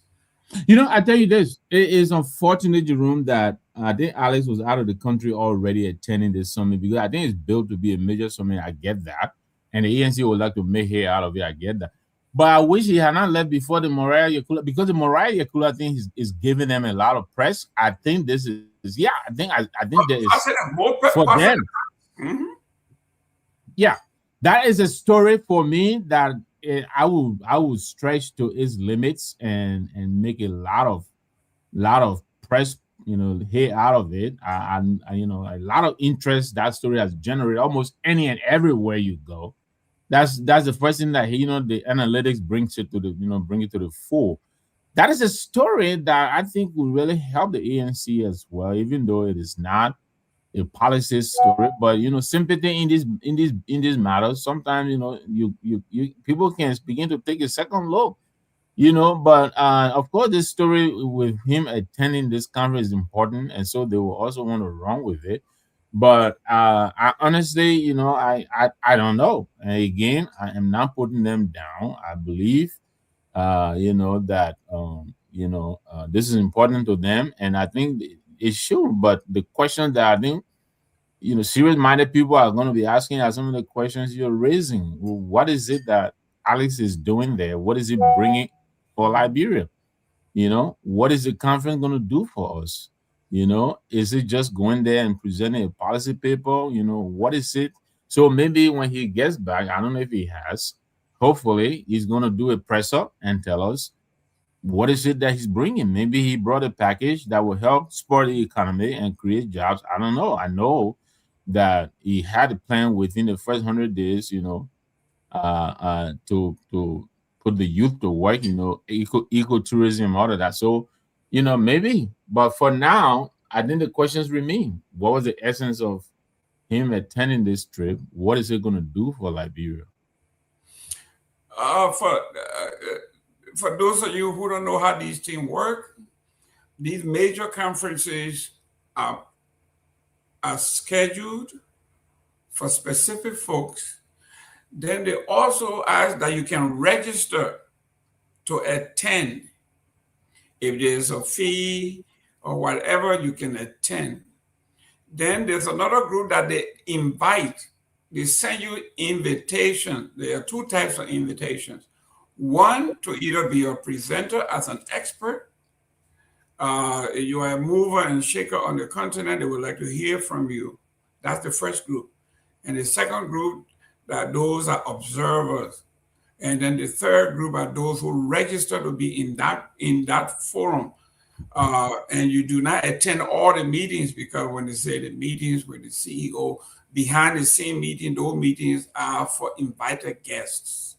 Speaker 19: I tell you this, it is unfortunate, Jerome, that I think Alex was out of the country already attending this summit, because I think it's built to be a major summit. I get that. And the ANC would like to make hay out of it. I get that. But I wish he had not left before the Moriah Yakula, because the Moriah Yakula thing is giving them a lot of press. I think this is, I think there is for them.
Speaker 17: Mm-hmm.
Speaker 19: Yeah, that is a story for me that I would stretch to its limits and make a lot of press, hay out of it. And a lot of interest that story has generated almost any and everywhere you go. That's the first thing that the analytics brings it to bring it to the fore. That is a story that I think will really help the ANC as well, even though it is not a policy story. But sympathy in these matters, sometimes you people can begin to take a second look. But of course, this story with him attending this conference is important, and so they will also want to run with it. But I honestly, I don't know. And again, I am not putting them down. I believe, that this is important to them, and I think it should. But the question that I think, serious-minded people are going to be asking are some of the questions you're raising. What is it that Alex is doing there? What is he bringing for Liberia? What is the conference going to do for us? Is it just going there and presenting a policy paper? What is it? So maybe when he gets back, I don't know if he has, hopefully he's going to do a press up and tell us what is it that he's bringing. Maybe he brought a package that will help spur the economy and create jobs. I don't know. I know that he had a plan within the first 100 days, to put the youth to work, ecotourism, all of that. So, maybe. But for now, I think the questions remain. What was the essence of him attending this trip? What is it going to do for Liberia?
Speaker 17: For those of you who don't know how these teams work, these major conferences are scheduled for specific folks. Then they also ask that you can register to attend. If there's a fee or whatever, you can attend. Then there's another group that they invite. They send you invitations. There are two types of invitations. One, to either be a presenter as an expert. You are a mover and shaker on the continent. They would like to hear from you. That's the first group. And the second group, that those are observers. And then the third group are those who register to be in that forum. and you do not attend all the meetings, because when they say the meetings with the CEO, behind the scene meeting, those meetings are for invited guests.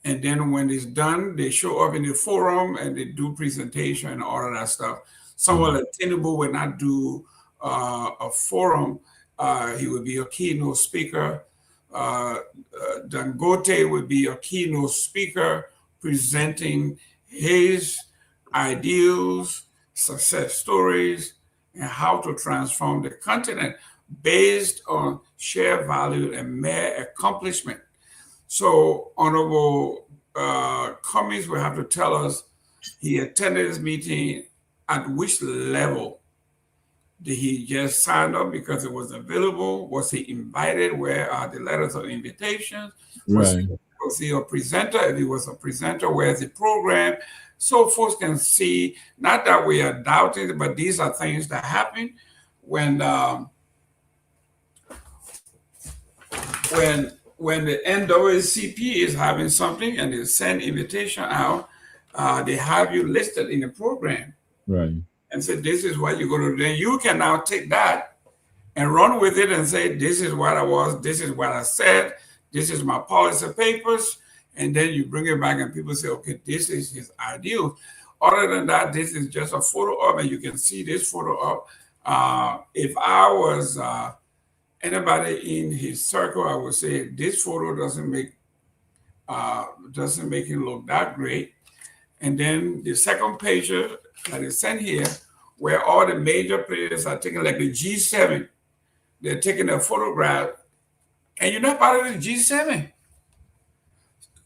Speaker 17: And then when it's done, they show up in the forum and they do presentation and all of that stuff. Someone like Tinubu will not do a forum. He would be a keynote speaker. Dangote would be a keynote speaker presenting his ideals, success stories, and how to transform the continent based on shared value and mere accomplishment. So Honorable Cummings will have to tell us he attended this meeting at which level. Did he just sign up because it was available? Was he invited? Where are the letters of invitation? Was he a presenter? If he was a presenter, where's the program? So folks can see, not that we are doubting, but these are things that happen when the NAACP is having something and they send invitation out, they have you listed in the program.
Speaker 19: Right.
Speaker 17: And say, this is what you're going to do. Then you can now take that and run with it and say, this is what I was, this is what I said, this is my policy papers. And then you bring it back and people say, okay, this is his ideal. Other than that, this is just a photo of, and you can see this photo up. If I was anybody in his circle, I would say this photo doesn't make him look that great. And then the second page that is sent here, where all the major players are taking, like the G7, they're taking a photograph, and you're not part of the G7.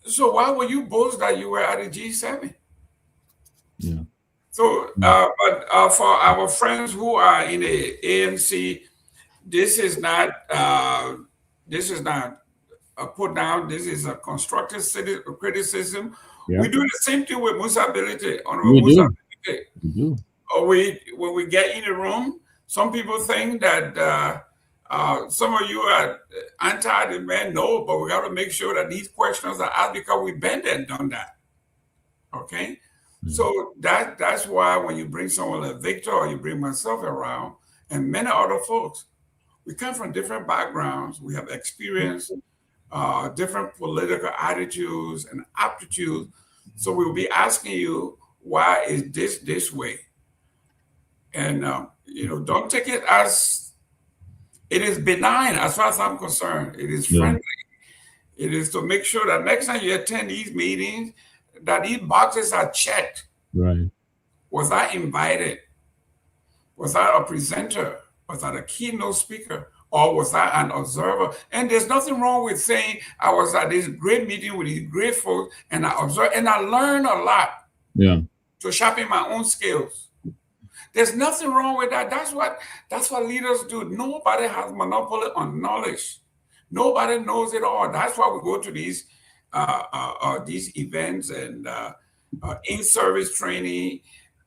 Speaker 17: So why would you boast that you were at the G7?
Speaker 19: Yeah.
Speaker 17: So, but for our friends who are in the ANC, this is not a put down. This is a constructive criticism.
Speaker 19: Yeah.
Speaker 17: We do the same thing with Musa Belete. When we get in the room, some people think that some of you are anti the man. No, but we got to make sure that these questions are asked because we've been there and done that. Okay? So that's why when you bring someone like Victor or you bring myself around and many other folks, we come from different backgrounds. We have experience, different political attitudes and aptitudes. So we'll be asking you, why is this way? And, don't take it as, it is benign as far as I'm concerned. It is friendly. It is to make sure that next time you attend these meetings, that these boxes are checked.
Speaker 19: Right.
Speaker 17: Was I invited? Was I a presenter? Was I a keynote speaker? Or was I an observer? And there's nothing wrong with saying I was at this great meeting with these great folks and I observed and I learned a lot.
Speaker 19: Yeah.
Speaker 17: To sharpen my own skills. There's nothing wrong with that. That's what leaders do. Nobody has monopoly on knowledge. Nobody knows it all. That's why we go to these events and in-service training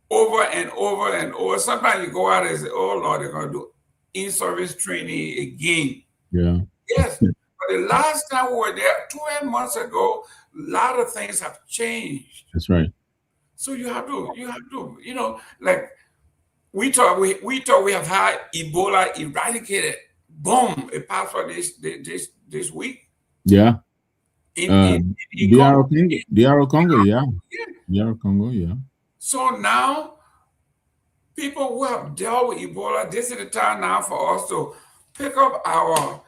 Speaker 17: over and over and over. Sometimes you go out and say, oh Lord, they're going to do in-service training again.
Speaker 19: Yeah.
Speaker 17: Yes. But the last time we were there 12 months ago, a lot of things have changed.
Speaker 19: That's right.
Speaker 17: So you have to, like we thought we have had Ebola eradicated. Boom, it passed for this week.
Speaker 19: Yeah.
Speaker 17: In
Speaker 19: DR Congo, yeah. DR Congo, yeah.
Speaker 17: So now, people who have dealt with Ebola, this is the time now for us to pick up our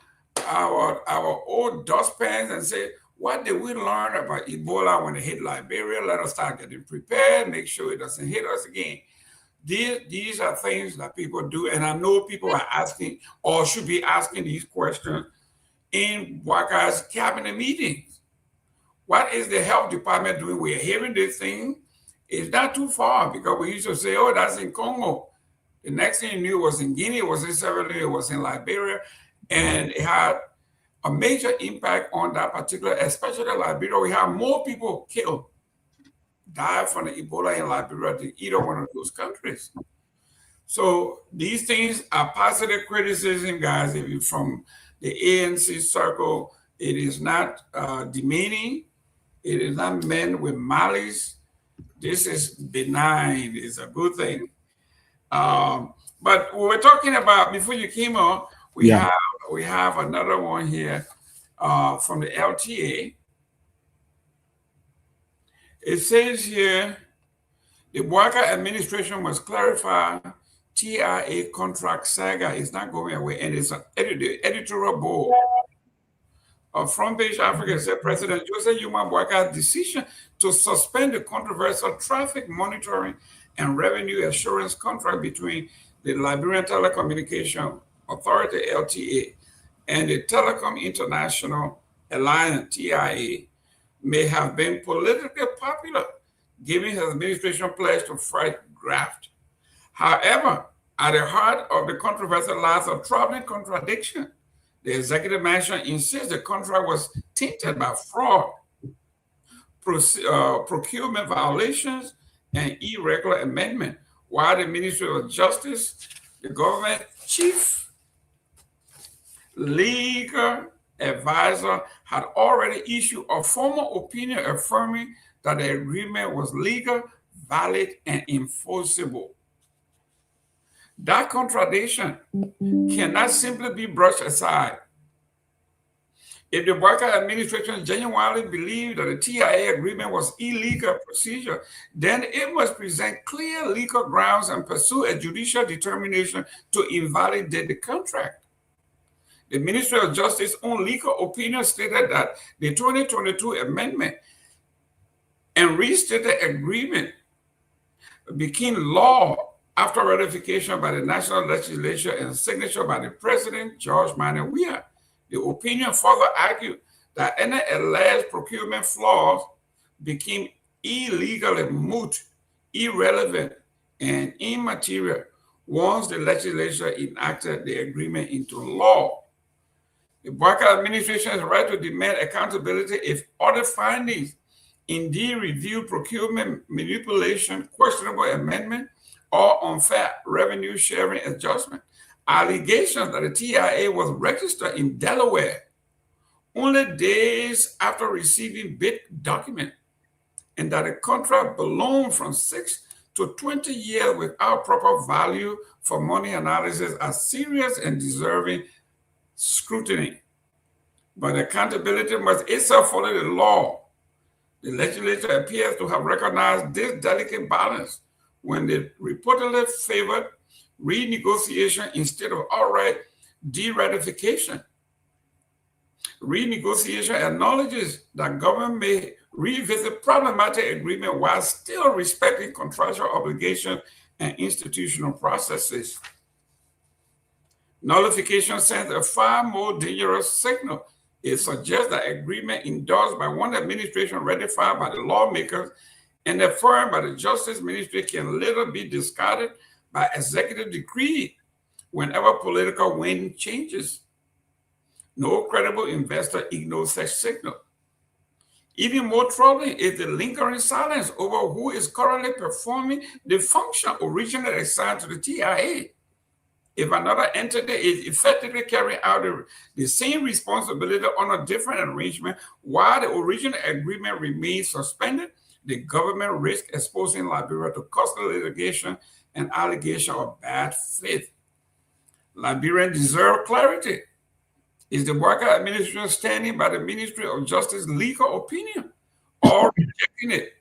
Speaker 17: old dustpans and say, what did we learn about Ebola when it hit Liberia? Let us start getting prepared, make sure it doesn't hit us again. These are things that people do, and I know people are asking or should be asking these questions in Waka's cabinet meetings. What is the health department doing? We're hearing this thing. It's not too far because we used to say, oh, that's in Congo. The next thing you knew was in Guinea, it was in Sierra Leone, it was in Liberia, and it had a major impact on that particular, especially Liberia. We have more people killed, died from the Ebola in Liberia than either one of those countries. So these things are positive criticism, guys. If you're from the ANC circle, it is not demeaning. It is not meant with malice. This is benign. It's a good thing. But we were talking about, before you came on, we have another one here from the LTA. It says here, the Bouakai administration must clarify TIA contract saga is not going away, and it's an editorial board of Front Page Africa said President Joseph Yuma Bouakai's decision to suspend the controversial traffic monitoring and revenue assurance contract between the Liberian Telecommunication Authority, LTA, and the Telecom International Alliance, TIA, may have been politically popular, given his administration pledge to fight graft. However, at the heart of the controversy lies a troubling contradiction. The executive mansion insists the contract was tainted by fraud, procurement violations, and irregular amendment, while the Ministry of Justice, the government chief legal advisor, had already issued a formal opinion affirming that the agreement was legal, valid, and enforceable. That contradiction cannot simply be brushed aside. If the Bouakai administration genuinely believed that the TIA agreement was illegal procedure, then it must present clear legal grounds and pursue a judicial determination to invalidate the contract. The Ministry of Justice's own legal opinion stated that the 2022 amendment and restated agreement became law after ratification by the National Legislature and signature by the President, George Myean. The opinion further argued that any alleged procurement flaws became illegally moot, irrelevant, and immaterial once the legislature enacted the agreement into law. The Bouakai administration has a right to demand accountability if other findings indeed reveal procurement manipulation, questionable amendment, or unfair revenue sharing adjustment. Allegations that the TIA was registered in Delaware only days after receiving bid document, and that the contract ballooned from 6 to 20 years without proper value for money analysis are serious and deserving scrutiny. But accountability must itself follow the law. The legislature appears to have recognized this delicate balance when they reportedly favored renegotiation instead of outright de-ratification. Renegotiation acknowledges that government may revisit problematic agreement while still respecting contractual obligations and institutional processes. Nullification sends a far more dangerous signal. It suggests that agreement endorsed by one administration, ratified by the lawmakers, and affirmed by the Justice Ministry can later be discarded by executive decree whenever political wind changes. No credible investor ignores such signal. Even more troubling is the lingering silence over who is currently performing the function originally assigned to the TIA. If another entity is effectively carrying out the same responsibility on a different arrangement while the original agreement remains suspended, the government risks exposing Liberia to costly litigation and allegation of bad faith. Liberians deserve clarity. Is the Bouakai administration standing by the Ministry of Justice legal opinion or rejecting it?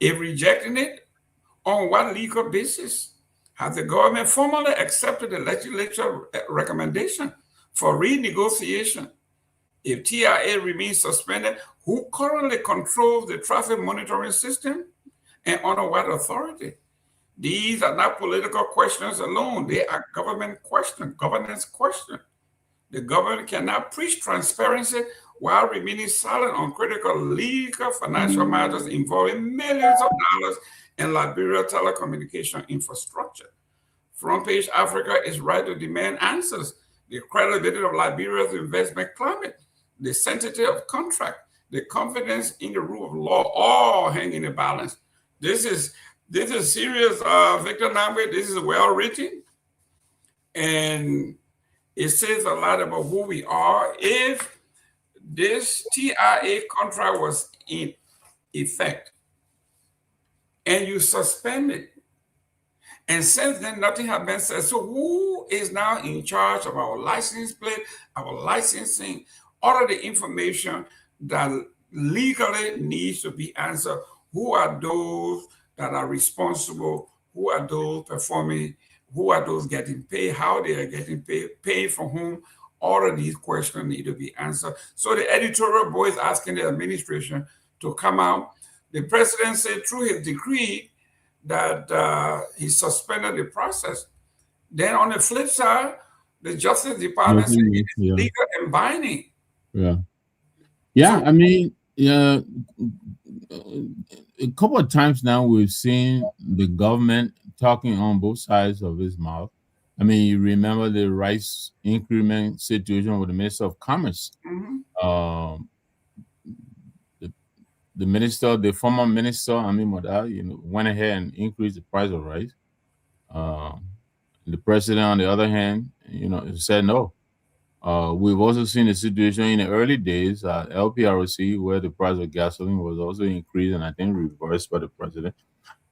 Speaker 17: If rejecting it, on what legal basis? Has the government formally accepted the legislature recommendation for renegotiation? If TIA remains suspended, who currently controls the traffic monitoring system and under what authority? These are not political questions alone. They are government questions, governance questions. The government cannot preach transparency while remaining silent on critical legal financial matters involving millions of dollars in Liberia telecommunication infrastructure. Front Page Africa is right to demand answers. The credibility of Liberia's investment climate, the sanctity of contract, the confidence in the rule of law, all hang in the balance. This is serious, Victor Nagbe. This is well written, and it says a lot about who we are. If this TIA contract was in effect, and you suspend it. And since then, nothing has been said. So who is now in charge of our license plate, our licensing, all of the information that legally needs to be answered? Who are those that are responsible? Who are those performing? Who are those getting paid? How they are getting paid from whom? All of these questions need to be answered. So the editorial board is asking the administration to come out. The president said through his decree that he suspended the process. Then on the flip side, the Justice Department said it is legal and binding.
Speaker 19: Yeah. Yeah, so, I mean, a couple of times now we've seen the government talking on both sides of his mouth. I mean, you remember the rice increment situation with the Minister of Commerce. Mm-hmm. The minister, the former minister, went ahead and increased the price of rice. The president, on the other hand, said no. We've also seen the situation in the early days at LPRC where the price of gasoline was also increased and I think reversed by the president.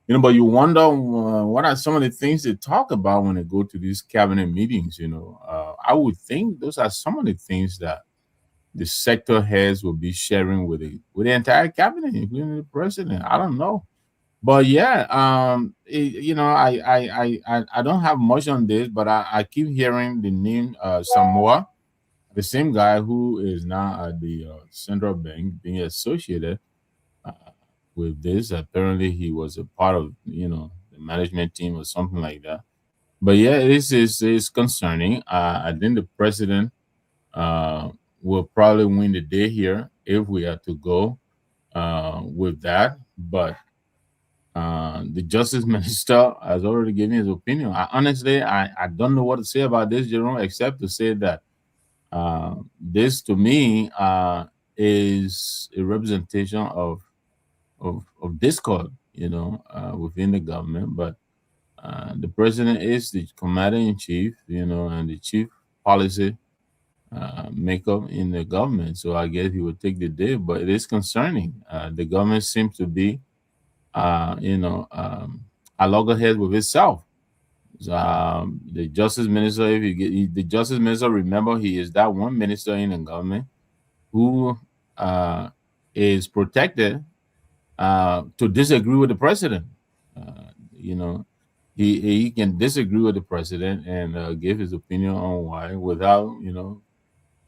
Speaker 19: But you wonder what are some of the things they talk about when they go to these cabinet meetings. I would think those are some of the things that the sector heads will be sharing with the entire cabinet, including the president. I don't know. But yeah, I don't have much on this, but I keep hearing the name Samoa, the same guy who is now at the central bank, being associated with this. Apparently, he was a part of the management team or something like that. But yeah, this is concerning. I think the president will probably win the day here if we have to go with that. But the justice minister has already given his opinion. Honestly, I don't know what to say about this, Jerome, except to say that this to me is a representation of discord, within the government. But the president is the commander-in-chief, and the chief policy makeup in the government. So I guess he would take the day, but it is concerning. The government seems to be a loggerhead with itself. The justice minister, the justice minister, remember, he is that one minister in the government who is protected to disagree with the president. He can disagree with the president and give his opinion on why without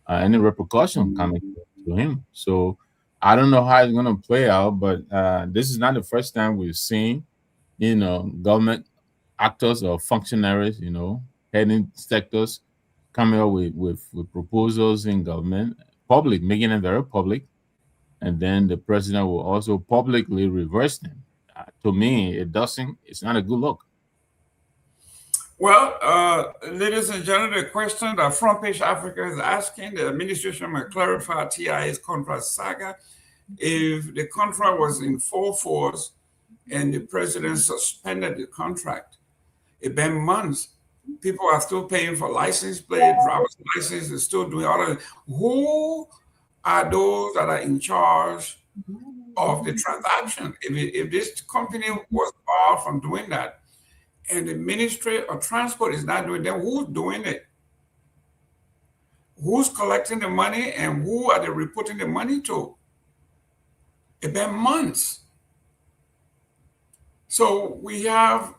Speaker 19: any repercussion coming to him. So I don't know how it's going to play out, but this is not the first time we've seen, government actors or functionaries, heading sectors coming up with proposals in government, public, making them very public, and then the president will also publicly reverse them. To me, it's not a good look.
Speaker 17: Well, ladies and gentlemen, the question that Front Page Africa is asking, the administration might clarify TIA's contract saga. If the contract was in full force and the president suspended the contract, it's been months. People are still paying for license plate, driver's license, they're still doing all of it. Who are those that are in charge of the transaction? If this company was barred from doing that, and the Ministry of Transport is not doing it, then who's doing it? Who's collecting the money and who are they reporting the money to? It's been months. So we have,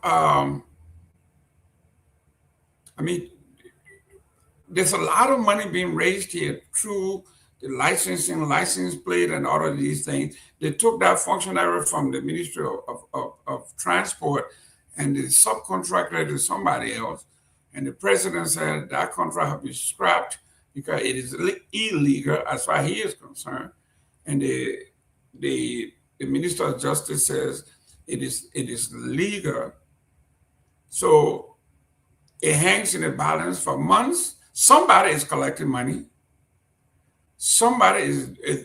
Speaker 17: there's a lot of money being raised here through the licensing, license plate, and all of these things. They took that functionary from the Ministry of Transport and the subcontractor to somebody else. And the president said that contract has been scrapped because it is illegal as far as he is concerned. And the Minister of Justice says it is legal. So it hangs in a balance for months. Somebody is collecting money. Somebody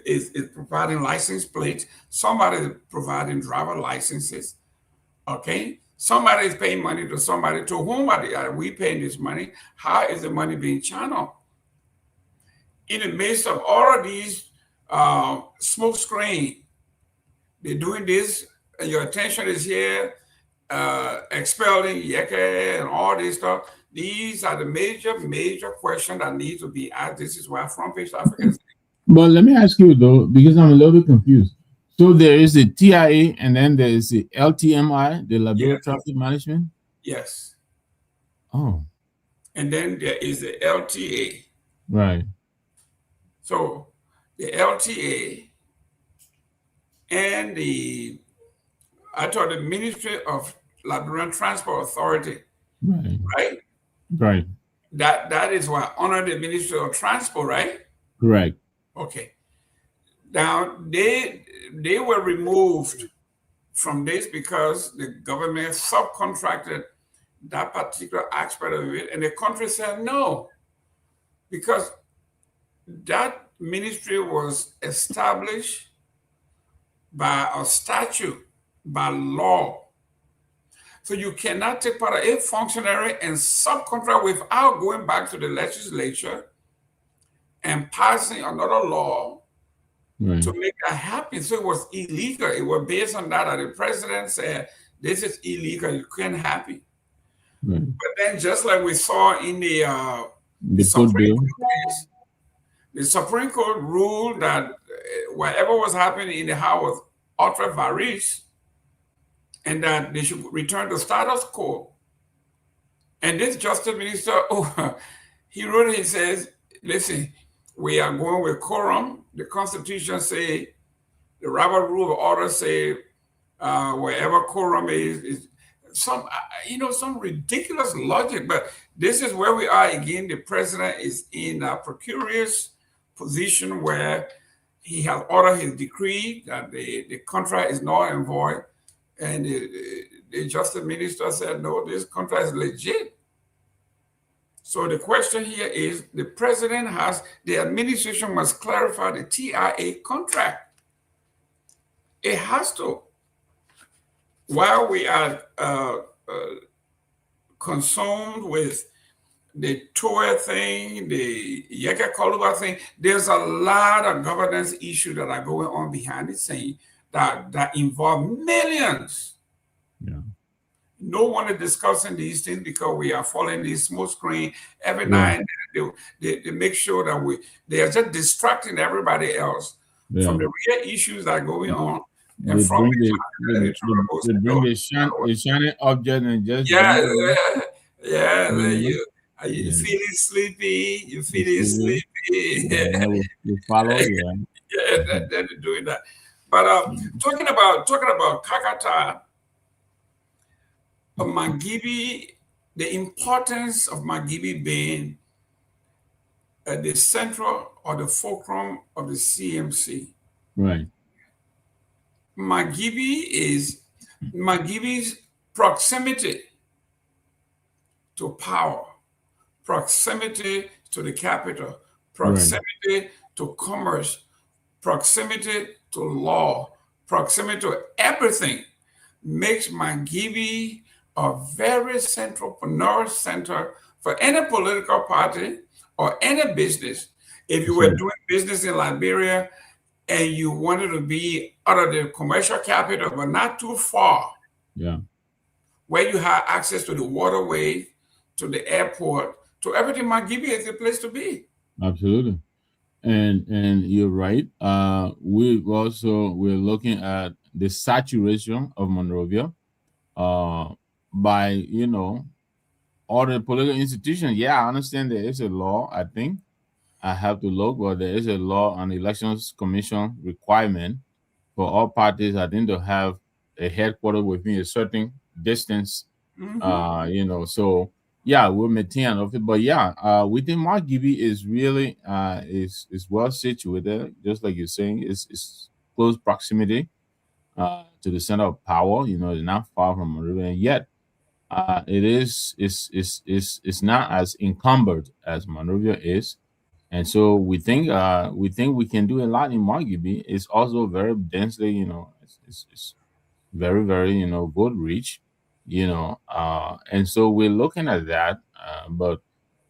Speaker 17: is providing license plates. Somebody is providing driver licenses. Okay? Somebody is paying money to somebody. To whom are we paying this money? How is the money being channeled? In the midst of all of these smoke screen, they're doing this and your attention is here, expelling Yeke and all this stuff. These are the major questions that need to be asked. This is why Front Page Africa is.
Speaker 19: But let me ask you though, because I'm a little bit confused. So there is the TIA and then there is the LTMI, the Liberia Traffic Management?
Speaker 17: Yes.
Speaker 19: Oh.
Speaker 17: And then there is the LTA.
Speaker 19: Right.
Speaker 17: So the LTA and I thought the Ministry of Liberian Transport Authority, right?
Speaker 19: Right.
Speaker 17: That is what under the Ministry of Transport, right?
Speaker 19: Correct.
Speaker 17: Okay. Now they were removed from this because the government subcontracted that particular aspect of it, and the country said no, because that ministry was established by a statute, by law. So you cannot take part of a functionary and subcontract without going back to the legislature and passing another law to make that happen. So it was illegal. It was based on that the president said, this is illegal, you can't happen. But then just like we saw in the Supreme Court case, the Supreme Court ruled that whatever was happening in the House was ultra vires, and that they should return to status quo. And this Justice Minister, he wrote, he says, listen, we are going with quorum. The Constitution say, the Robert Rule of Order say, wherever quorum is some ridiculous logic. But this is where we are again. The president is in a precarious position where he has ordered his decree that the contract is null and void. And the Justice Minister said, no, this contract is legit. So the question here is, the administration must clarify the TIA contract. It has to. While we are consumed with the TOE thing, the Yeke Koluba thing, there's a lot of governance issues that are going on behind the scene that involve millions.
Speaker 19: Yeah.
Speaker 17: No one is discussing these things because we are following this smoke screen every night. They make sure that they are just distracting everybody else from the real issues that are going on. And
Speaker 19: they bring a shiny object and just
Speaker 17: you feeling sleepy, you feeling sleepy.
Speaker 19: You follow,
Speaker 17: they're doing that. But talking about Kakata, Mangibi, the importance of Mangibi being the central or the fulcrum of the CMC.
Speaker 19: Right.
Speaker 17: Mangibi's proximity to power, proximity to the capital, proximity to commerce, proximity to law, proximity to everything makes Mangibi a very central center for any political party or any business. If you were doing business in Liberia and you wanted to be out of the commercial capital, but not too far, where you have access to the waterway, to the airport, to everything, Mangibi is the place to be.
Speaker 19: Absolutely. And you're right. We're looking at the saturation of Monrovia by, all the political institutions. Yeah, I understand there is a law, I think. I have to look, but there is a law on the Elections Commission requirement for all parties, I think, to have a headquarters within a certain distance. So we'll maintain of it. But we think Mangibi is really is well situated, just like you're saying, it's close proximity to the center of power. It's not far from Monrovia, and yet it's not as encumbered as Monrovia is. And so we think we can do a lot in Mangibi. It's also very densely, it's very, very, good reach, and so we're looking at that. But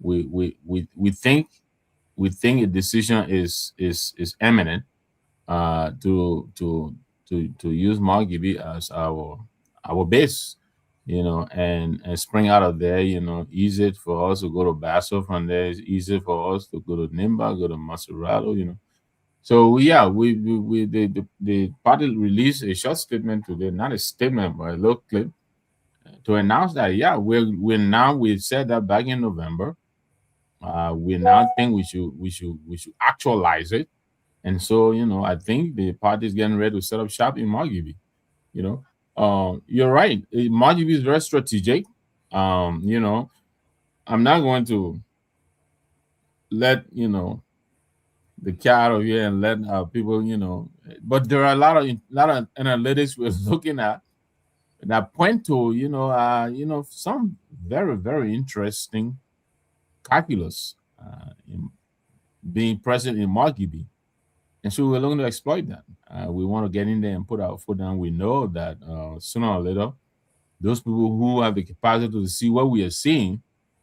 Speaker 19: we think a decision is imminent to to use Margibi as our base, and spring out of there, easy for us to go to Basso from there. It's easy for us to go to Nimba, go to Maserado, So yeah, the party released a short statement today, not a statement, but a little clip to announce that we said that back in November. We now think we should actualize it, and so I think the party is getting ready to set up shop in Margibi. You're right. Margibi is very strategic. I'm not going to let the cat out of here and let people but there are a lot of analytics we're looking at that point to some very, very interesting calculus being present in Margibi. And so we're looking to exploit that. We want to get in there and put our foot down. We know that sooner or later, those people who have the capacity to see what we are seeing,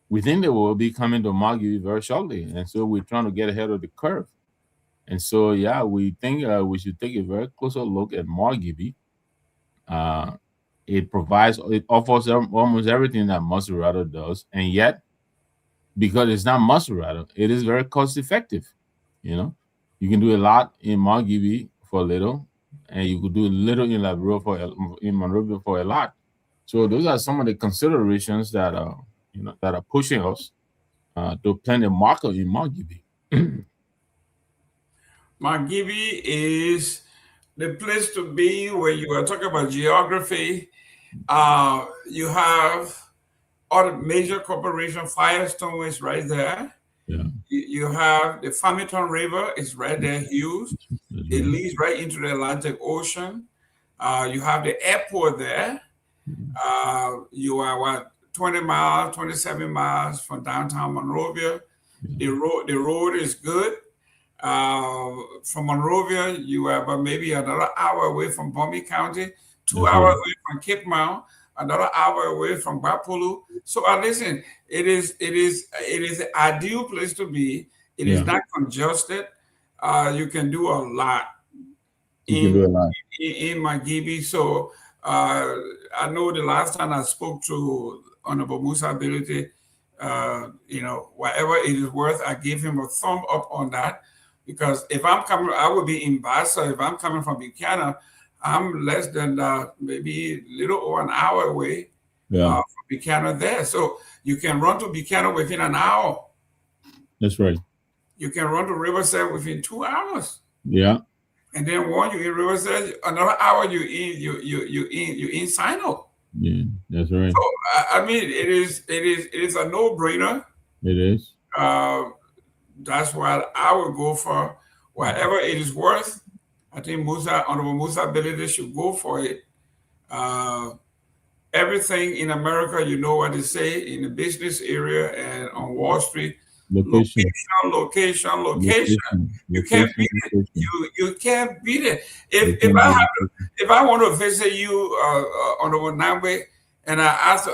Speaker 19: we think they will be coming to Margibi very shortly. And so we're trying to get ahead of the curve. And so, yeah, we think we should take a very closer look at Margibi. It offers almost everything that Maserado does. And yet, because it's not Maserado, it is very cost effective. You can do a lot in Margibi for a little, and you could do a little in Monrovia for a lot. So those are some of the considerations that are pushing us to plan a market in Margibi.
Speaker 17: Margibi is the place to be when you are talking about geography. You have all the major corporation. Firestone is right there.
Speaker 19: Yeah.
Speaker 17: You have the Farmington River is right there, huge. It leads right into the Atlantic Ocean. You have the airport there. You are 20 miles, 27 miles from downtown Monrovia. The road is good. From Monrovia, you are about maybe another hour away from Bombay County, 2 hours away from Cape Mount, another hour away from Bapulu. So listen, it is an ideal place to be. It is not congested. You can do a lot in Margibi. So I know the last time I spoke to Honorable Musa Ability, whatever it is worth, I gave him a thumb up on that. Because if I'm coming, I would be in Bassa. If I'm coming from Buchanan, I'm less than maybe a little over an hour away from Buchanan there. So you can run to Buchanan within an hour.
Speaker 19: That's right.
Speaker 17: You can run to Riverside within 2 hours.
Speaker 19: Yeah.
Speaker 17: And then one you in Riverside, another hour you in Sino.
Speaker 19: Yeah, that's right.
Speaker 17: So I mean, it is a no-brainer.
Speaker 19: It is.
Speaker 17: That's why I would go for whatever it is worth. I think Honorable Musa Ability should go for it. Everything in America, you know what they say in the business area and on Wall Street. Location. You can't beat it. You can't beat it. If I want to visit you, Honorable Nagbe, and I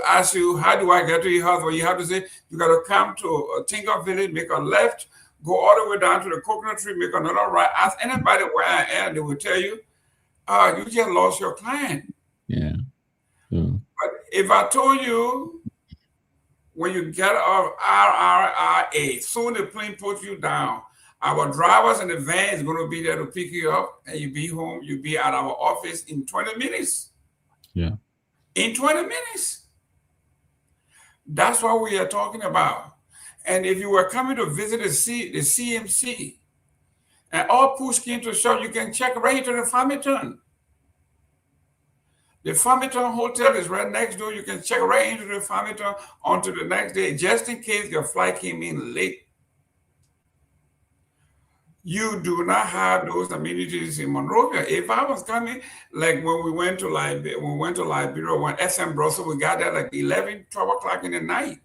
Speaker 17: ask you, how do I get to your house? Well, you have to say, you got to come to Tinker Village, make a left, go all the way down to the coconut tree, make another right. Ask anybody where I am, they will tell you, you just lost your client.
Speaker 19: Yeah.
Speaker 17: But if I told you, when you get off RRRA, soon the plane puts you down, our drivers in the van is going to be there to pick you up, and you be home, you be at our office in 20 minutes.
Speaker 19: Yeah.
Speaker 17: In 20 minutes. That's what we are talking about. And if you were coming to visit the CMC, and all push came to shove, you can check right into the Farmington. The Farmington Hotel is right next door. You can check right into the Farmington onto the next day, just in case your flight came in late. You do not have those amenities in Monrovia. If I was coming, like when we went to Liberia, when SM Brussels, we got there like 11, 12 o'clock in the night.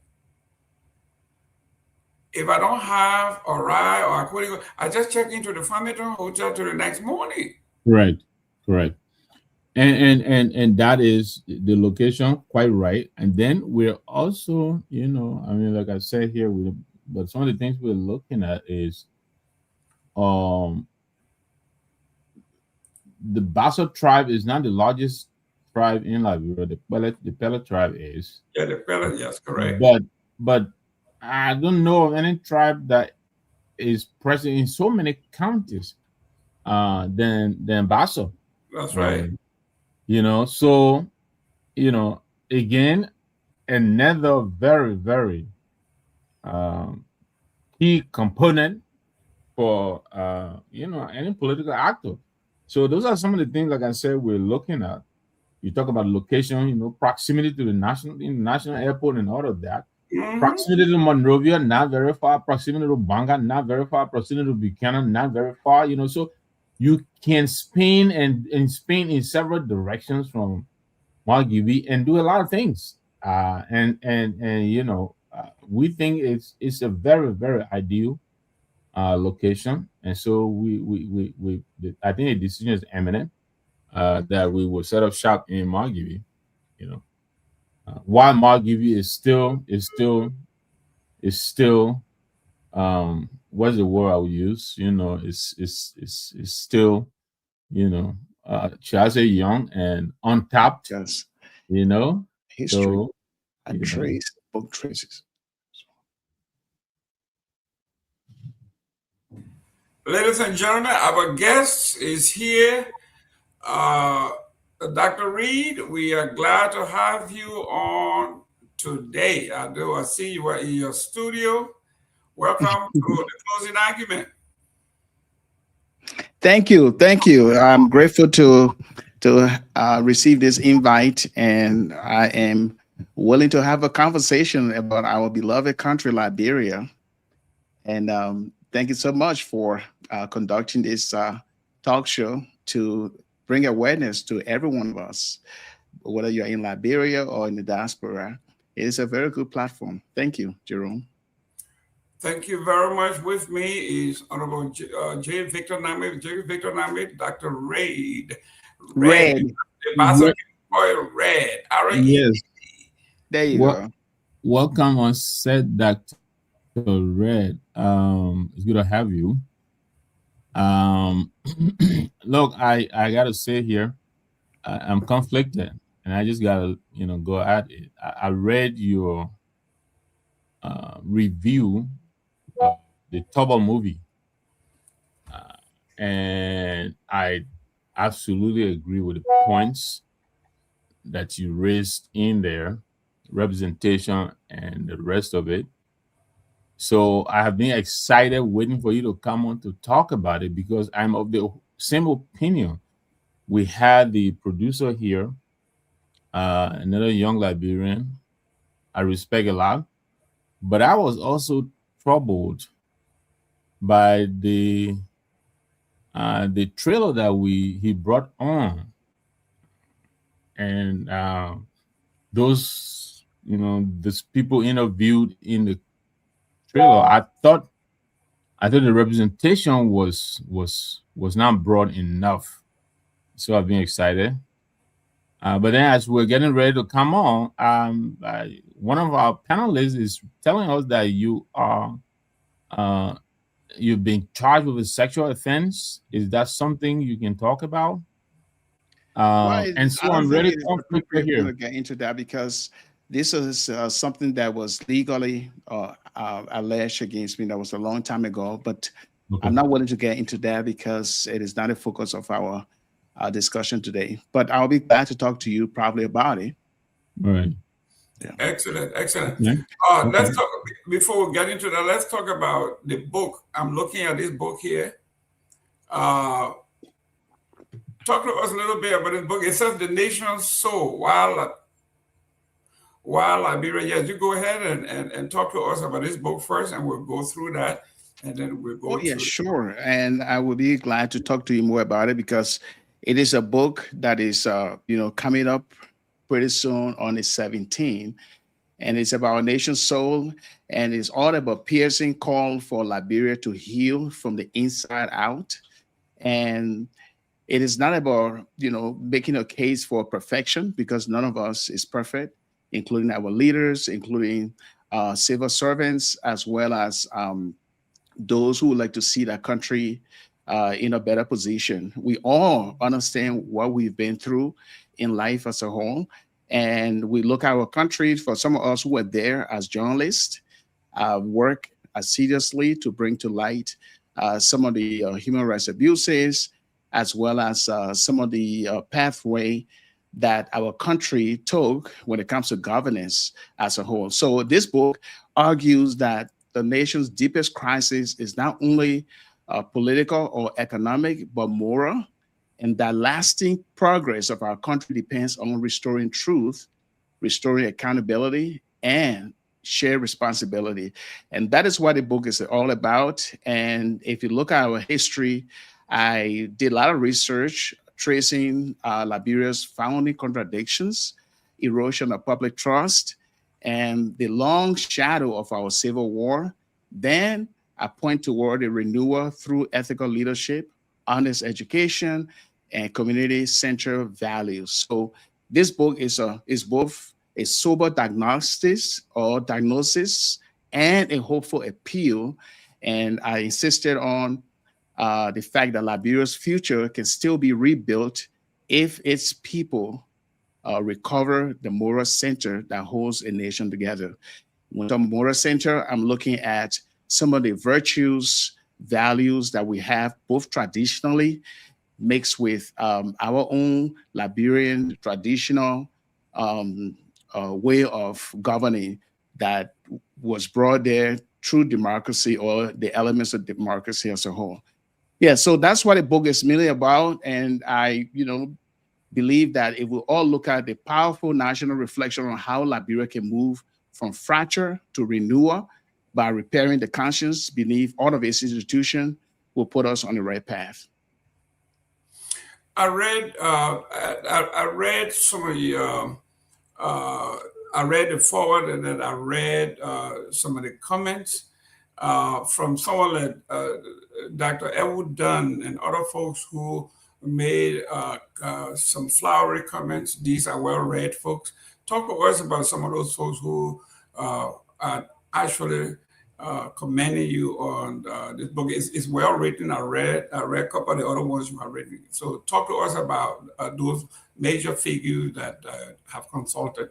Speaker 17: If I don't have a ride or I couldn't go, I just check into the Farmington Hotel to the next morning.
Speaker 19: Right, correct. And that is the location, quite right. And then we're also, like I said here, but some of the things we're looking at is the Bassa tribe is not the largest tribe in Liberia. The Pele tribe is.
Speaker 17: Yeah, the Pele, yes, correct.
Speaker 19: But I don't know of any tribe that is present in so many counties than Bassa.
Speaker 17: That's right.
Speaker 19: You know, so again, another very, very key component for any political actor. So those are some of the things, like I said, we're looking at. You talk about location, proximity to the national airport and all of that.
Speaker 17: Mm-hmm.
Speaker 19: Proximity to Monrovia, not very far. Proximity to Banga, not very far. Proximity to Buchanan, not very far. So you can spin and spin in several directions from Margibi and do a lot of things. We think it's a very, very ideal location, and so we I think a decision is imminent that we will set up shop in Margibi. While Margibi is still what's the word I would use? It's still should I say young and untapped?
Speaker 20: Yes. History
Speaker 19: So
Speaker 20: and book traces.
Speaker 17: Ladies and gentlemen, our guest is here. Dr. Reed, we are glad to have you on today. I see you are in your studio. Welcome to the closing argument.
Speaker 20: Thank you. I'm grateful to receive this invite, and I am willing to have a conversation about our beloved country, Liberia. And thank you so much for conducting this talk show to bring awareness to every one of us, whether you're in Liberia or in the diaspora. It is a very good platform. Thank you, Jerome.
Speaker 17: Thank you very much. With me is Honorable J. Victor Name, Dr. Reed.
Speaker 20: Red.
Speaker 17: Red.
Speaker 19: Yes.
Speaker 20: There you go.
Speaker 19: Welcome on set, Dr. Red. It's good to have you. Look, I gotta say here, I'm conflicted, and I just gotta go at it. I read your review of the Dopoh movie, and I absolutely agree with the points that you raised in there, representation and the rest of it. So I have been excited waiting for you to come on to talk about it, because I'm of the same opinion. We had the producer here, another young Liberian I respect a lot, but I was also troubled by the trailer that he brought on, and those these people interviewed in the trailer. I thought the representation was not broad enough, so I've been excited. But then, as we're getting ready to come on, one of our panelists is telling us that you've been charged with a sexual offense. Is that something you can talk about? And so I'm ready to
Speaker 20: get into that, because this is something that was legally alleged against me. That was a long time ago, but I'm not willing to get into that because it is not a focus of our discussion today. But I'll be glad to talk to you probably about it.
Speaker 19: All right.
Speaker 20: Yeah.
Speaker 17: Excellent.
Speaker 19: Yeah.
Speaker 17: Let's talk, before we get into that, let's talk about the book. I'm looking at this book here. Talk to us a little bit about this book. It says The Nation's Soul, while Liberia. Yes, you go ahead and talk to us about this book first, and we'll go through that, and then we'll go through
Speaker 20: sure. And I will be glad to talk to you more about it, because it is a book that is coming up pretty soon on the 17th, and it's about our nation's soul, and it's all about piercing call for Liberia to heal from the inside out. And it is not about making a case for perfection, because none of us is perfect, including our leaders, including civil servants, as well as those who would like to see that country in a better position. We all understand what we've been through in life as a whole, and we look at our country. For some of us who were there as journalists, work assiduously to bring to light some of the human rights abuses, as well as some of the pathway that our country took when it comes to governance as a whole. So this book argues that the nation's deepest crisis is not only political or economic, but moral, and that lasting progress of our country depends on restoring truth, restoring accountability, and shared responsibility. And that is what the book is all about. And if you look at our history, I did a lot of research tracing Liberia's founding contradictions, erosion of public trust, and the long shadow of our civil war. Then I point toward a renewal through ethical leadership, honest education, and community-centered values. So this book is both a sober diagnosis and a hopeful appeal. And I insisted on the fact that Liberia's future can still be rebuilt if its people recover the moral center that holds a nation together. When the moral center, I'm looking at some of the virtues, values that we have both traditionally mixed with our own Liberian traditional way of governing that was brought there through democracy or the elements of democracy as a whole. Yeah, so that's what the book is really about. And I, believe that it will all look at the powerful national reflection on how Liberia can move from fracture to renewal by repairing the conscience beneath all of its institutions will put us on the right path.
Speaker 17: I read some of the I read the forward, and then I read some of the comments from someone like Dr. Edward Dunn and other folks who made some flowery comments. These are well-read folks. Talk to us about some of those folks who are actually commending you on this book. It's well written. I read a couple of the other ones you have written. So talk to us about those major figures that have consulted.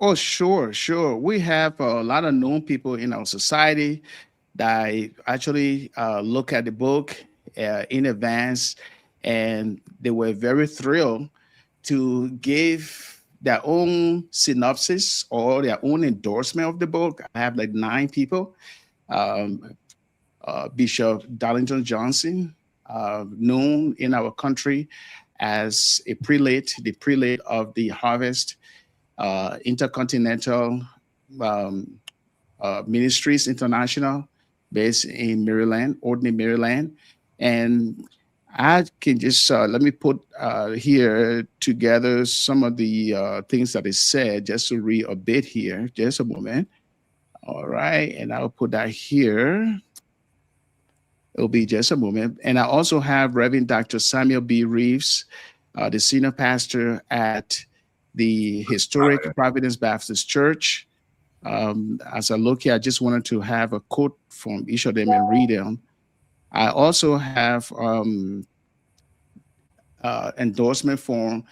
Speaker 20: Oh, sure. We have a lot of known people in our society that actually look at the book in advance, and they were very thrilled to give their own synopsis or their own endorsement of the book. I have like 9 people. Bishop Darlington Johnson, known in our country as a prelate, the prelate of the Harvest Intercontinental Ministries International, based in Maryland, Ordney, Maryland. And I can just, let me put here together some of the things that is said, just to read a bit here, just a moment. All right, and I'll put that here. It'll be just a moment. And I also have Reverend Dr. Samuel B. Reeves, the senior pastor at the historic Providence Baptist Church. As I look here, I just wanted to have a quote from each of them and read them. I also have endorsement from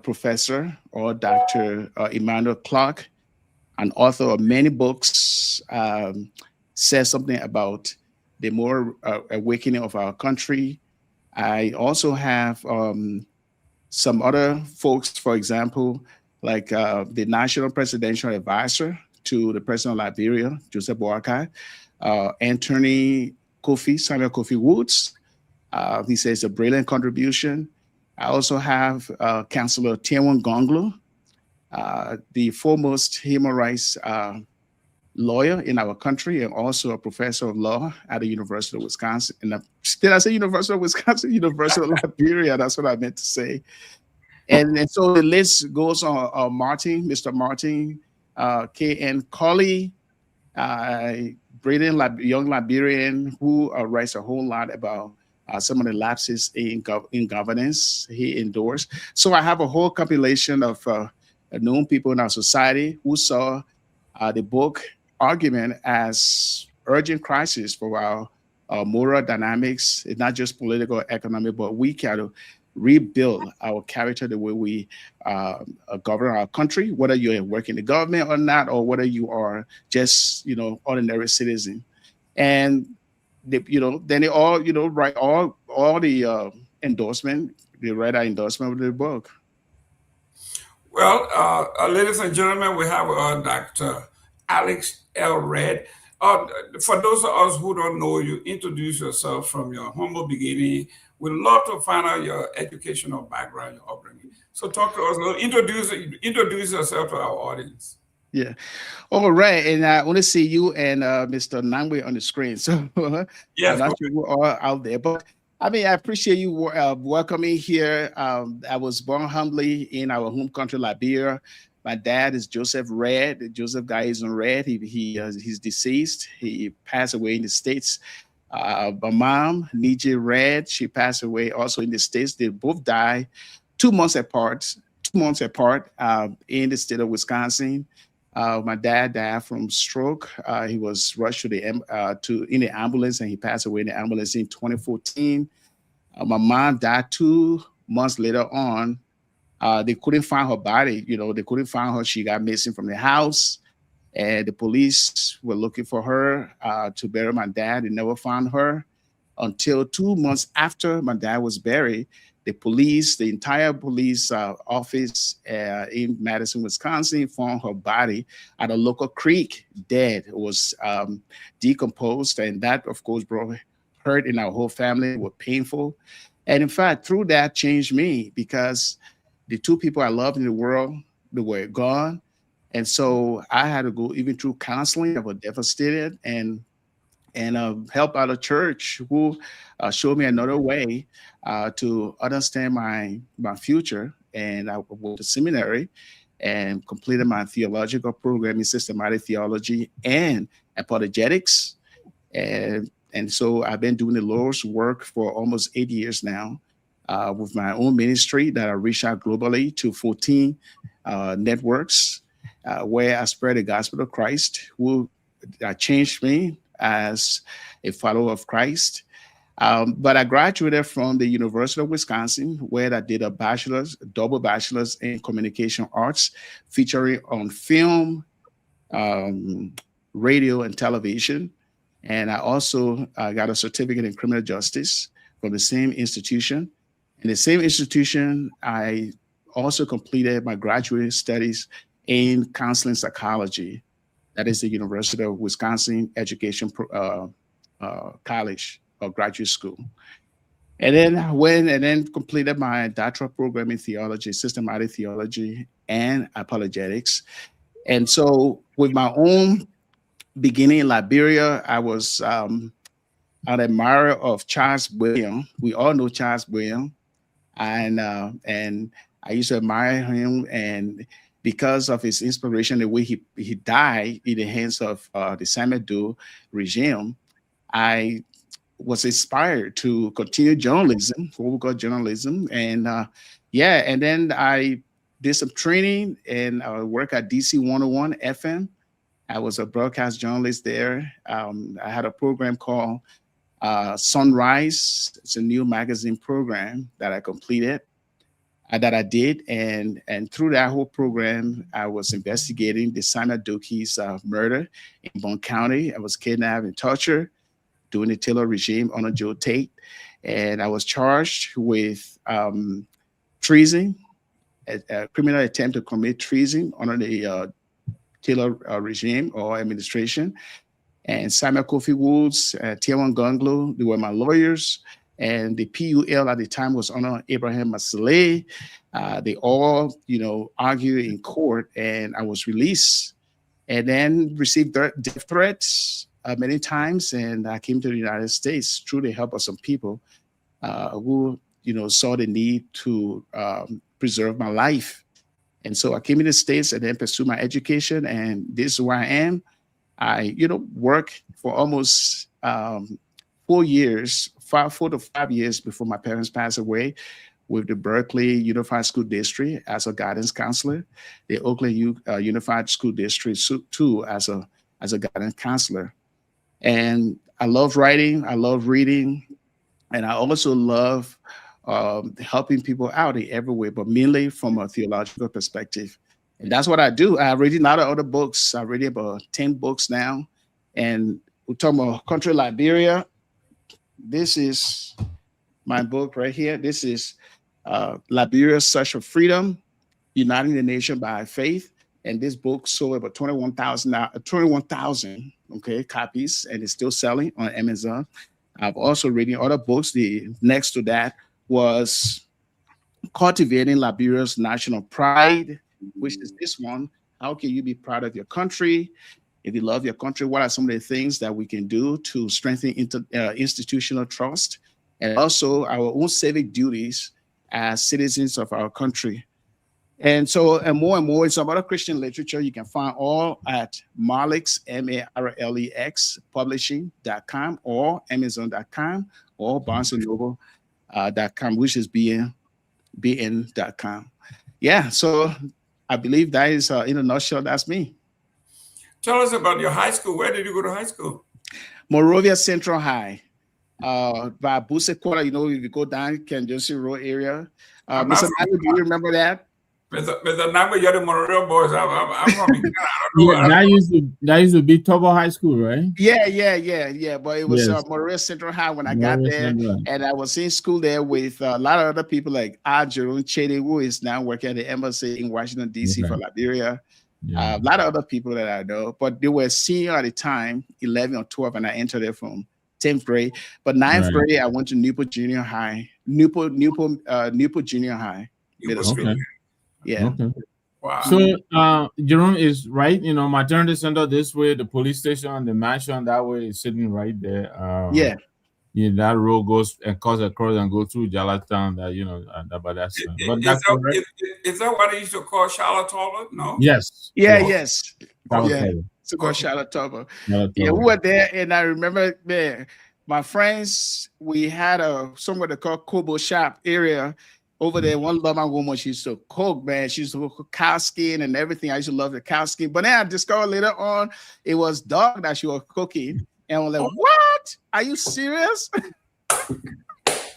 Speaker 20: Professor or Dr. Emmanuel Clark, an author of many books, says something about the moral awakening of our country. I also have some other folks, for example, like the National Presidential Advisor to the President of Liberia, Joseph Boakai, Anthony Samuel Kofi Woods. He says a brilliant contribution. I also have Councillor Nyenwolo Gongloe, the foremost human rights lawyer in our country, and also a professor of law at the University of Wisconsin. And did I say University of Wisconsin? University of Liberia, that's what I meant to say. And so the list goes on. Mr. Martin, K.N. Colley, brilliant young Liberian who writes a whole lot about some of the lapses in governance he endorsed. So I have a whole compilation of known people in our society who saw the book argument as urgent crisis for our moral dynamics. It's not just political or economic, but we got to rebuild our character the way we govern our country, whether you're working in the government or not, or whether you are just, ordinary citizen. And then they all, write all the endorsement, they write an endorsement of the book.
Speaker 17: Well, ladies and gentlemen, we have Dr. Alex L. Red. For those of us who don't know you, introduce yourself from your humble beginning. We'd love to find out your educational background, your upbringing. So talk to us, introduce yourself to our audience.
Speaker 20: Yeah. All right. And I want to see you and Mr. Nagbe on the screen. So
Speaker 17: yes,
Speaker 20: I'm not sure we're all out there, but I appreciate you welcoming here. I was born humbly in our home country, Liberia. My dad is Joseph Red, Joseph Gayman Red. He's deceased. He passed away in the States. My mom, Nije Red, she passed away also in the States. They both died 2 months apart. In the state of Wisconsin. My dad died from stroke. He was rushed in the ambulance, and he passed away in the ambulance in 2014. My mom died 2 months later on. They couldn't find her body. They couldn't find her. She got missing from the house, and the police were looking for her to bury my dad. They never found her until 2 months after my dad was buried. The entire police office in Madison, Wisconsin, found her body at a local creek, dead. It was decomposed, and that, of course, brought hurt in our whole family. It was painful. And in fact, through that changed me, because the 2 people I loved in the world, they were gone. And so I had to go even through counseling. I was devastated, and help out a church who showed me another way to understand my future. And I went to seminary and completed my theological program in systematic theology and apologetics. And so I've been doing the Lord's work for almost 8 years now with my own ministry that I reach out globally to 14 networks where I spread the gospel of Christ, who changed me as a follower of Christ. But I graduated from the University of Wisconsin, where I did a double bachelor's in communication arts, featuring on film, radio, and television. And I also got a certificate in criminal justice from the same institution. In the same institution, I also completed my graduate studies in counseling psychology. That is the University of Wisconsin Education College or graduate school. And then I went and then completed my doctoral program in theology, systematic theology, and apologetics. And so with my own beginning in Liberia, I was an admirer of Charles Williams. We all know Charles Williams. And I used to admire him, and because of his inspiration, the way he died in the hands of the Samedo regime, I was inspired to continue journalism, what we call journalism. And and then I did some training, and I worked at DC 101 FM. I was a broadcast journalist there. I had a program called Sunrise. It's a new magazine program that I completed. That I did, and through that whole program, I was investigating the Samedoki's murder in Bone County. I was kidnapped and tortured during the Taylor regime under Joe Tate, and I was charged with treason, a criminal attempt to commit treason under the Taylor regime or administration. And Samuel Kofi Woods, Kehleboe Gongloe, they were my lawyers. And the PUL at the time was under Abraham Masile. They all, argued in court, and I was released. And then received death threats many times, and I came to the United States through the help of some people who, saw the need to preserve my life. And so I came to the States and then pursued my education, and this is where I am. I, worked for almost 4 to 5 years before my parents passed away, with the Berkeley Unified School District as a guidance counselor, the Oakland Unified School District too as a guidance counselor. And I love writing, I love reading, and I also love helping people out in every way, but mainly from a theological perspective. And that's what I do. I read a lot of other books. I read about 10 books now. And we're talking about country Liberia. This is my book right here. This is Liberia's Search for Freedom, Uniting the Nation by Faith. And this book sold about 21,000 copies, and it's still selling on Amazon. I've also reading other books. The next to that was Cultivating Liberia's National Pride, which is this one. How can you be proud of your country? If you love your country, what are some of the things that we can do to strengthen institutional trust? And also our own civic duties as citizens of our country. And so, and more, some other Christian literature you can find all at Marlex, M-A-R-L-E-X, publishing.com or Amazon.com or BarnesandNoble.com, which is BN.com. Yeah, so I believe that is, in a nutshell, that's me.
Speaker 17: Tell us about your high school. Where did you go to high school?
Speaker 20: Monrovia Central High. By Buse Quarter, you know, if you go down Kenjosi Road area. Mr. Nagbe, do you remember that?
Speaker 17: Mr. Nagbe, you're the Monrovia boys. I'm from
Speaker 19: yeah, that used to be Topoh High School, right?
Speaker 20: Yeah. But it was Monrovia Central High when I got there. And I was in school there with a lot of other people like Jerome Gayman, who is now working at the embassy in Washington, D.C. for Liberia. A lot of other people that I know, but they were senior at the time, 11 or 12, and I entered there from 10th grade. But 9th grade, I went to Newport Junior High. Newport Junior High. Middle school. Yeah.
Speaker 19: Okay. Wow. So Jerome is right. You know, maternity center this way, the police station, the mansion that way is sitting right there. Yeah, that road goes and cuts across and go through Jalatown. That but that's. But that's
Speaker 17: is that what they used to call Charlotte? No.
Speaker 19: Yes.
Speaker 20: Yes. It's called Charlotte. Yeah, we were there, and I remember there. My friends, we had somewhere they call Kobo Shop area over there. One lovely woman, she used to cook, man. She used to cook cow skin and everything. I used to love the cow skin. But then I discovered later on it was dog that she was cooking. And I was like, what? Are you serious?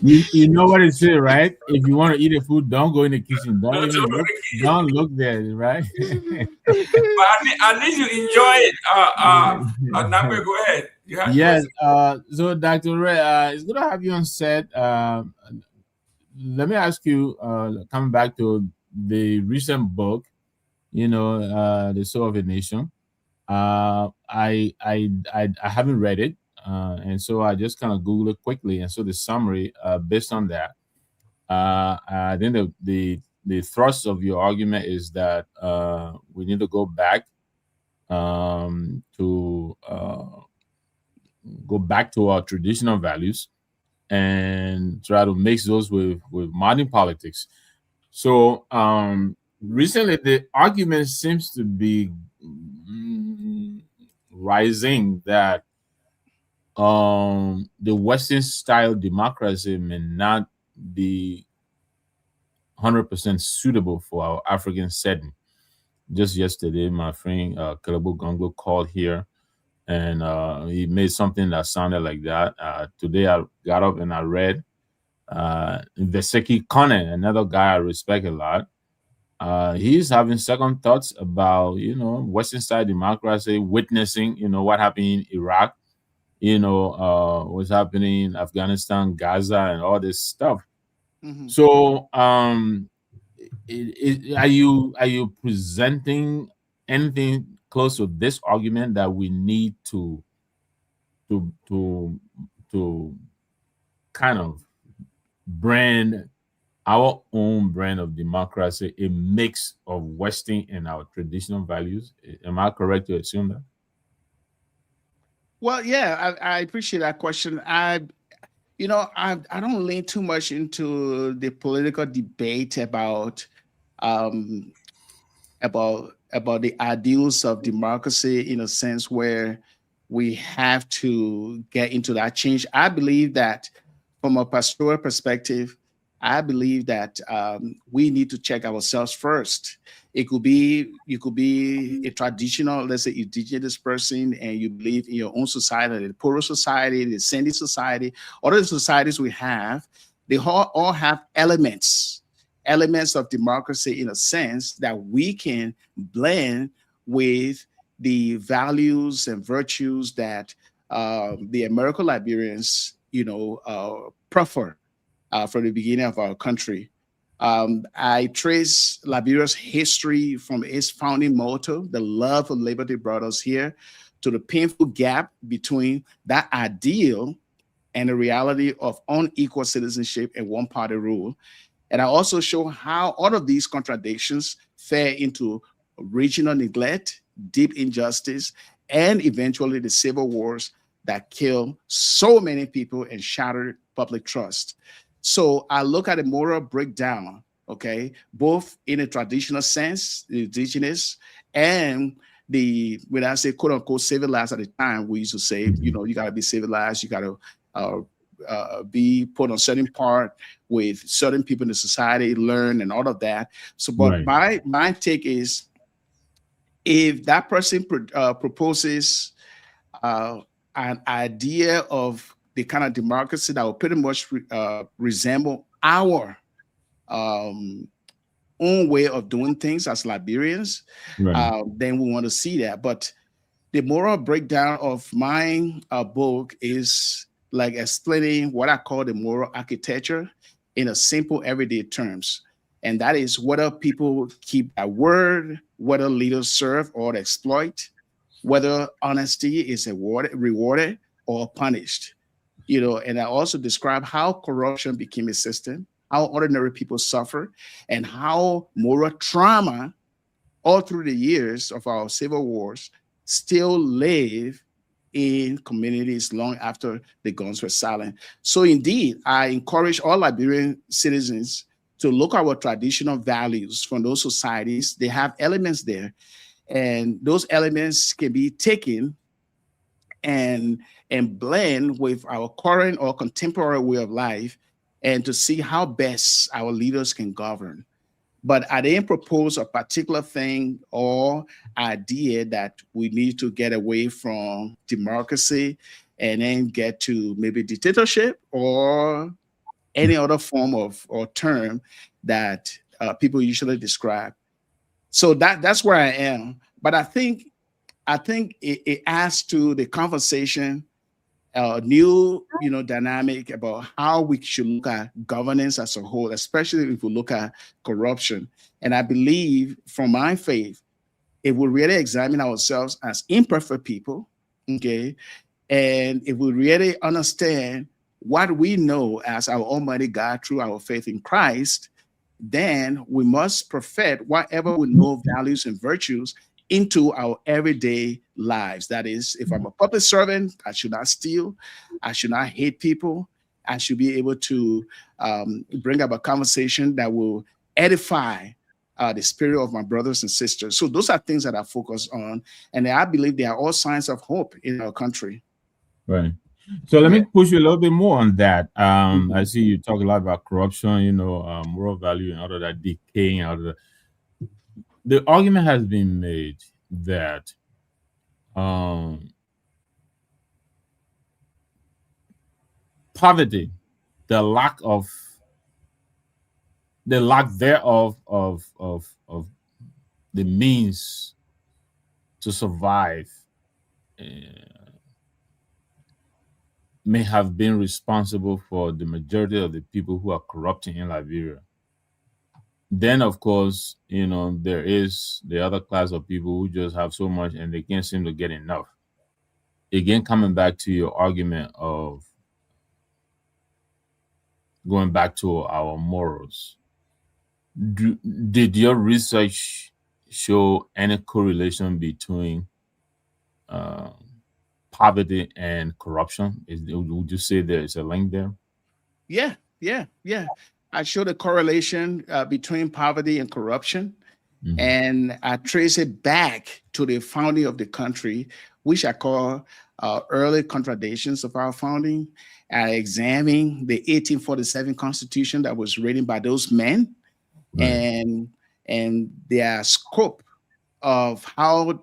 Speaker 19: You know what it says, right? If you want to eat a food, don't go in the kitchen. Don't look there, right?
Speaker 17: But at least you enjoy it. Nagbe, go ahead.
Speaker 19: Yes. So Dr. Ray, it's good to have you on set. Let me ask you, coming back to the recent book, The Soul of a Nation. I haven't read it, and so I just kind of Googled it quickly, and so the summary, based on that, I think the thrust of your argument is that we need to go back to our traditional values and try to mix those with modern politics. So recently, the argument seems to be rising that the Western style democracy may not be 100% suitable for our African setting. Just yesterday, my friend Kehleboe Gongloe called here, and he made something that sounded like that. Today, I got up and I read Seleke Kromah, another guy I respect a lot. He's having second thoughts about, Western style democracy, witnessing, what happened in Iraq, what's happening in Afghanistan, Gaza, and all this stuff. Mm-hmm. So, are you presenting anything close to this argument that we need to kind of brand our own brand of democracy, a mix of Western and our traditional values? Am I correct to assume that?
Speaker 20: Well, yeah, I appreciate that question. I don't lean too much into the political debate about the ideals of democracy in a sense where we have to get into that change. I believe that from a pastoral perspective, I believe that we need to check ourselves first. It could be, you could be a traditional, let's say, indigenous person, and you believe in your own society, the Poro society, the Sandy society, all the societies we have, they all have elements of democracy in a sense that we can blend with the values and virtues that the American Liberians, prefer from the beginning of our country. I trace Liberia's history from its founding motto, the love of liberty brought us here, to the painful gap between that ideal and the reality of unequal citizenship and one-party rule. And I also show how all of these contradictions fare into regional neglect, deep injustice, and eventually the civil wars that killed so many people and shattered public trust. So I look at a moral breakdown, okay, both in a traditional sense, the indigenous, and when I say quote unquote civilized at the time, we used to say, you got to be civilized, you got to be put on certain part with certain people in the society, learn and all of that. So, but my take is, if that person proposes an idea of the kind of democracy that will pretty much resemble our own way of doing things as Liberians, then we want to see that. But the moral breakdown of my book is like explaining what I call the moral architecture in a simple everyday terms. And that is whether people keep their word, whether leaders serve or exploit, whether honesty is rewarded or punished. And I also describe how corruption became a system, how ordinary people suffer, and how moral trauma all through the years of our civil wars still live in communities long after the guns were silent. So indeed, I encourage all Liberian citizens to look at our traditional values from those societies. They have elements there, and those elements can be taken and blend with our current or contemporary way of life, and to see how best our leaders can govern. But I didn't propose a particular thing or idea that we need to get away from democracy and then get to maybe dictatorship or any other form of or term that people usually describe. So that's where I am. But I think it adds to the conversation new dynamic about how we should look at governance as a whole, especially if we look at corruption. And I believe, from my faith, if we really examine ourselves as imperfect people, okay, and if we really understand what we know as our Almighty God through our faith in Christ, then we must perfect whatever we know, values and virtues, into our everyday lives. That is, if I'm a public servant, I should not steal, I should not hate people, I should be able to bring up a conversation that will edify the spirit of my brothers and sisters. So those are things that I focus on, and I believe they are all signs of hope in our country.
Speaker 19: Right. So let me push you a little bit more on that. I see you talk a lot about corruption, moral value and all of that decaying out of the argument has been made that poverty, the lack thereof of the means to survive may have been responsible for the majority of the people who are corrupting in Liberia. Then, of course, there is the other class of people who just have so much and they can't seem to get enough. Again, coming back to your argument of going back to our morals, did your research show any correlation between poverty and corruption? Would you say there is a link there?
Speaker 20: Yeah. I showed a correlation between poverty and corruption, and I trace it back to the founding of the country, which I call early contradictions of our founding. I examine the 1847 Constitution that was written by those men, and their scope of how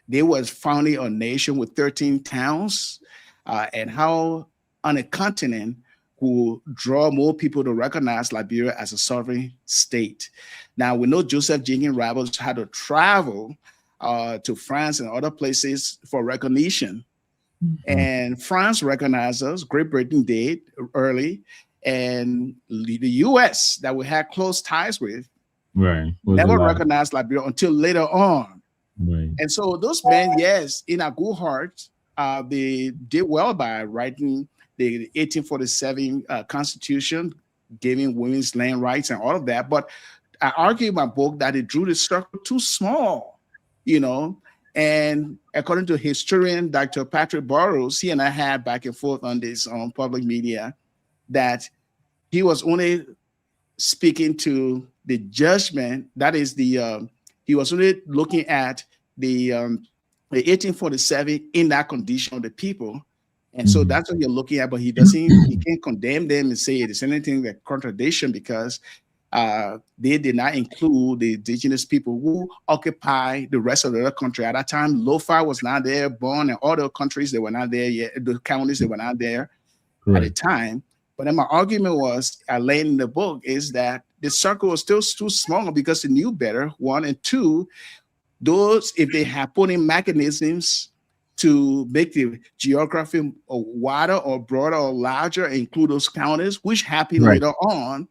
Speaker 20: they was founding a nation with 13 towns, and how on a continent who draw more people to recognize Liberia as a sovereign state. Now, we know Joseph Jenkins Roberts had to travel to France and other places for recognition. And France recognized us, Great Britain did early, and the US that we had close ties with never recognized Liberia until later on. And so those men, yes, in a good heart, they did well by writing the 1847 Constitution, giving women's land rights and all of that. But I argue in my book that it drew the circle too small, you know. And according to historian Dr. Patrick Burrows, he and I had back and forth on this on public media, that he was only speaking to the judgment. That is he was only looking at the 1847 in that condition of the people. And so that's what you're looking at, but he can't condemn them and say it is anything that contradiction, because they did not include the indigenous people who occupy the rest of the country. At that time, Lofa was not there, Bonn and other countries, they were not there yet, the counties, they were not there at the time. But then my argument was, I laid in the book, is that the circle was still too small because they knew better, one, and two, those, if they had put in mechanisms to make the geography wider or broader or larger, include those counties, which happened later on.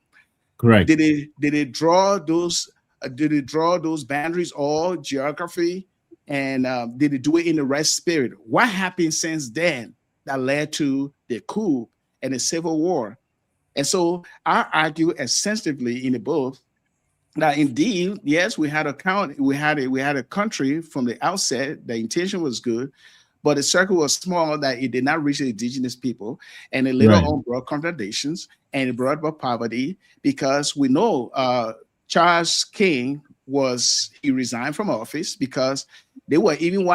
Speaker 19: Correct.
Speaker 20: Did they draw those? Did they draw those boundaries or geography? And did they do it in the right spirit? What happened since then that led to the coup and the Civil War? And so I argue extensively in the book that indeed, yes, we had a country from the outset. The intention was good, but the circle was small, that it did not reach the indigenous people, and it later on brought contradictions, and it brought about poverty, because we know Charles King he resigned from office because they were even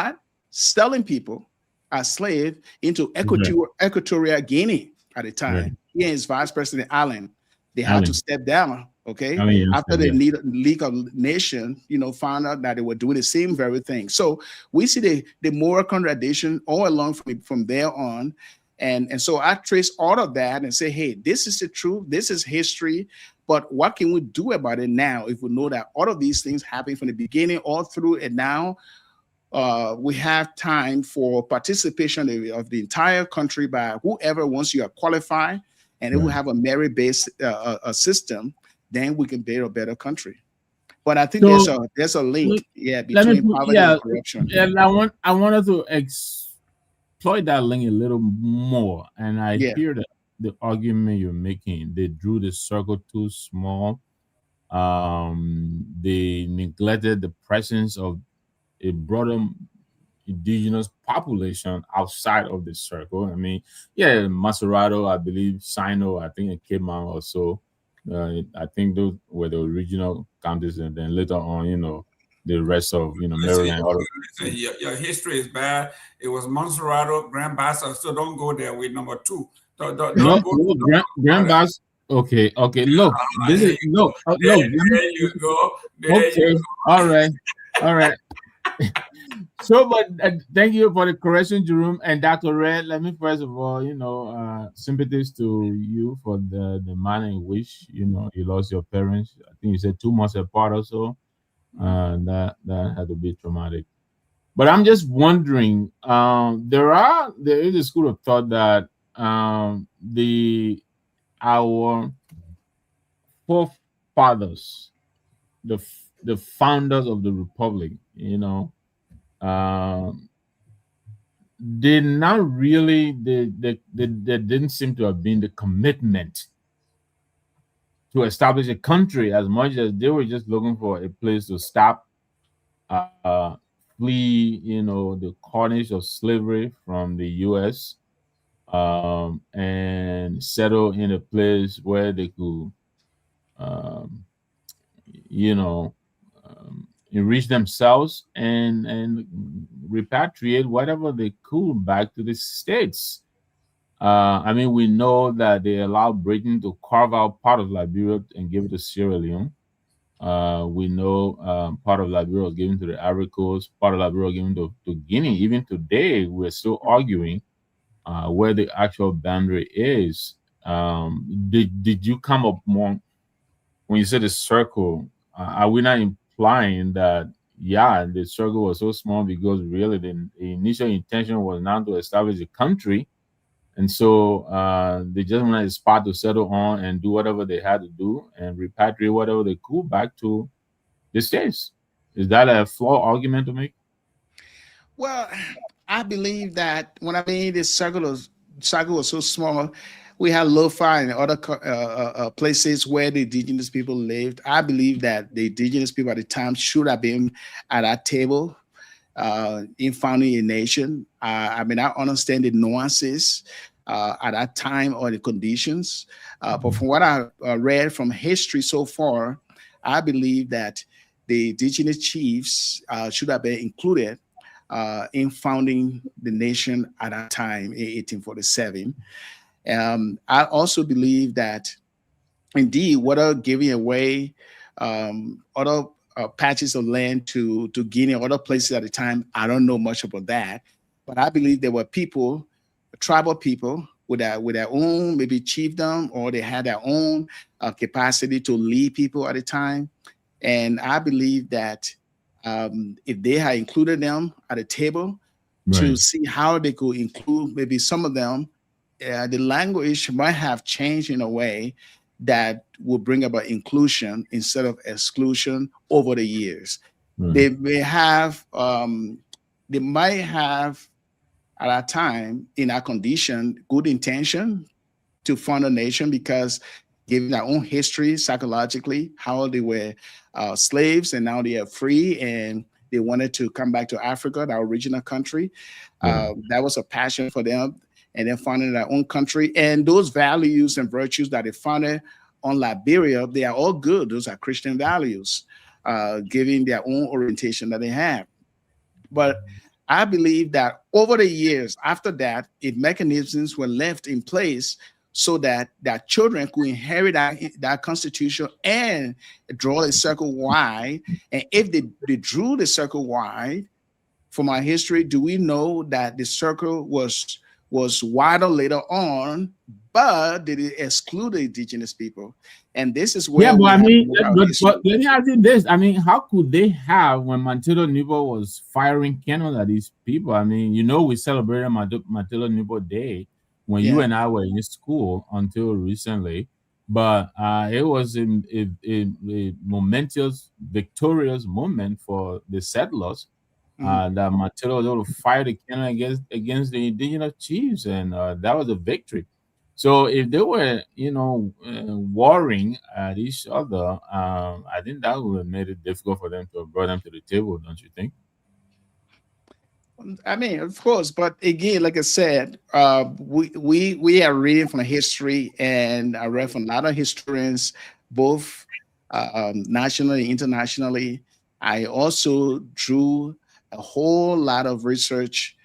Speaker 20: selling people as slaves into Equatorial Guinea at the time. He and his vice president Allen, they had to step down. Okay, after the League of Nations, found out that they were doing the same very thing. So we see the moral contradiction all along from there on, and so I trace all of that and say, hey, this is the truth, this is history, but what can we do about it now if we know that all of these things happen from the beginning all through, and now we have time for participation of the entire country by whoever, once you are qualified, and if we have a merit-based system, then we can build a better country. But I think there's a link, between poverty and corruption.
Speaker 19: And I wanted to exploit that link a little more. And I hear the argument you're making. They drew the circle too small. They neglected the presence of a broader indigenous population outside of the circle. I mean, Maserado, I believe, Sino, I think, and Kidman also. I think those were the original counties, and then later on, the rest of Maryland.
Speaker 17: Your history is bad. It was Monserrato, Grand Bassa. So don't go there with number two. Don't go
Speaker 19: Grand Bassa. Okay. Look, this is look.
Speaker 17: There you go.
Speaker 19: Okay. All right. So, but thank you for the correction, Jerome and Dr. Red. Let me first of all, sympathies to you for the manner in which you lost your parents. I think you said 2 months apart or so. That had to be traumatic. But I'm just wondering, there is a school of thought that our forefathers, the founders of the republic, they didn't seem to have been the commitment to establish a country as much as they were just looking for a place to stop, flee, the carnage of slavery from the U.S. And settle in a place where they could, enrich themselves and repatriate whatever they could back to the states. I mean, we know that they allowed Britain to carve out part of Liberia and give it to Sierra Leone. We know part of Liberia was given to the Ivory Coast, part of Liberia was given to Guinea. Even today, we're still arguing where the actual boundary is. Did you come up more when you said the circle? Are we not implying that the circle was so small because really the initial intention was not to establish a country, and so they just wanted a spot to settle on and do whatever they had to do and repatriate whatever they could back to the states? Is that a flawed argument to make?
Speaker 20: Well, I believe that when I mean this circle was so small, we had Lo-Fi and other places where the indigenous people lived. I believe that the indigenous people at the time should have been at that table in founding a nation. I mean, I understand the nuances at that time or the conditions, but from what I read from history so far, I believe that the indigenous chiefs should have been included in founding the nation at that time in 1847. I also believe that indeed, whether giving away other patches of land to Guinea or other places at the time, I don't know much about that. But I believe there were people, tribal people, with their own maybe chiefdom, or they had their own capacity to lead people at the time. And I believe that if they had included them at the table to see how they could include maybe some of them, the language might have changed in a way that will bring about inclusion instead of exclusion over the years. They may have, they might have at that time in that condition, good intention to found a nation because given their own history psychologically, how they were slaves and now they are free and they wanted to come back to Africa, their original country. That was a passion for them. And then founding their own country. And those values and virtues that they founded on Liberia, they are all good. Those are Christian values, giving their own orientation that they have. But I believe that over the years after that, if mechanisms were left in place so that their children could inherit that constitution and draw a circle wide. And if they drew the circle wide, from our history, do we know that the circle was wider later on, but did it exclude the indigenous people? And this is where
Speaker 19: but I mean, but let me ask you this. I mean, how could they have when Mantelo Nubo was firing cannons at these people? I mean, we celebrated Mantelo Nubo Day when you and I were in school until recently, but it was a momentous, victorious moment for the settlers. That Mantelo was able to fire the cannon against the indigenous chiefs, and that was a victory. So if they were, warring at each other, I think that would have made it difficult for them to have brought them to the table, don't you think?
Speaker 20: I mean, of course, but again, like I said, we are reading from history, and I read from a lot of historians, both nationally, internationally. I also drew a whole lot of research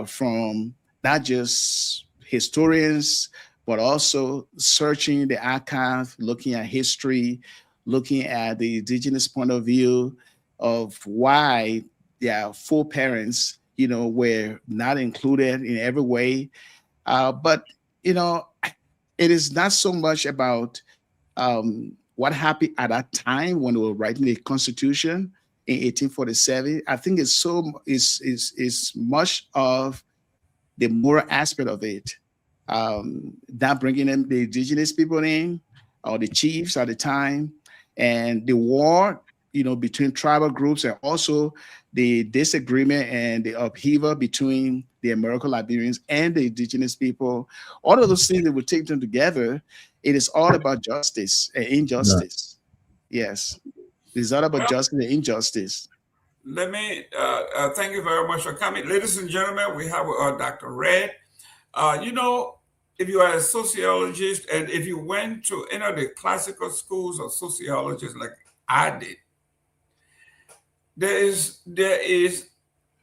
Speaker 20: from not just historians, but also searching the archive, looking at history, looking at the indigenous point of view of why their foreparents, were not included in every way. But, it is not so much about what happened at that time when they were writing the Constitution in 1847. I think it's much of the moral aspect of it. Not bringing them the indigenous people in, or the chiefs at the time, and the war, between tribal groups, and also the disagreement and the upheaval between the American Liberians and the indigenous people. All of those things that would take them together. It is all about justice and injustice. Yes, it's all about justice and injustice.
Speaker 17: Let me thank you very much for coming. Ladies and gentlemen, we have Dr. Red. If you are a sociologist and if you went to any of the classical schools of sociologists like I did, There is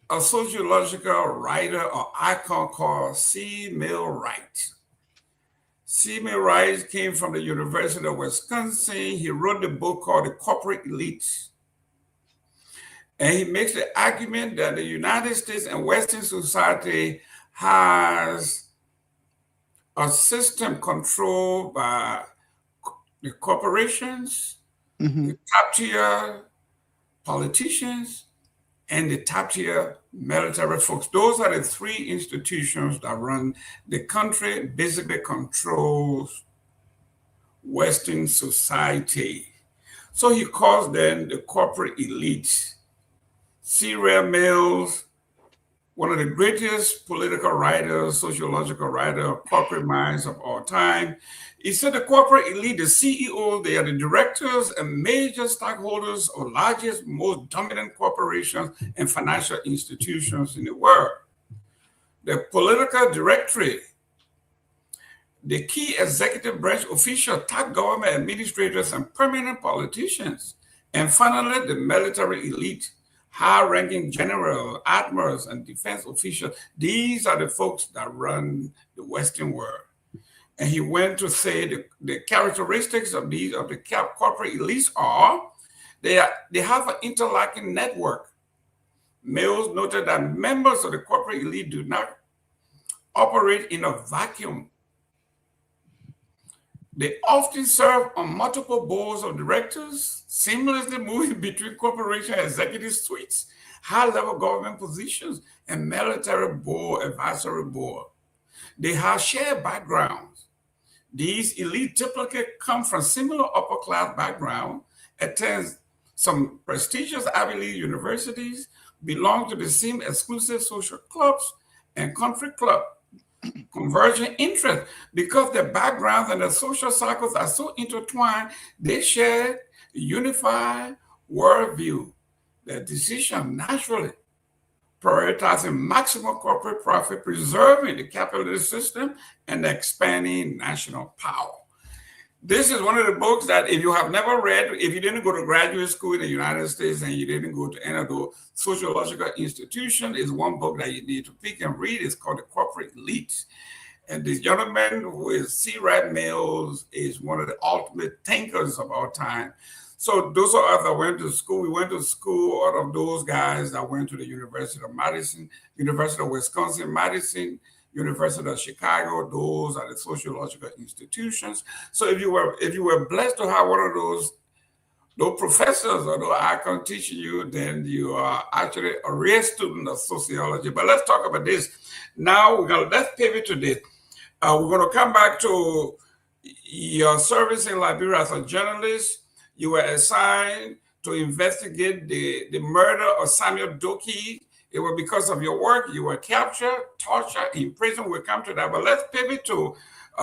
Speaker 17: a sociological writer or icon called C. Mill Wright. C. Mill Wright came from the University of Wisconsin. He wrote the book called The Corporate Elite. And he makes the argument that the United States and Western society has a system controlled by the corporations, the top tier politicians, and the top tier military folks. Those are the three institutions that run the country, basically controls Western society. So he calls them the corporate elite. C. Ray Mills, one of the greatest political writers, sociological writer, corporate minds of all time. He said the corporate elite, the CEO, they are the directors and major stockholders of largest, most dominant corporations and financial institutions in the world. The political directory, the key executive branch officials, top government administrators, and permanent politicians. And finally, the military elite, high-ranking general, admirals, and defense officials. These are the folks that run the Western world. And he went to say the characteristics of the corporate elites are they have an interlocking network. Mills noted that members of the corporate elite do not operate in a vacuum. They often serve on multiple boards of directors, seamlessly moving between corporation executive suites, high-level government positions, and military board, advisory board. They have shared backgrounds. These elite typically come from similar upper-class background, attend some prestigious Ivy League universities, belong to the same exclusive social clubs and country club. Convergent interest, because their backgrounds and their social cycles are so intertwined, they share a unified worldview. Their decision naturally prioritizing maximum corporate profit, preserving the capitalist system, and expanding national power. This is one of the books that if you have never read, if you didn't go to graduate school in the United States and you didn't go to any of the sociological institution, is one book that you need to pick and read. It's called The Corporate Elite. And this gentleman who is C. Ray Mills is one of the ultimate thinkers of our time. So those of us that went to school, we went to school, out of those guys that went to the University of Madison, University of Wisconsin-Madison, University of Chicago, those are the sociological institutions. So if you were blessed to have one of those professors or those icons teaching you, then you are actually a real student of sociology. But let's talk about this. Now let's pivot to this. We're going to come back to your service in Liberia as a journalist. You were assigned to investigate the murder of Samuel Doki. It was because of your work. You were captured, tortured, imprisoned. We'll come to that. But let's pivot to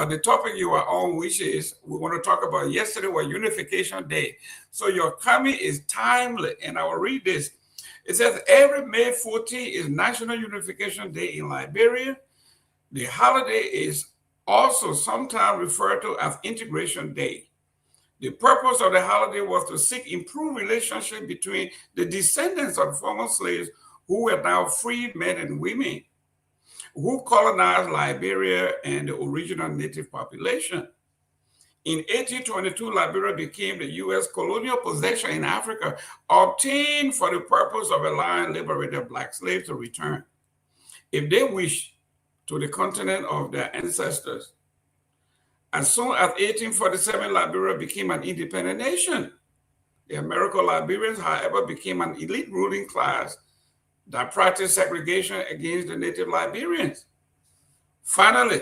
Speaker 17: the topic you are on, which is we want to talk about yesterday was Unification Day. So your comment is timely, and I will read this. It says, every May 14 is National Unification Day in Liberia. The holiday is also sometimes referred to as Integration Day. The purpose of the holiday was to seek improved relationship between the descendants of former slaves who were now freed men and women who colonized Liberia and the original native population. In 1822, Liberia became the U.S. colonial possession in Africa, obtained for the purpose of allowing liberated Black slaves to return, if they wish, to the continent of their ancestors. As soon as 1847, Liberia became an independent nation. The American Liberians, however, became an elite ruling class that practiced segregation against the native Liberians. Finally,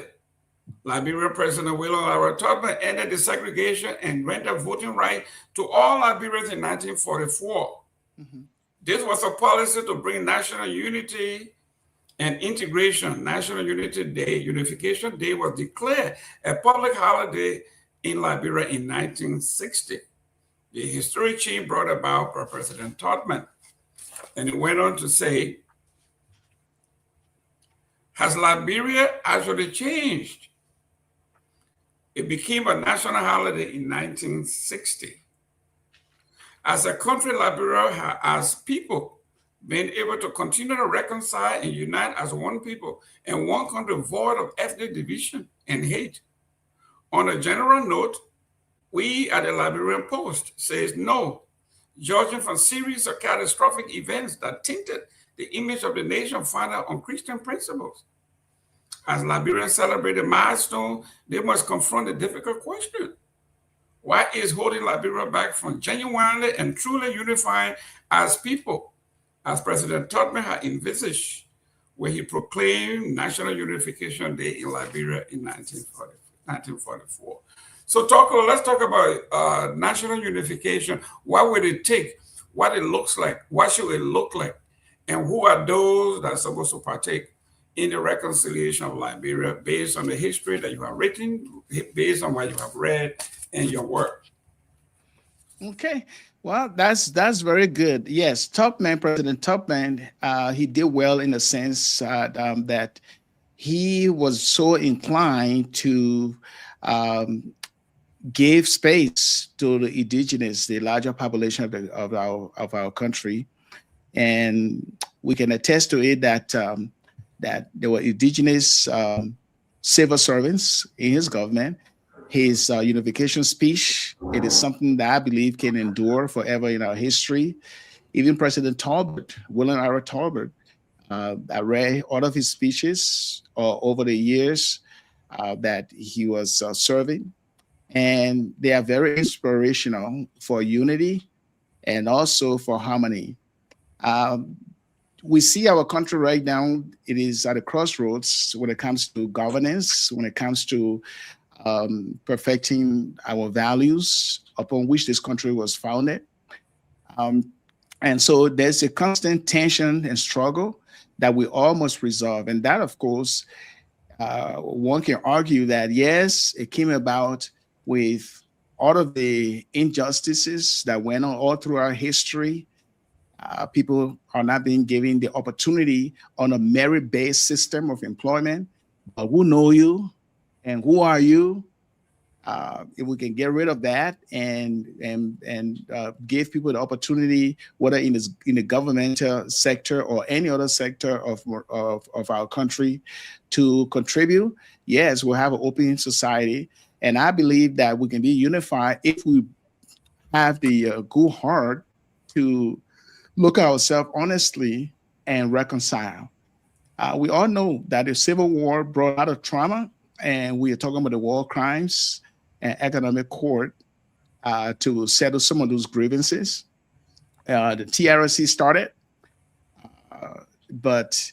Speaker 17: Liberian President William Lara Torgbean ended the segregation and granted voting rights to all Liberians in 1944. This was a policy to bring national unity and integration. National Unity Day, Unification Day, was declared a public holiday in Liberia in 1960. The history change brought about by President Torgbean. And it went on to say, has Liberia actually changed? It became a national holiday in 1960. As a country, Liberia as people been able to continue to reconcile and unite as one people and one country void of ethnic division and hate. On a general note, we at the Liberian Post says no, judging from series of catastrophic events that tainted the image of the nation founded on Christian principles. As Liberians celebrate a milestone, they must confront the difficult question. Why is holding Liberia back from genuinely and truly unifying as people, as President Torgbean had envisaged when he proclaimed National Unification Day in Liberia in 1944? So let's talk about national unification. What would it take? What it looks like? What should it look like? And who are those that are supposed to partake in the reconciliation of Liberia based on the history that you have written, based on what you have read in your work?
Speaker 20: Okay. Well, that's very good. Yes, President Torgbean, he did well in the sense that he was so inclined to give space to the indigenous, the larger population of our country, and we can attest to it that that there were indigenous civil servants in his government. His unification speech, it is something that I believe can endure forever in our history. Even President Talbot, William R. Talbot, I read all of his speeches over the years that he was serving, and they are very inspirational for unity and also for harmony. We see our country right now, it is at a crossroads when it comes to governance, when it comes to perfecting our values upon which this country was founded. And so there's a constant tension and struggle that we all must resolve. And that, of course, one can argue that, yes, it came about with all of the injustices that went on all through our history. People are not being given the opportunity on a merit-based system of employment. But who know you and who are you? If we can get rid of that and give people the opportunity, whether in the governmental sector or any other sector of our country, to contribute, yes, we'll have an open society. And I believe that we can be unified if we have the good heart to look at ourselves honestly and reconcile. We all know that the Civil War brought a lot of trauma, and we are talking about the war crimes and economic court to settle some of those grievances. The TRC started, but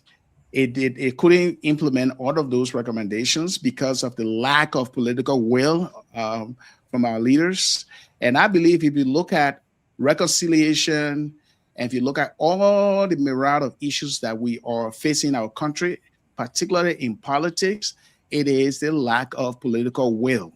Speaker 20: it couldn't implement all of those recommendations because of the lack of political will from our leaders. And I believe if you look at reconciliation, and if you look at all the myriad of issues that we are facing in our country, particularly in politics, it is the lack of political will.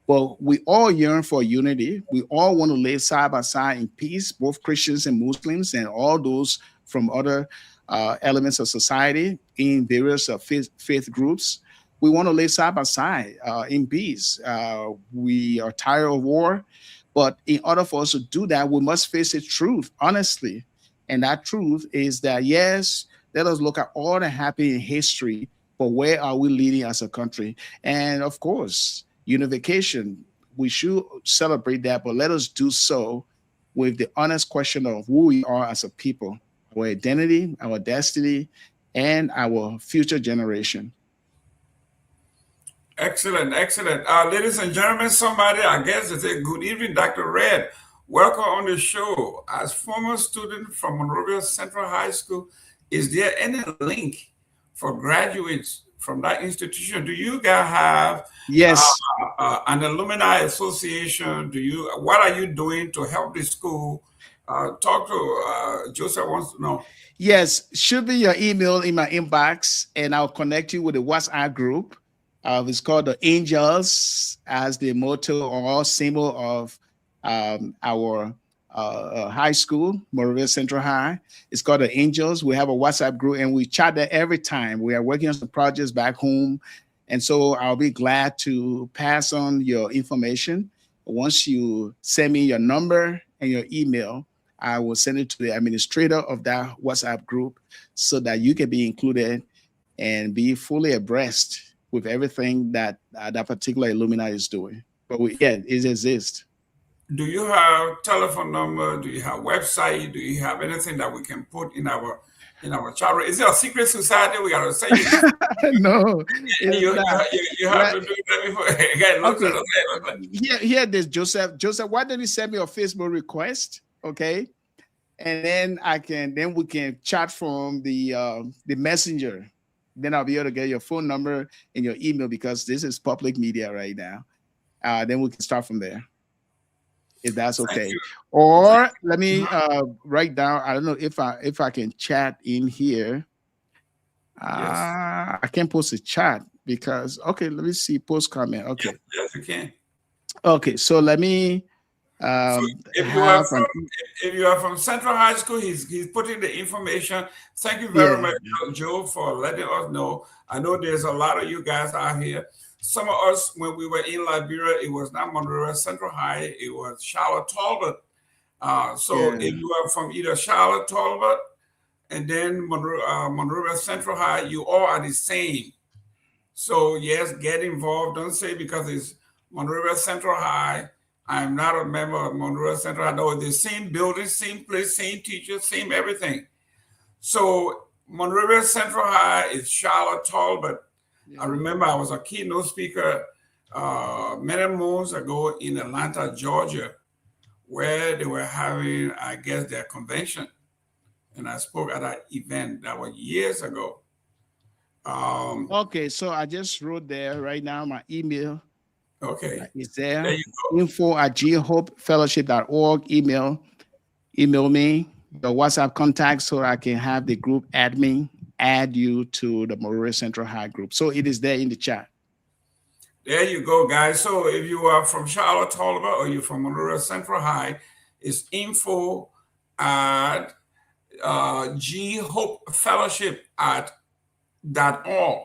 Speaker 20: But we all yearn for unity. We all want to live side by side in peace, both Christians and Muslims and all those from other elements of society in various faith groups. We want to live side by side in peace. We are tired of war. But in order for us to do that, we must face the truth, honestly. And that truth is that, yes, let us look at all that happened in history, but where are we leading as a country? And of course, unification, we should celebrate that, but let us do so with the honest question of who we are as a people, our identity, our destiny, and our future generation.
Speaker 17: Excellent, excellent. Ladies and gentlemen, somebody, I guess, they say, good evening, Dr. Red. Welcome on the show. As former student from Monrovia Central High School, is there any link for graduates from that institution? Do you guys have an alumni association? What are you doing to help the school? Talk to Joseph wants to know.
Speaker 20: Yes, shoot me your email in my inbox, and I'll connect you with the WhatsApp group. It's called the Angels, as the motto or symbol of our high school, Monrovia Central High. It's called the Angels. We have a WhatsApp group, and we chat there every time. We are working on some projects back home, and so I'll be glad to pass on your information Once you send me your number and your email, I will send it to the administrator of that WhatsApp group so that you can be included and be fully abreast with everything that that particular Illumina is doing. But it exists.
Speaker 17: Do you have telephone number? Do you have website? Do you have anything that we can put in our chat room? Is it a secret society? We gotta say this.
Speaker 20: No,
Speaker 17: you have to do that before.
Speaker 20: Okay. Here, there's Joseph. Joseph, why don't you send me a Facebook request? Okay, and then we can chat from the messenger. Then I'll be able to get your phone number and your email because this is public media right now. Then we can start from there, if that's okay. Or let me write down. I don't know if I can chat in here. I can't post a chat because let me see post comment. Okay.
Speaker 17: Yes, you can.
Speaker 20: Okay, so let me.
Speaker 17: So if you are from Central High School, he's putting the information. Thank you very much, Joe, for letting us know. I know there's a lot of you guys out here. Some of us, when we were in Liberia, it was not Monrovia Central High, it was Charlotte Talbot. If you are from either Charlotte Talbot and then Monrovia Central High, you all are the same. So yes, get involved. Don't say because it's Monrovia Central High, I'm not a member of Monrovia Central High. No, the same building, same place, same teacher, same everything. So Monrovia Central High is Charlotte Talbot. I remember I was a keynote speaker many months ago in Atlanta, Georgia, where they were having, I guess, their convention. And I spoke at that event that was years ago.
Speaker 20: Okay, so I just wrote there right now my email.
Speaker 17: Okay.
Speaker 20: It's there.
Speaker 17: There you go.
Speaker 20: info@ghopefellowship.org. Email me the WhatsApp contact so I can have the group admin add you to the Monrovia Central High group. So it is there in the chat.
Speaker 17: There you go, guys. So if you are from Charlotte Talbot or you're from Monrovia Central High, it's info@ghopefellowship.org.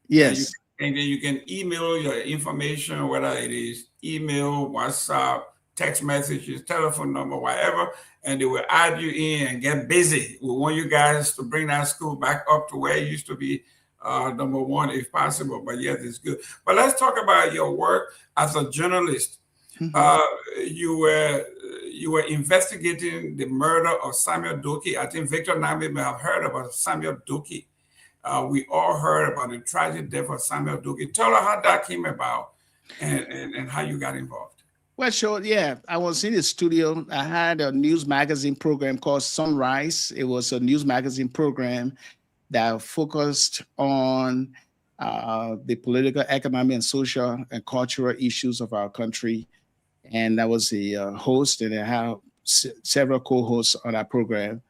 Speaker 20: Yes.
Speaker 17: And then you can email your information, whether it is email, WhatsApp, text messages, telephone number, whatever, and they will add you in and get busy. We want you guys to bring that school back up to where it used to be, number one, if possible. But yes, it's good. But let's talk about your work as a journalist. You were investigating the murder of Samuel Doki. I think Victor Nagbe may have heard about Samuel Doki. We all heard about the tragic death of Samuel Doki. Tell us how that came about and how you got involved.
Speaker 20: Well, sure. Yeah, I was in the studio. I had a news magazine program called Sunrise. It was a news magazine program that focused on the political, economic, and social and cultural issues of our country. And I was the host, and I have several co-hosts on that program,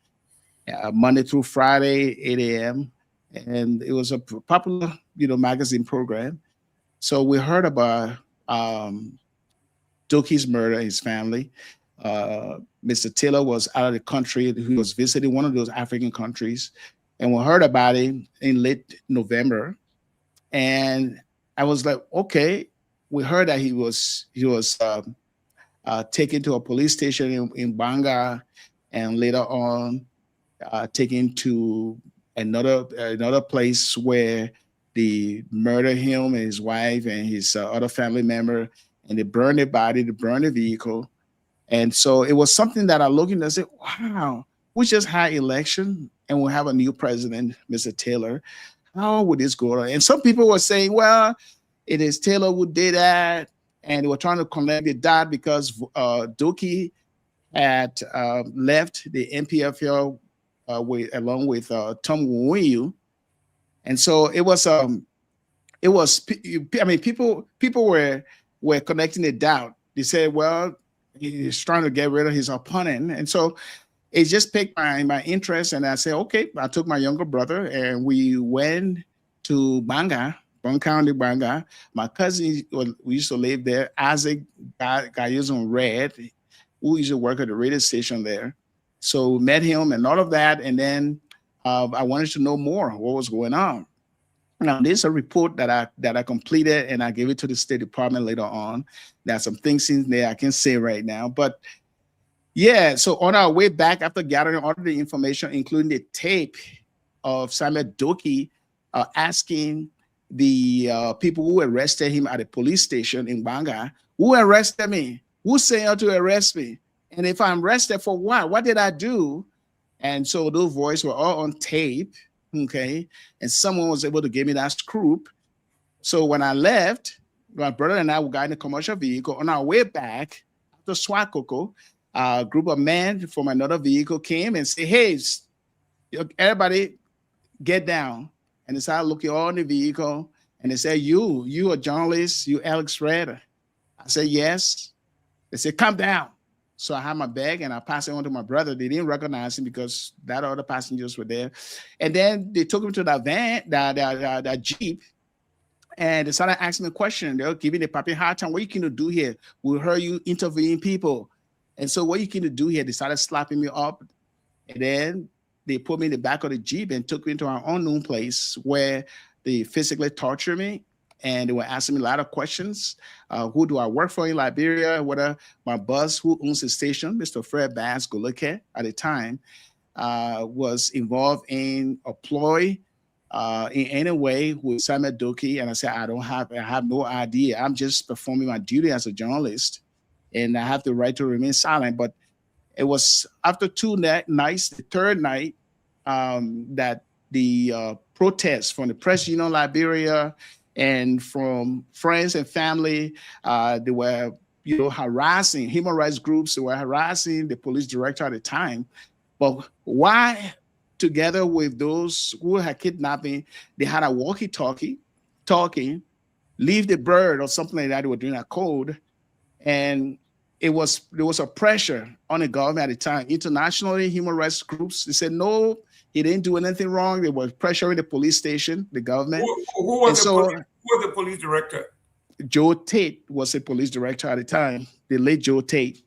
Speaker 20: Monday through Friday, 8 a.m. And it was a popular, magazine program. So we heard about Doki's murder, his family. Mr. Taylor was out of the country. He was visiting one of those African countries. And we heard about it in late November. And I was like, okay, we heard that he was taken to a police station in Banga and later on taken to another place where they murdered him and his wife and his other family member, and they burned the body, they burned the vehicle. And so it was something that I looked at and I said, wow, we just had election and we have a new president, Mr. Taylor. How would this go on? And some people were saying, well, it is Taylor who did that. And they were trying to connect the dot because Doki had left the NPFL along with Tom Wuyu. And so people were connecting the doubt. They said, well, he's trying to get rid of his opponent. And so it just piqued my interest. And I said, okay, I took my younger brother and we went to Banga, Bong County, Banga. My cousin, we used to live there, Isaac Gayuzon Red, who used to work at the radio station there. So we met him and all of that. And then I wanted to know more what was going on. Now, there's a report that I completed, and I gave it to the State Department later on. There's some things in there I can say right now, but yeah. So on our way back, after gathering all the information, including the tape of Samuel Doki asking the people who arrested him at the police station in Banga, who arrested me? Who sent you to arrest me? And if I'm arrested for what? What did I do? And so those voices were all on tape. Okay, and someone was able to give me that scoop. So when I left, my brother and I got in a commercial vehicle. On our way back to Swakoko, a group of men from another vehicle came and said, "Hey, everybody, get down." And they started looking all in the vehicle, and they said, "You a journalist? You Alex Redder?" I said, "Yes." They said, "Come down." So I had my bag and I passed it on to my brother. They didn't recognize him because that other passengers were there. And then they took him to that van, that Jeep, and they started asking me a question. They were giving the papi a hard time. "What you going to do here? We heard you interviewing people. And so what you going to do here?" They started slapping me up. And then they put me in the back of the Jeep and took me into our unknown place where they physically tortured me. And they were asking me a lot of questions. Who do I work for in Liberia? Whether my boss, who owns the station, Mr. Fred Bass Goleke at the time, was involved in a ploy in any way with Samuel Doki. And I said, I have no idea. I'm just performing my duty as a journalist, and I have the right to remain silent. But it was after two nights, the third night, that the protests from the Press Union Liberia and from friends and family, they were, harassing human rights groups. They were harassing the police director at the time. But why, together with those who had kidnapping, they had a walkie-talkie talking, "Leave the bird," or something like that. They were doing a code. And there was a pressure on the government at the time. Internationally, human rights groups, they said, no, he didn't do anything wrong. They were pressuring the police station, the government.
Speaker 17: Who was the police director?
Speaker 20: Joe Tate was the police director at the time, the late Joe Tate.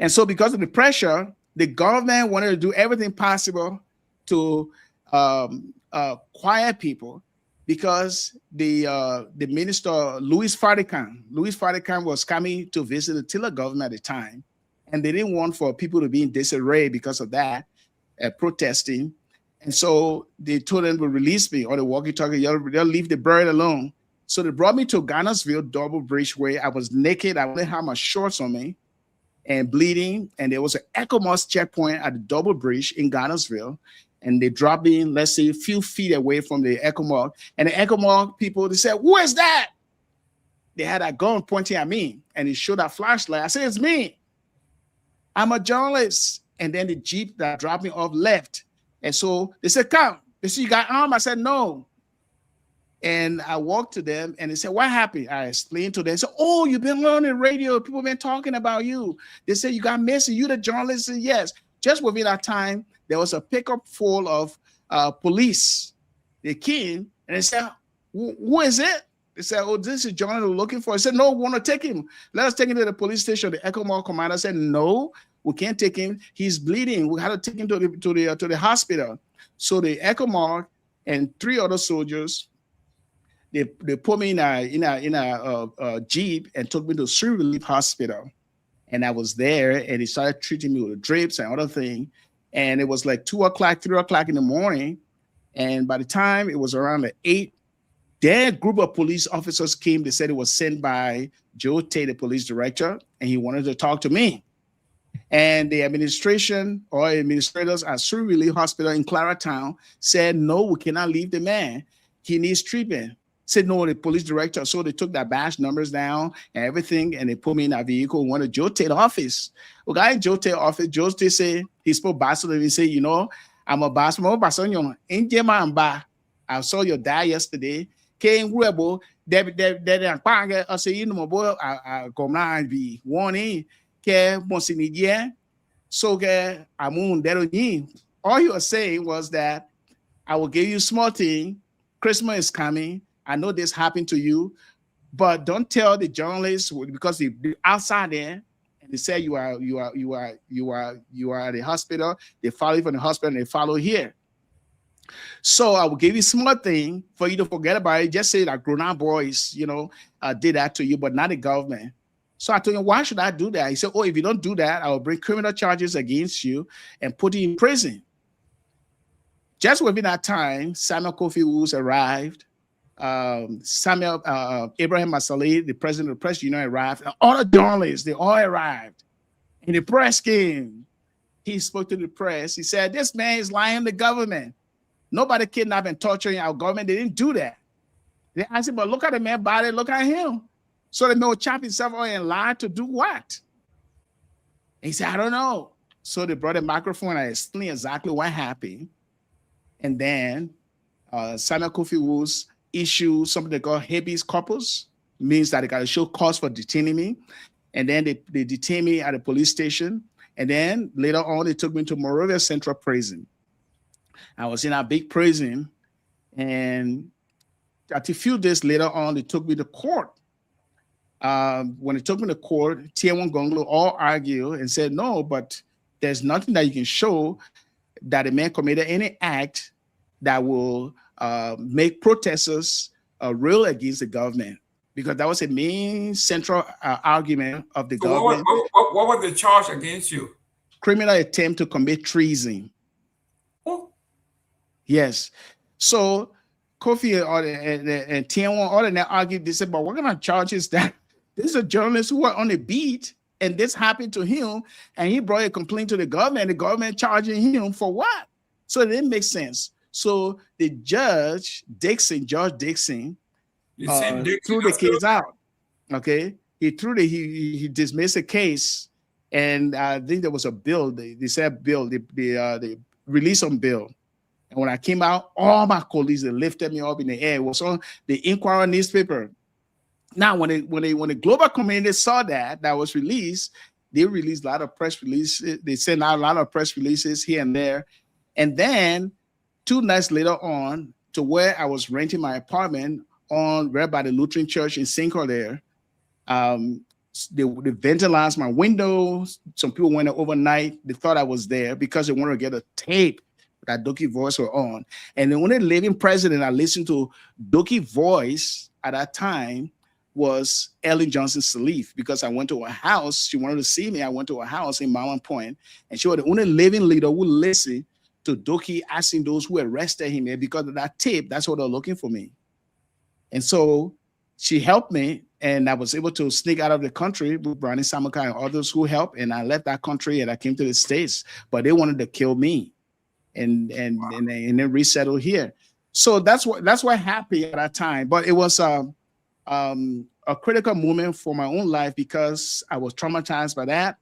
Speaker 20: And so because of the pressure, the government wanted to do everything possible to quiet people, because the minister, Louis Farrakhan was coming to visit the Tiller government at the time, and they didn't want for people to be in disarray because of that, protesting. And so they told them to release me on the walkie-talkie. They'll leave the bird alone. So they brought me to Ghannasville Double Bridge, where I was naked. I only had my shorts on me and bleeding. And there was an ECOMOS checkpoint at the Double Bridge in Ghannasville. And they dropped me, let's say, a few feet away from the ECOMOG. And the ECOMOG people, they said, "Who is that?" They had a gun pointing at me, and he showed a flashlight. I said, "It's me. I'm a journalist." And then the Jeep that dropped me off left. And so they said, "Come." They said, "You got armed?" I said, "No." And I walked to them, and they said, "What happened?" I explained to them. They said, "Oh, you've been on the radio. People have been talking about you." They said, "You got missing. You the journalist?" I said, "Yes." Just within that time, there was a pickup full of police. They came, and they said, "Who is it?" They said, "Oh, this is John we're looking for." I said, "No, we want to take him. Let us take him to the police station." The ECOMOG commander said, "No, we can't take him. He's bleeding. We have to take him to the hospital." So the ECOMOG and 3 other soldiers, they put me in a Jeep and took me to Sri Relief Hospital. And I was there, and they started treating me with drips and other things. And it was like 2 o'clock, 3 o'clock in the morning. And by the time it was around 8, their group of police officers came. They said it was sent by Joe Tate, the police director, and he wanted to talk to me. And the administration or administrators at Sri Relief Hospital in Claratown said, "No, we cannot leave the man. He needs treatment." Said, "No, the police director." So they took their badge numbers down and everything, and they put me in a vehicle and went to Joe Tate office. We got in Joe Tate office. Joe Tate said, he spoke Basel, and he said, "I'm a boss. I saw your dad yesterday. Came Rebo, I say, Kamara be warning. So all you were saying was that I will give you small thing. Christmas is coming. I know this happened to you, but don't tell the journalists, because they're outside there and they say you are at the hospital. They follow you from the hospital and they follow here." So I will give you small thing for you to forget about it. Just say that grown-up boys, did that to you, but not the government. So I told him, why should I do that? He said, oh, if you don't do that, I will bring criminal charges against you and put you in prison. Just within that time, Samuel Kofi Woods arrived. Abraham Masale, the president of the press union, arrived. And all the journalists, they all arrived. And the press came. He spoke to the press. He said, this man is lying to the government. Nobody kidnapped and torturing our government. They didn't do that. They asked him, but look at the man's body, look at him. So the man would chop himself on and lie to do what? And he said, I don't know. So they brought a microphone and I explained exactly what happened. And then Samuel Kofi Woods issued something they call habeas corpus, means that they got to show cause for detaining me. And then they detained me at a police station. And then later on, they took me to Monrovia Central Prison. I was in a big prison. And a few days later on, they took me to court. When they took me to court, Kehleboe Gongloe all argued and said, no, but there's nothing that you can show that a man committed any act that will make protesters rail against the government, because that was a main central argument of the government.
Speaker 17: What was the charge against you?
Speaker 20: Criminal attempt to commit treason.
Speaker 17: Oh.
Speaker 20: Yes. So Kofi and Kehleboe all of them argued. They said, but what kind of charges that? This is a journalist who was on the beat, and this happened to him, and he brought a complaint to the government. The government charging him for what? So it didn't make sense. So the Judge Dixon, threw the case out. Okay, he dismissed the case, and I think there was a bill. They said bill. They released on bill. And when I came out, all my colleagues, they lifted me up in the air. It was on the Inquirer newspaper. Now, when the global community saw that was released, they released a lot of press releases. They sent out a lot of press releases here and there. And then 2 nights later on, to where I was renting my apartment right by the Lutheran church in Cinco there, they vandalized my windows. Some people went there overnight. They thought I was there because they wanted to get a tape that Doki voice were on. And the only living president I listened to Doki voice at that time was Ellen Johnson Sirleaf, because I went to her house. She wanted to see me. I went to her house in Mount Point, and she was the only living leader who listened to Doki asking those who arrested him. And because of that tape, that's what they're looking for me. And so she helped me, and I was able to sneak out of the country with Brownie Samaka and others who helped. And I left that country and I came to the States, but they wanted to kill me and then resettle here. So that's what happened at that time. But it was a critical moment for my own life, because I was traumatized by that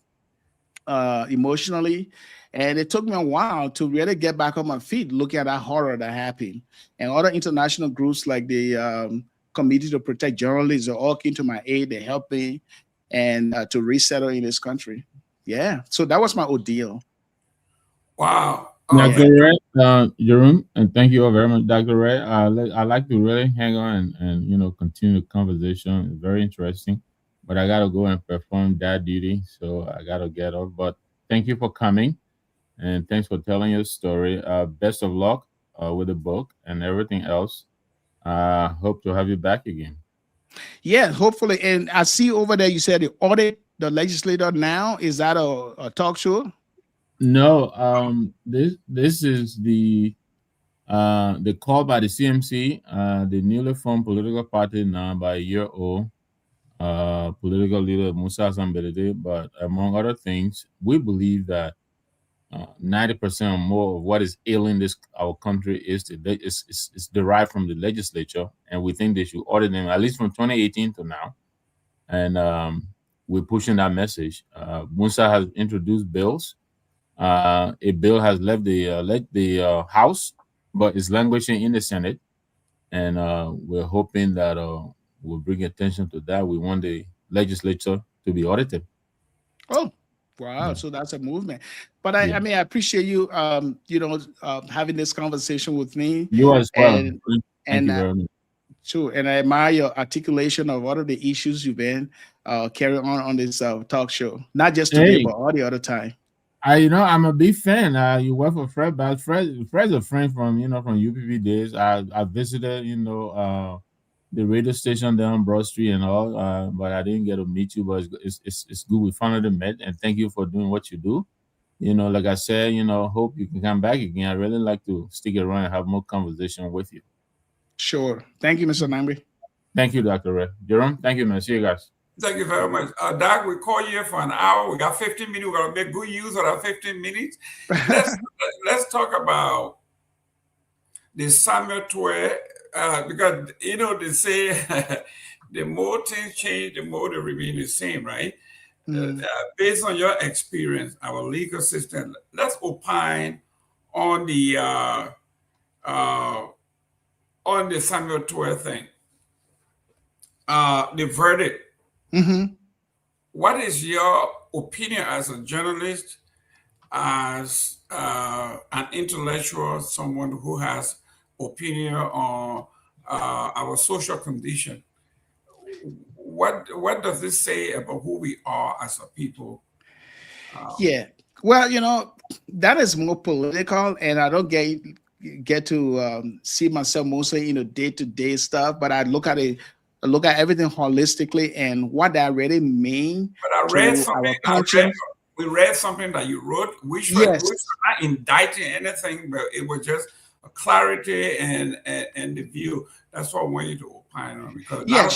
Speaker 20: emotionally. And it took me a while to really get back on my feet, looking at that horror that happened. And other international groups like the Committee to Protect Journalists, they all came to my aid. They helped me and to resettle in this country. Yeah. So that was my ordeal.
Speaker 17: Wow.
Speaker 19: Dr. Ray, Jerome, and thank you all very much, Dr. Ray. I'd like to really hang on and continue the conversation. It's very interesting, but I gotta go and perform that duty, so I gotta get off. But thank you for coming, and thanks for telling your story. Best of luck with the book and everything else. Hope to have you back again.
Speaker 20: Yeah, hopefully. And I see over there you said the audit the legislator now. Is that a talk show?
Speaker 19: No, this is the call by the CMC, the newly formed political party now by a year old political leader Musa Asambelede. But among other things, we believe that 90% or more of what is ailing our country is derived from the legislature, and we think they should audit them at least from 2018 to now. And we're pushing that message. Musa has introduced bills. A bill has left the House, but it's languishing in the Senate, and we're hoping that we'll bring attention to that. We want the legislature to be audited.
Speaker 20: Oh, wow! Yeah. So that's a movement. But I mean, I appreciate you, having this conversation with me.
Speaker 19: You as well. Thank you very much.
Speaker 20: Sure, and I admire your articulation of all of the issues you've been carrying on this talk show, not just today, but all the other time.
Speaker 19: I'm a big fan. You work for Fred, but Fred's a friend from from UPP days. I visited the radio station there on Broad Street and all, but I didn't get to meet you. But it's good we finally met, and thank you for doing what you do. Like I said, hope you can come back again. I really like to stick around and have more conversation with you.
Speaker 20: Sure. Thank you, Mr. Nagbe.
Speaker 19: Thank you, Dr. Ray. Jerome, thank you, man. See you guys.
Speaker 17: Thank you very much. Doc, we call you here for an hour. We got 15 minutes. We're going to make good use of our 15 minutes. Let's talk about the Samuel Pewee, because, they say the more things change, the more they remain the same, right? Based on your experience, our legal system, let's opine on the Samuel Pewee thing. The verdict. What is your opinion as a journalist, as an intellectual, someone who has opinion on our social condition? What does this say about who we are as a people?
Speaker 20: Yeah, well, that is more political, and I don't get to see myself mostly in day-to-day stuff, but I look at everything holistically and what that really mean.
Speaker 17: But I read something. We read something that you wrote, which was not indicting anything, but it was just a clarity and the view. That's what I want you to opine on. Because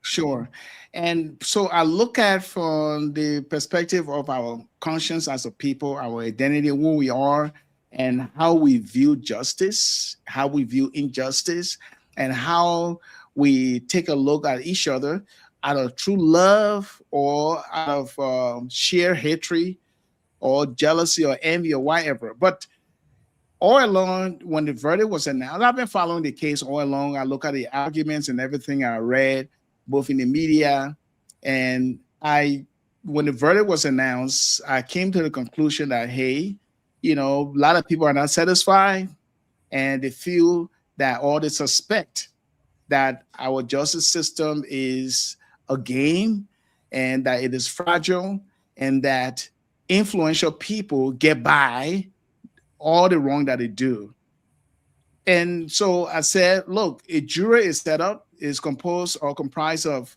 Speaker 20: sure. And so I look at from the perspective of our conscience as a people, our identity, who we are, and how we view justice, how we view injustice, and how we take a look at each other out of true love or out of sheer hatred or jealousy or envy or whatever. But all along, when the verdict was announced, I've been following the case all along. I look at the arguments and everything I read, both in the media, and when the verdict was announced, I came to the conclusion that, hey, a lot of people are not satisfied, and they feel that all they suspect that our justice system is a game and that it is fragile and that influential people get by all the wrong that they do. And so I said, look, a jury is set up, is composed or comprised of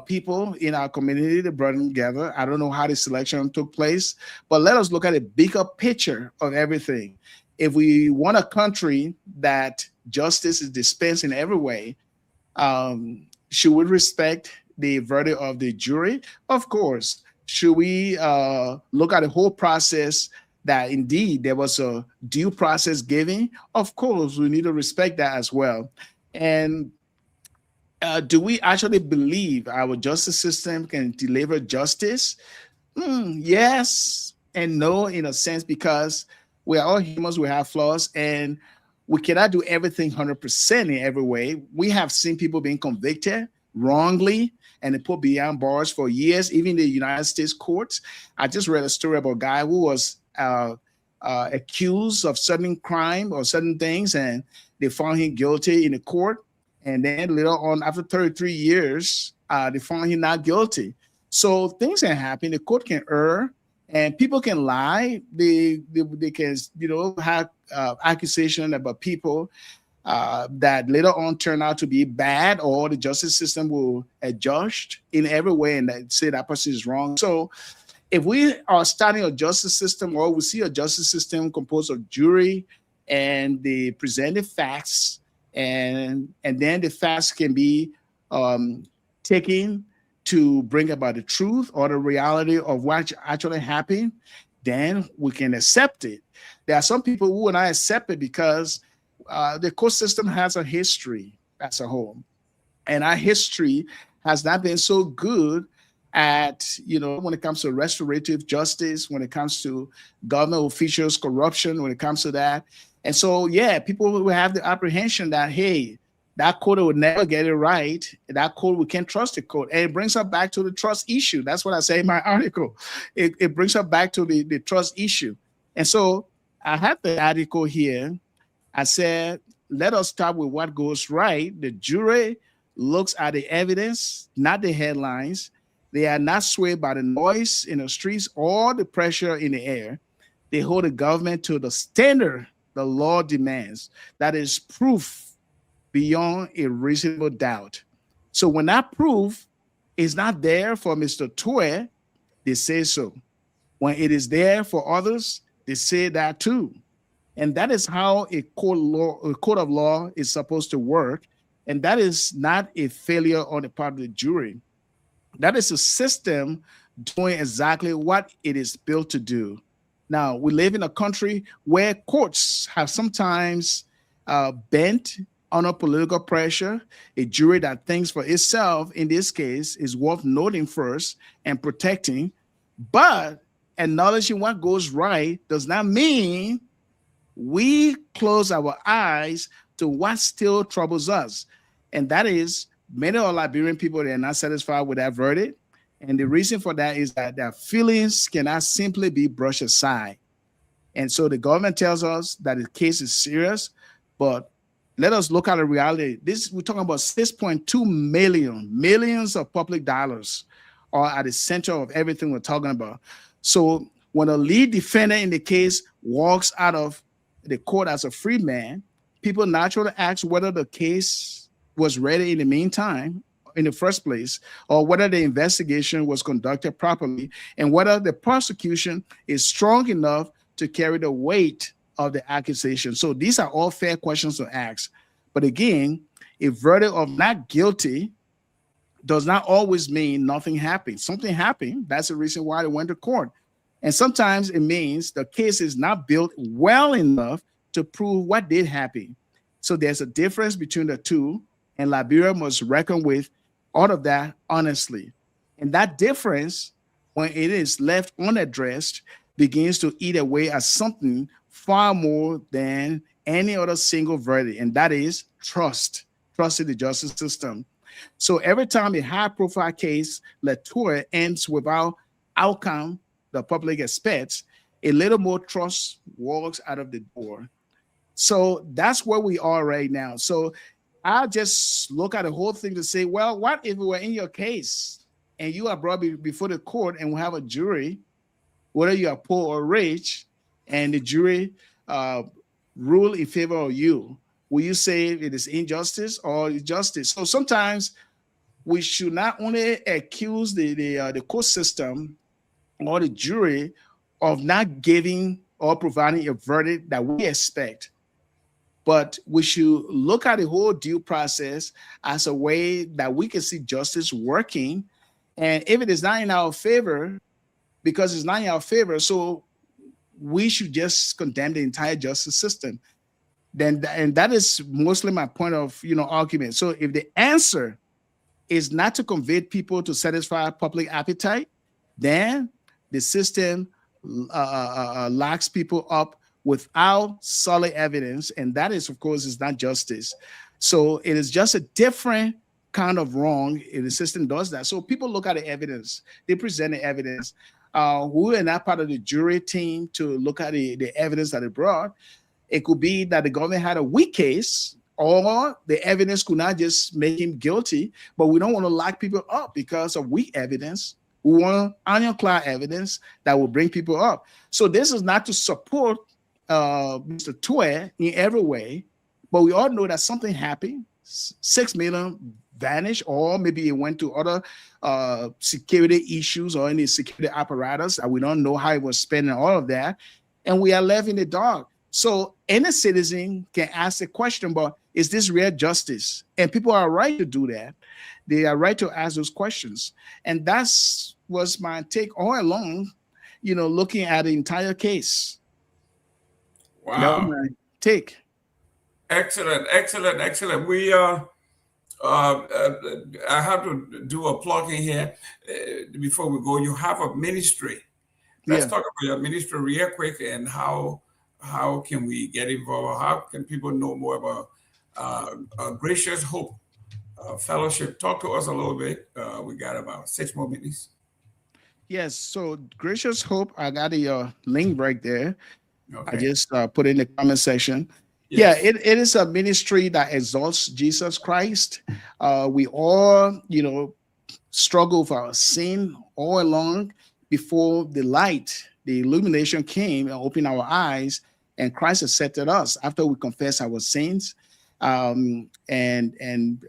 Speaker 20: people in our community that brought them together. I don't know how the selection took place, but let us look at a bigger picture of everything. If we want a country that justice is dispensed in every way, should we respect the verdict of the jury? Of course. Should we look at the whole process, that indeed there was a due process given? Of course, we need to respect that as well. And do we actually believe our justice system can deliver justice? Yes and no, in a sense, because we are all humans, we have flaws, and we cannot do everything 100% in every way. We have seen people being convicted wrongly and they put behind bars for years, even the United States courts. I just read a story about a guy who was accused of certain crime or certain things, and they found him guilty in the court. And then later on, after 33 years, they found him not guilty. So things can happen. The court can err, and people can lie. They can, have accusation about people that later on turn out to be bad, or the justice system will adjust in every way and say that person is wrong. So if we are starting a justice system, or we see a justice system composed of jury and they present the facts, and then the facts can be taken to bring about the truth or the reality of what actually happened, then we can accept it. There are some people who will not accept it because the court system has a history as a whole. And our history has not been so good at, when it comes to restorative justice, when it comes to government officials, corruption, when it comes to that. And so, people will have the apprehension that, hey, that court will never get it right. That court, we can't trust the court. And it brings us back to the trust issue. That's what I say in my article. It brings us back to the trust issue. And so I have the article here. I said, let us start with what goes right. The jury looks at the evidence, not the headlines. They are not swayed by the noise in the streets or the pressure in the air. they hold the government to the standard the law demands. That is proof beyond a reasonable doubt. So when that proof is not there for Mr. Pewee, they say so. When it is there for others, they say that too. And that is how a court of law is supposed to work. And that is not a failure on the part of the jury. That is a system doing exactly what it is built to do. Now, we live in a country where courts have sometimes bent under political pressure. A jury that thinks for itself, in this case, is worth noting first and protecting. But acknowledging what goes right does not mean we close our eyes to what still troubles us. And that is, many of Liberian people, they're not satisfied with that verdict. And the reason for that is that their feelings cannot simply be brushed aside. And so the government tells us that the case is serious, but let us look at the reality. We're talking about 6.2 millions of public dollars are at the center of everything we're talking about. So when a lead defendant in the case walks out of the court as a free man, people naturally ask whether the case was ready in the meantime, in the first place, or whether the investigation was conducted properly, and whether the prosecution is strong enough to carry the weight of the accusation. So these are all fair questions to ask. But again, a verdict of not guilty does not always mean nothing happened. Something happened. That's the reason why they went to court. And sometimes it means the case is not built well enough to prove what did happen. So there's a difference between the two, and Liberia must reckon with all of that honestly. And that difference, when it is left unaddressed, begins to eat away at something far more than any other single verdict, and that is trust in the justice system. So every time a high-profile case like Pewee ends without outcome the public expects, a little more trust walks out of the door. So that's where we are right now. So I just look at the whole thing to say, well, what if we were in your case and you are brought before the court and we have a jury, whether you are poor or rich, and the jury rule in favor of you? Will you say it is injustice or justice? So sometimes we should not only accuse the court system or the jury of not giving or providing a verdict that we expect, but we should look at the whole due process as a way that we can see justice working. And if it is not in our favor, because it's not in our favor, so we should just condemn the entire justice system. And that is mostly my point of argument. So if the answer is not to convict people to satisfy public appetite, then the system locks people up without solid evidence, and that is, of course, is not justice. So it is just a different kind of wrong if the system does that. So people look at the evidence, they present the evidence. We are not part of the jury team to look at the evidence that they brought. It could be that the government had a weak case, or the evidence could not just make him guilty, but we don't want to lock people up because of weak evidence. We want ironclad evidence that will bring people up. So this is not to support Mr. Pewee in every way, but we all know that something happened. 6 million vanished, or maybe it went to other security issues or any security apparatus that we don't know how it was spent and all of that, and we are left in the dark. So any citizen can ask the question, but is this real justice? And people are right to do that. They are right to ask those questions. And that's was my take all along, looking at the entire case.
Speaker 17: Wow.
Speaker 20: That was my take.
Speaker 17: Excellent. We I have to do a plugging here before we go. You have a ministry. Let's talk about your ministry real quick, and how can we get involved? How can people know more about Gracious Hope Fellowship? Talk to us a little bit. We got about 6 more minutes.
Speaker 20: Yes. So Gracious Hope, I got a link right there.
Speaker 17: Okay.
Speaker 20: I just put it in the comment section.
Speaker 17: Yes.
Speaker 20: Yeah, it is a ministry that exalts Jesus Christ. We all, struggle with our sin all along before the light the illumination came and opened our eyes, and Christ accepted us after we confess our sins, and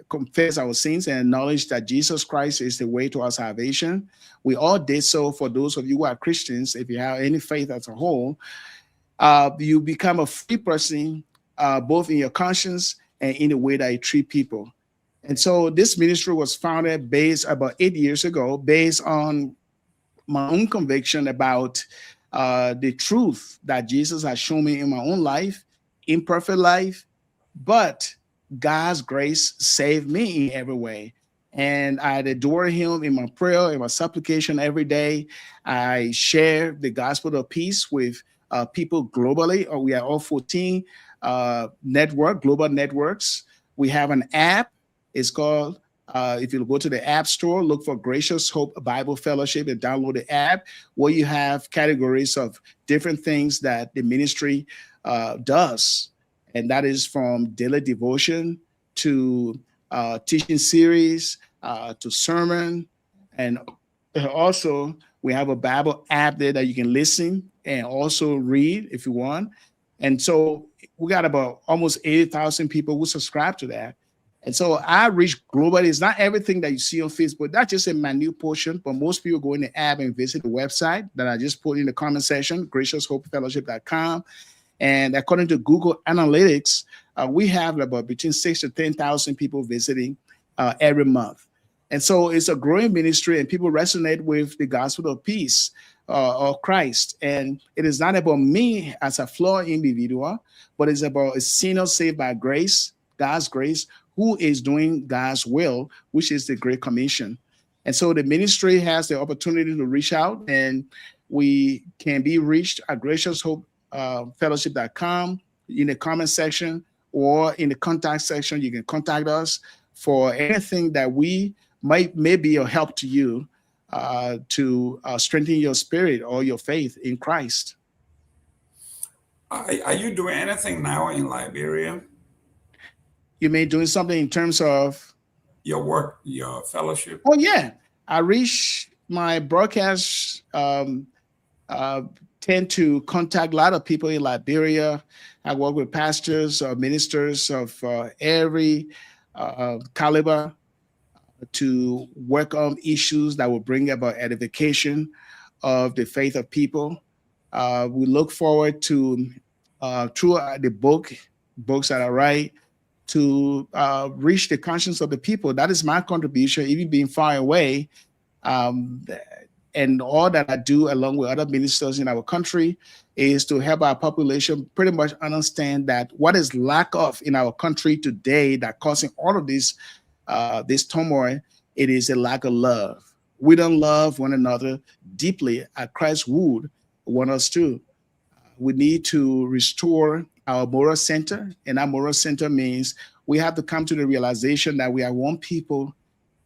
Speaker 20: confess our sins and acknowledge that Jesus Christ is the way to our salvation. We all did so. For those of you who are Christians, if you have any faith as a whole, you become a free person, both in your conscience and in the way that you treat people. And so this ministry was founded based about 8 years ago, based on my own conviction about the truth that Jesus has shown me in my own life, imperfect life, but God's grace saved me in every way. And I adore him in my prayer, in my supplication every day. I share the gospel of peace with people globally. We are all 14 global networks. We have an app. It's called, if you go to the App Store, look for Gracious Hope Bible Fellowship and download the app, where you have categories of different things that the ministry does. And that is from daily devotion to teaching series to sermon. And also, we have a Bible app there that you can listen and also read if you want. And so we got about almost 80,000 people who subscribe to that. And so I reach globally. It's not everything that you see on Facebook. That's just a minute portion, but most people go in the app and visit the website that I just put in the comment section, graciousHopeFellowship.com. And according to Google Analytics, we have about between 6,000 to 10,000 people visiting every month. And so it's a growing ministry, and people resonate with the gospel of peace of Christ. And it is not about me as a flawed individual, but it's about a sinner saved by grace, God's grace, who is doing God's will, which is the Great Commission. And so the ministry has the opportunity to reach out, and we can be reached at graciousHopeFellowship.com in the comment section, or in the contact section. You can contact us for anything that we may be a help to you to strengthen your spirit or your faith in Christ.
Speaker 17: Are you doing anything now in Liberia?
Speaker 20: You mean doing something in terms of
Speaker 17: your work, your fellowship?
Speaker 20: Oh yeah, I reach my broadcasts. Tend to contact a lot of people in Liberia. I work with pastors or ministers of every caliber to work on issues that will bring about edification of the faith of people. We look forward to, through the books that I write, to reach the conscience of the people. That is my contribution, even being far away. And all that I do, along with other ministers in our country, is to help our population pretty much understand that what is lack of in our country today that causing all of this turmoil, it is a lack of love. We don't love one another deeply as Christ would want us to. We need to restore our moral center, and our moral center means we have to come to the realization that we are one people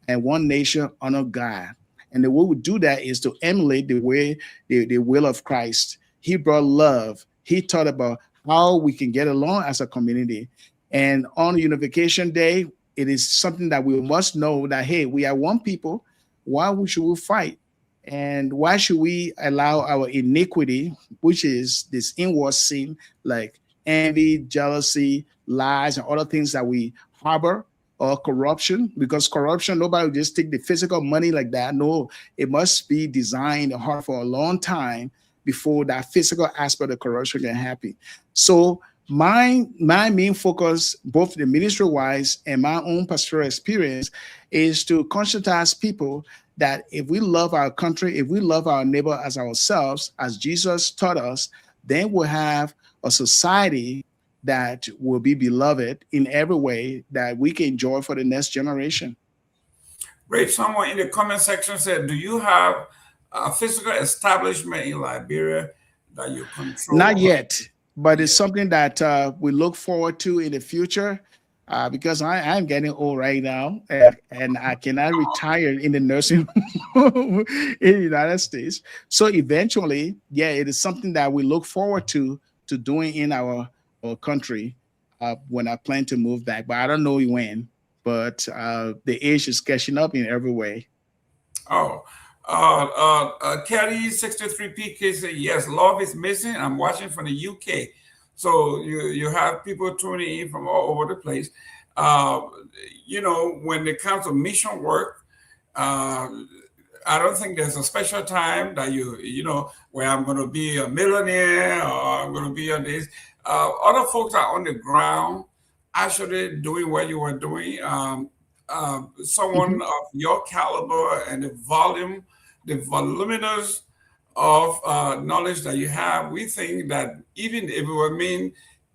Speaker 20: and one nation under God. And the way we do that is to emulate the way, the will of Christ. He brought love. He taught about how we can get along as a community. And on Unification Day, it is something that we must know that, hey, we are one people. Why should we fight? And why should we allow our iniquity, which is this inward sin, like envy, jealousy, lies, and other things that we harbor, or corruption? Because corruption, nobody will just take the physical money like that. No, it must be designed hard for a long time before that physical aspect of corruption can happen. So my main focus, both the ministry-wise and my own pastoral experience, is to conscientize people that if we love our country, if we love our neighbor as ourselves, as Jesus taught us, then we'll have a society that will be beloved in every way that we can enjoy for the next generation.
Speaker 17: Great. Someone in the comment section said, do you have a physical establishment in Liberia that you control?
Speaker 20: Not yet, but it's something that we look forward to in the future, because I'm getting old right now, and I cannot retire in the nursing home in the United States. So eventually, yeah, it is something that we look forward to doing in our country when I plan to move back. But I don't know when, but the age is catching up in every way.
Speaker 17: Oh, Kelly 63PK said, yes, love is missing. I'm watching from the UK. So you have people tuning in from all over the place. You know, when it comes to mission work, I don't think there's a special time that you know, where I'm going to be a millionaire or I'm going to be on this. Other folks are on the ground actually doing what you were doing. Someone of your caliber and the voluminous of knowledge that you have, we think that even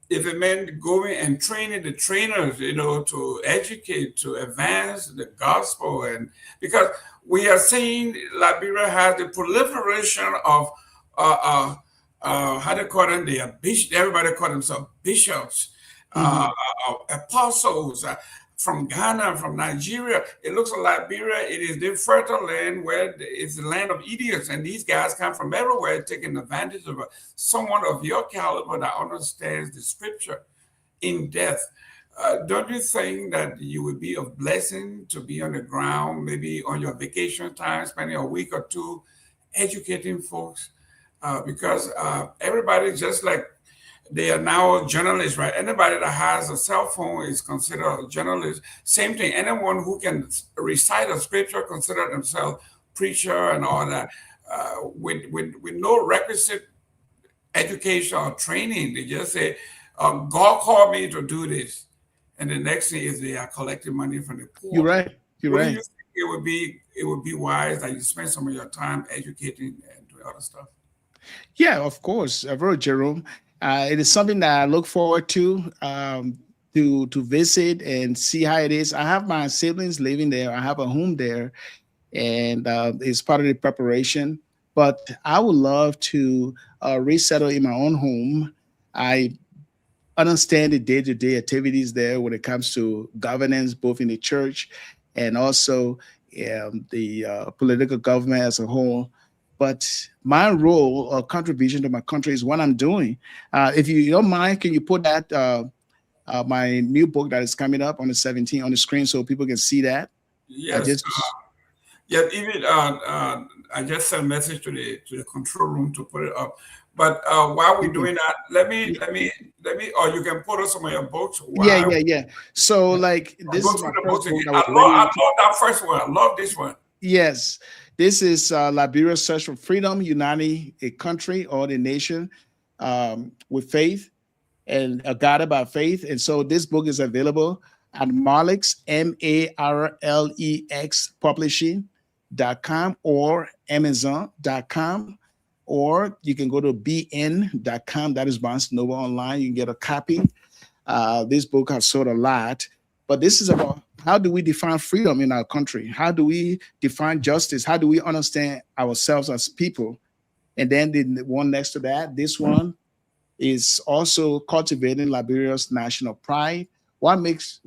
Speaker 17: if it meant going and training the trainers, you know, to educate, to advance the gospel, and because we are seeing Liberia has the proliferation of how they call them, they are bishops, everybody call themselves bishops, apostles, from Ghana, from Nigeria. It looks like Liberia, it is the fertile land where it's the land of idiots, and these guys come from everywhere taking advantage of someone of your caliber that understands the scripture in depth. Don't you think that you would be a blessing to be on the ground, maybe on your vacation time, spending a week or two educating folks? Because everybody, just like they are now journalists, right? Anybody that has a cell phone is considered a journalist. Same thing. Anyone who can recite a scripture consider themselves preacher and all that. With no requisite education or training, they just say, God called me to do this. And the next thing is they are collecting money from the poor.
Speaker 20: You're right. You're right.
Speaker 17: You think it would be wise that you spend some of your time educating and doing other stuff?
Speaker 20: Yeah, of course, Brother Jerome. It is something that I look forward to visit and see how it is. I have my siblings living there. I have a home there, and it's part of the preparation. But I would love to resettle in my own home. I understand the day-to-day activities there when it comes to governance, both in the church and also the political government as a whole. But my role or contribution to my country is what I'm doing. If you don't mind, can you put that my new book that is coming up on the 17th on the screen so people can see that?
Speaker 17: Yes. Even I just sent a message to the control room to put it up. But while we're doing that, let me, or you can put us some of your books.
Speaker 20: Yeah. So like this is my first book.
Speaker 17: I love that first one. I love this one.
Speaker 20: Yes. This is Liberia's Search for Freedom, Uniting a Country or the Nation with Faith and guided by faith. And so this book is available at Marlex, MARLEX Publishing.com or Amazon.com, or you can go to BN.com. That is Barnes Noble Online. You can get a copy. This book has sold a lot, but this is about how do we define freedom in our country? How do we define justice? How do we understand ourselves as people? And then the one next to that, this one is also cultivating Liberia's national pride. What makes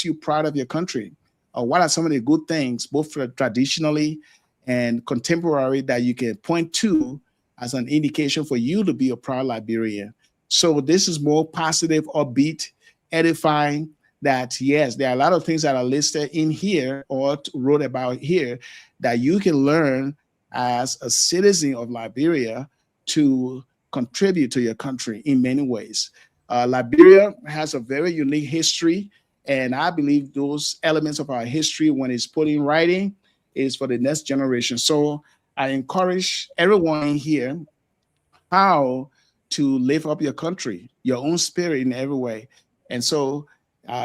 Speaker 20: you proud of your country? Or what are some of the good things, both traditionally and contemporary, that you can point to as an indication for you to be a proud Liberian? So this is more positive, upbeat, edifying, that yes, there are a lot of things that are listed in here or wrote about here that you can learn as a citizen of Liberia to contribute to your country in many ways. Liberia has a very unique history, and I believe those elements of our history, when it's put in writing, is for the next generation. So I encourage everyone here how to lift up your country, your own spirit in every way. And so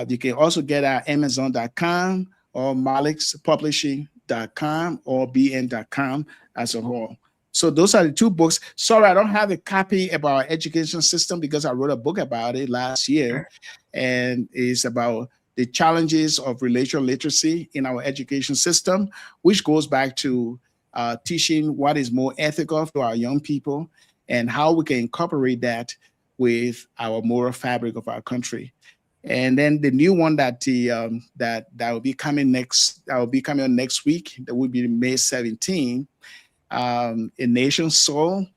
Speaker 20: you can also get at Amazon.com or MarlexPublishing.com or BN.com as a whole. So those are the two books. Sorry, I don't have a copy about our education system because I wrote a book about it last year, and it's about the challenges of relational literacy in our education system, which goes back to teaching what is more ethical to our young people and how we can incorporate that with our moral fabric of our country. And then the new one that that will be coming next, that will be coming on next week. That will be May 17. A Nation's Soul.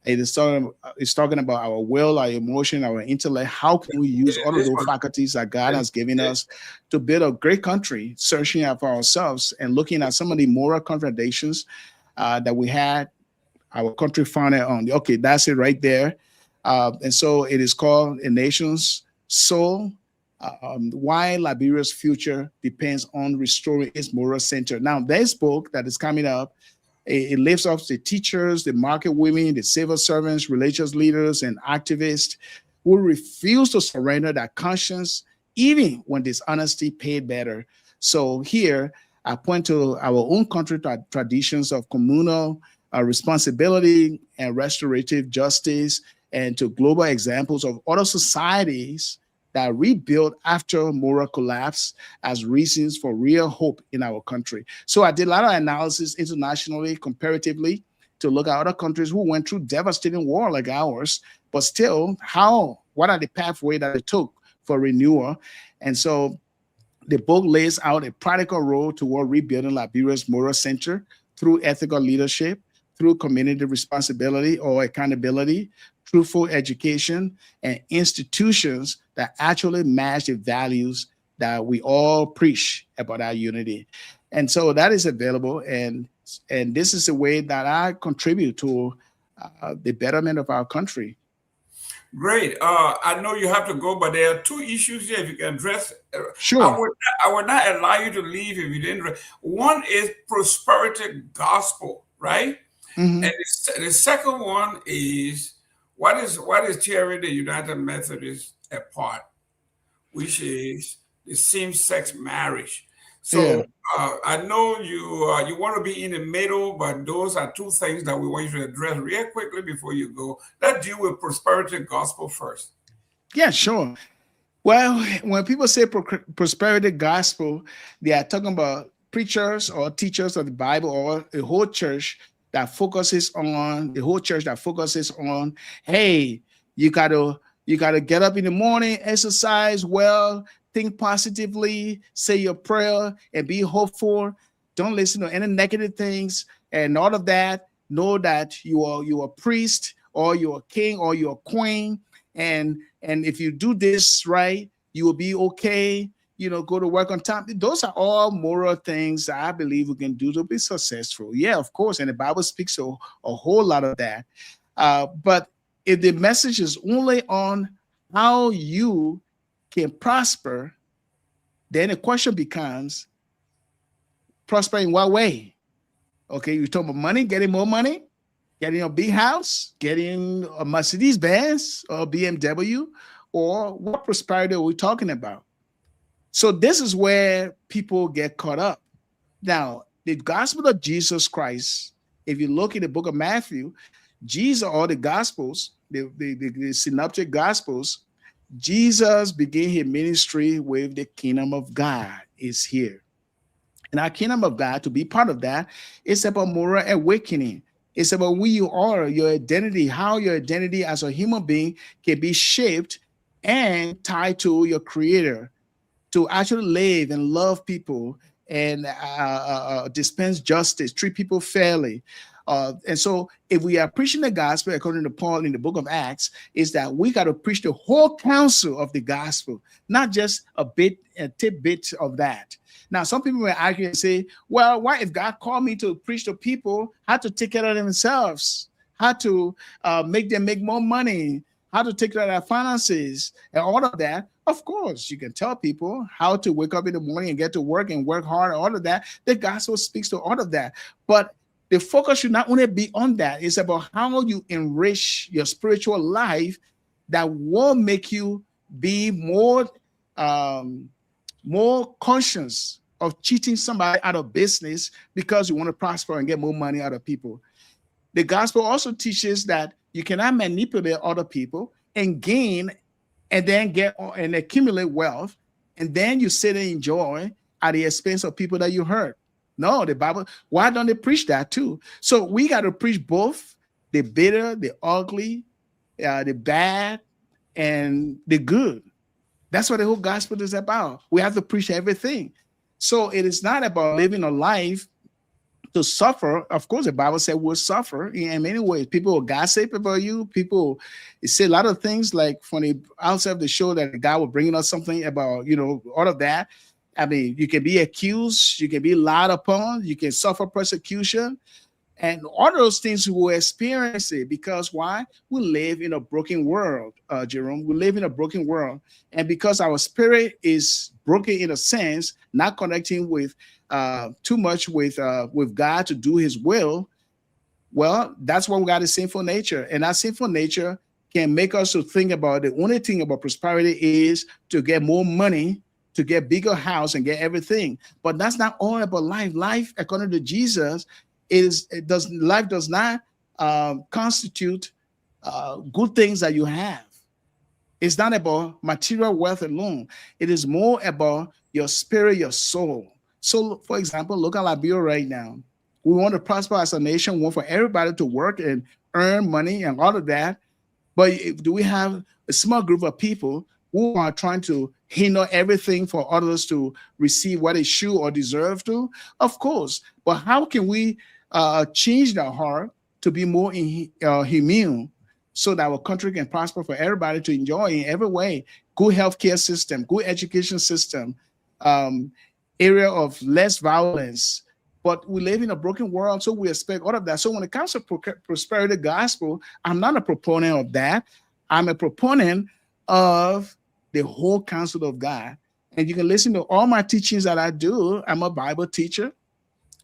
Speaker 20: It's talking about our will, our emotion, our intellect. How can we use all of those faculties that God has given us to build a great country, searching out for ourselves and looking at some of the moral contradictions that we had our country founded on. Okay, that's it right there. And so it is called A Nation's Soul, Why Liberia's Future Depends on Restoring its Moral Center. Now, this book that is coming up, it lifts up the teachers, the market women, the civil servants, religious leaders, and activists who refuse to surrender their conscience, even when dishonesty paid better. So here, I point to our own country traditions of communal responsibility and restorative justice, and to global examples of other societies that rebuilt after moral collapse as reasons for real hope in our country. So I did a lot of analysis internationally, comparatively, to look at other countries who went through devastating war like ours, but still, what are the pathways that it took for renewal? And so the book lays out a practical road toward rebuilding Liberia's moral center through ethical leadership, through community responsibility or accountability, truthful education, and institutions that actually match the values that we all preach about our unity. And so that is available, and this is a way that I contribute to the betterment of our country.
Speaker 17: Great. I know you have to go, but there are two issues here. If you can address,
Speaker 20: sure.
Speaker 17: I would not allow you to leave if you didn't. One is prosperity gospel, right?
Speaker 20: Mm-hmm.
Speaker 17: And the second one is what is tearing the United Methodists apart, which is the same-sex marriage. So I know you want to be in the middle, but those are two things that we want you to address real quickly before you go. Let's deal with prosperity gospel first.
Speaker 20: Yeah, sure. Well, when people say prosperity gospel, they are talking about preachers or teachers of the Bible or a whole church that focuses on hey, you gotta get up in the morning, exercise well, think positively, say your prayer, and be hopeful. Don't listen to any negative things, and all of that. Know that you are a priest, or you're a king, or you're a queen, and if you do this right, you will be okay. Go to work on time. Those are all moral things that I believe we can do to be successful. Yeah, of course, and the Bible speaks a whole lot of that. But if the message is only on how you can prosper, then the question becomes, prosper in what way? Okay, you talk about money, getting more money, getting a big house, getting a Mercedes Benz or BMW, or what prosperity are we talking about? So this is where people get caught up. Now, the gospel of Jesus Christ, if you look in the book of Matthew, Jesus, or the gospels, the synoptic gospels, Jesus began his ministry with the kingdom of God is here. And our kingdom of God, to be part of that, it's about moral awakening. It's about who you are, your identity, how your identity as a human being can be shaped and tied to your creator, to actually live and love people and dispense justice, treat people fairly. And so if we are preaching the gospel, according to Paul in the book of Acts, is that we got to preach the whole counsel of the gospel, not just a tidbit of that. Now, some people may argue and say, well, why, if God called me to preach to people how to take care of themselves, how to make them make more money, how to take care of their finances and all of that, of course, you can tell people how to wake up in the morning and get to work and work hard, all of that. The gospel speaks to all of that. But the focus should not only be on that. It's about how you enrich your spiritual life that will make you be more conscious of cheating somebody out of business because you want to prosper and get more money out of people. The gospel also teaches that you cannot manipulate other people and gain and then get and accumulate wealth, and then you sit and enjoy at the expense of people that you hurt. No, the Bible, why don't they preach that too? So we got to preach both the bitter, the ugly, the bad, and the good. That's what the whole gospel is about. We have to preach everything. So it is not about living a life to suffer. Of course, the Bible said we'll suffer in many ways. People will gossip about you. People say a lot of things like from the outside of the show that God will bring us something about, all of that. I mean, you can be accused, you can be lied upon, you can suffer persecution. And all those things we will experience it because why? We live in a broken world, Jerome. We live in a broken world. And because our spirit is broken in a sense, not connecting with too much with God to do his will, well, that's why we got a sinful nature. And that sinful nature can make us to think about the only thing about prosperity is to get more money, to get bigger house and get everything. But that's not all about life. Life, according to Jesus, life does not constitute good things that you have. It's not about material wealth alone. It is more about your spirit, your soul. So, for example, look at Liberia right now. We want to prosper as a nation. We want for everybody to work and earn money and all of that. But do we have a small group of people who are trying to hinder everything for others to receive what they should or deserve to? Of course. But how can we change our heart to be more humane so that our country can prosper for everybody to enjoy in every way? Good healthcare system, good education system, area of less violence. But we live in a broken world, so we expect all of that. So when it comes to prosperity gospel, I'm not a proponent of that. I'm a proponent of the whole counsel of God. And you can listen to all my teachings that I do. I'm a Bible teacher.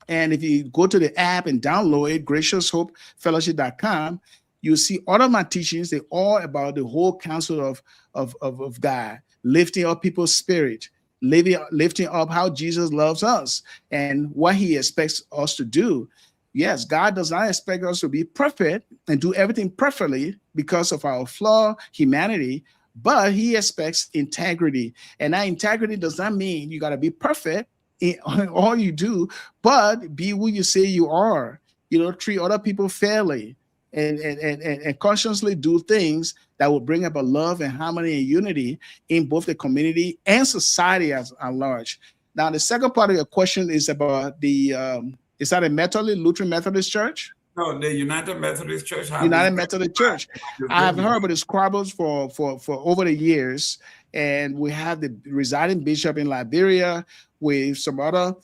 Speaker 20: And if you go to the app and download it, graciousHopeFellowship.com, you'll see all of my teachings. They're all about the whole counsel of God, lifting up people's spirit, lifting up how Jesus loves us and what he expects us to do. Yes, God does not expect us to be perfect and do everything perfectly because of our flawed humanity, but he expects integrity. And that integrity does not mean you got to be perfect in all you do, but be who you say you are. You know, treat other people fairly and consciously do things that will bring about love and harmony and unity in both the community and society at large. Now, the second part of your question is about the, is that a Lutheran Methodist Church?
Speaker 17: No, the United Methodist Church.
Speaker 20: United Methodist Church. I have heard about the squabbles for over the years, and we have the residing bishop in Liberia with some other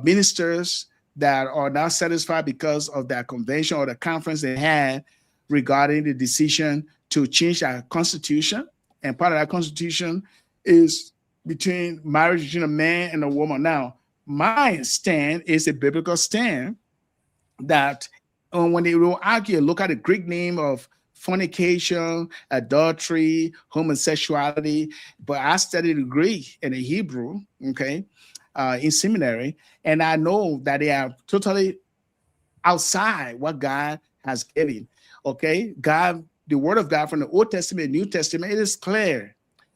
Speaker 20: ministers that are not satisfied because of that convention or the conference they had regarding the decision to change our constitution. And part of that constitution is between marriage between a man and a woman. Now, my stand is a biblical stand that when they will argue, look at the Greek name of fornication, adultery, homosexuality. But I studied the Greek and the Hebrew, okay, in seminary, and I know that they are totally outside what God has given. Okay, God, the word of God from the Old Testament, New Testament, it is clear.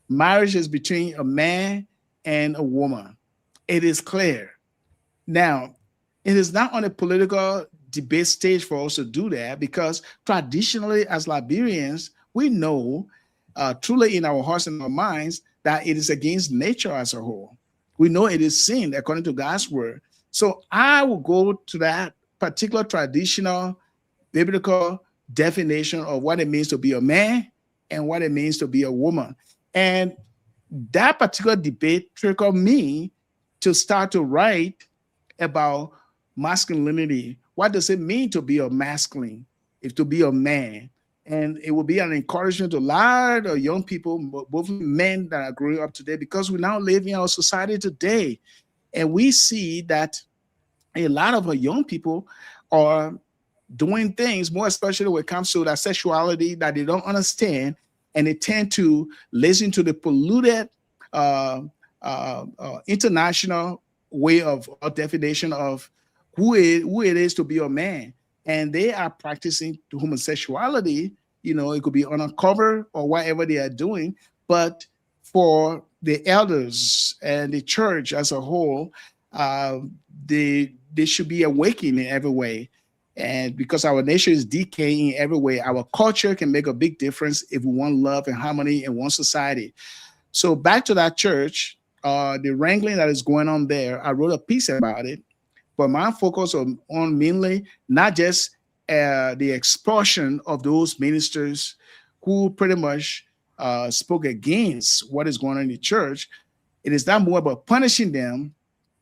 Speaker 20: Marriage is between a man and a woman. It is clear. Now, it is not on a political debate stage for us to do that because traditionally as Liberians, we know truly in our hearts and our minds that it is against nature as a whole. We know it is sin according to God's word. So I will go to that particular traditional biblical definition of what it means to be a man and what it means to be a woman. And that particular debate triggered me to start to write about masculinity. What does it mean to be a masculine, if to be a man? And it will be an encouragement to a lot of young people, both men that are growing up today, because we now live in our society today. And we see that a lot of our young people are doing things, more especially when it comes to that sexuality that they don't understand, and they tend to listen to the polluted international way of definition of who it is to be a man. And they are practicing homosexuality. You know, it could be uncover or whatever they are doing. But for the elders and the church as a whole, they should be awakened in every way. And because our nation is decaying in every way, our culture can make a big difference if we want love and harmony in one society. So back to that church, the wrangling that is going on there, I wrote a piece about it. But my focus on mainly not just the expulsion of those ministers who pretty much spoke against what is going on in the church. It is not more about punishing them,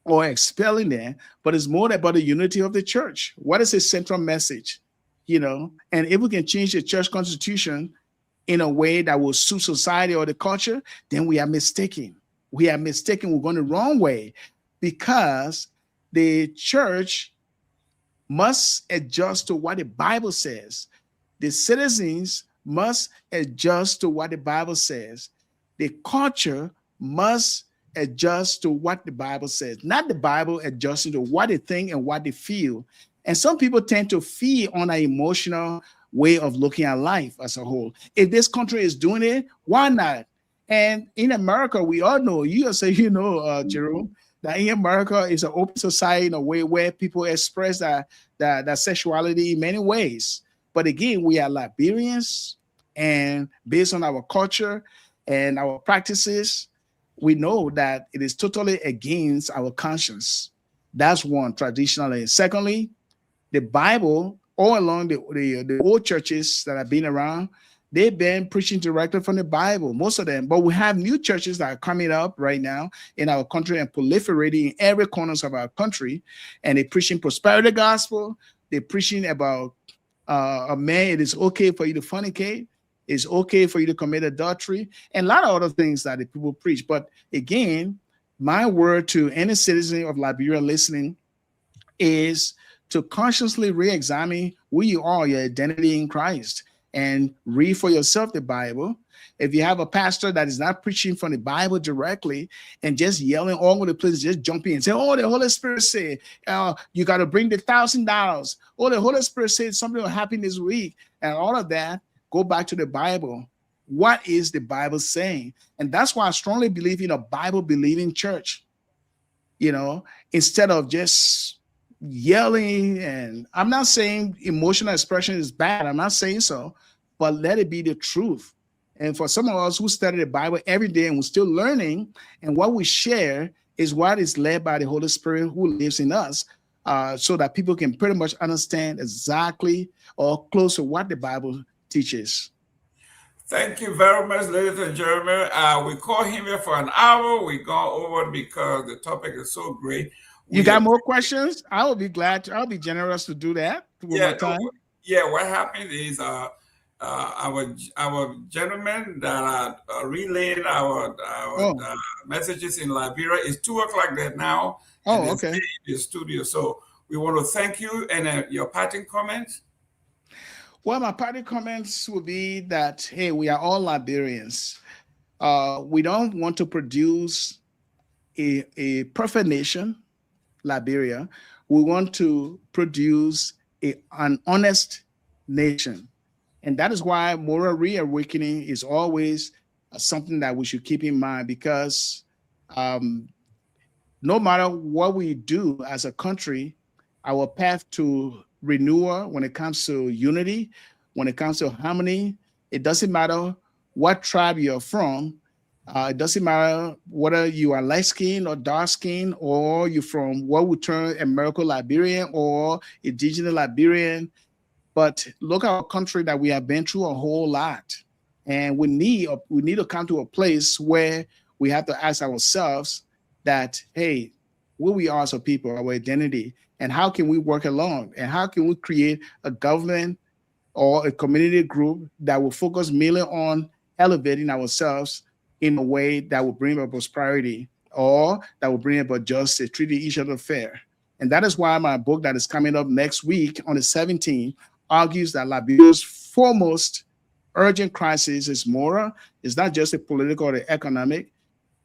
Speaker 20: or expelling them, but it's more about the unity of the church. What is its central message? And if we can change the church constitution in a way that will suit society or the culture, then we are mistaken. We are mistaken. We're going the wrong way, because the church must adjust to what the Bible says. The citizens must adjust to what the Bible says. The culture must adjust to what the Bible says, not the Bible adjusting to what they think and what they feel. And some people tend to feed on an emotional way of looking at life as a whole. If this country is doing it, why not? And in America, we all know, Jerome, that in America is an open society in a way where people express that sexuality in many ways. But again, we are Liberians, and based on our culture and our practices, we know that it is totally against our conscience. That's one, traditionally. Secondly, the Bible, all along the old churches that have been around, they've been preaching directly from the Bible, most of them. But we have new churches that are coming up right now in our country and proliferating in every corner of our country. And they're preaching prosperity gospel. They're preaching about a man, it is okay for you to fornicate. It's okay for you to commit adultery, and a lot of other things that the people preach. But again, my word to any citizen of Liberia listening is to consciously re-examine who you are, your identity in Christ, and read for yourself the Bible. If you have a pastor that is not preaching from the Bible directly and just yelling all over the place, just jump in and say, oh, the Holy Spirit said, you got to bring the $1,000. Oh, the Holy Spirit said something will happen this week, and all of that. Go back to the Bible. What is the Bible saying? And that's why I strongly believe in a Bible-believing church, instead of just yelling. And I'm not saying emotional expression is bad. I'm not saying so, but let it be the truth. And for some of us who study the Bible every day and we're still learning, and what we share is what is led by the Holy Spirit who lives in us, so that people can pretty much understand exactly or close to what the Bible teaches.
Speaker 17: Thank you very much, ladies and gentlemen. We call him here for an hour. We go over because the topic is so great.
Speaker 20: You got more questions? I will be glad to. I'll be generous to do that with my time.
Speaker 17: What happened is our gentlemen that are relaying our messages in Liberia is 2:00 there now.
Speaker 20: Oh, okay.
Speaker 17: In the studio. So we want to thank you, and your parting comments.
Speaker 20: Well, my parting comments would be that, hey, we are all Liberians. We don't want to produce a perfect nation, Liberia. We want to produce an honest nation. And that is why moral reawakening is always something that we should keep in mind, because no matter what we do as a country, our path to renewal, when it comes to unity, when it comes to harmony, it doesn't matter what tribe you're from. It doesn't matter whether you are light-skinned or dark-skinned, or you're from what we term American Liberian or indigenous Liberian. But look at our country that we have been through a whole lot. And we need to come to a place where we have to ask ourselves that, hey, who we are as a people, our identity, and how can we work along? And how can we create a government or a community group that will focus mainly on elevating ourselves in a way that will bring about prosperity, or that will bring about justice, treating each other fair. And that is why my book that is coming up next week on the 17th argues that Liberia's foremost urgent crisis is moral. It's not just a political or economic,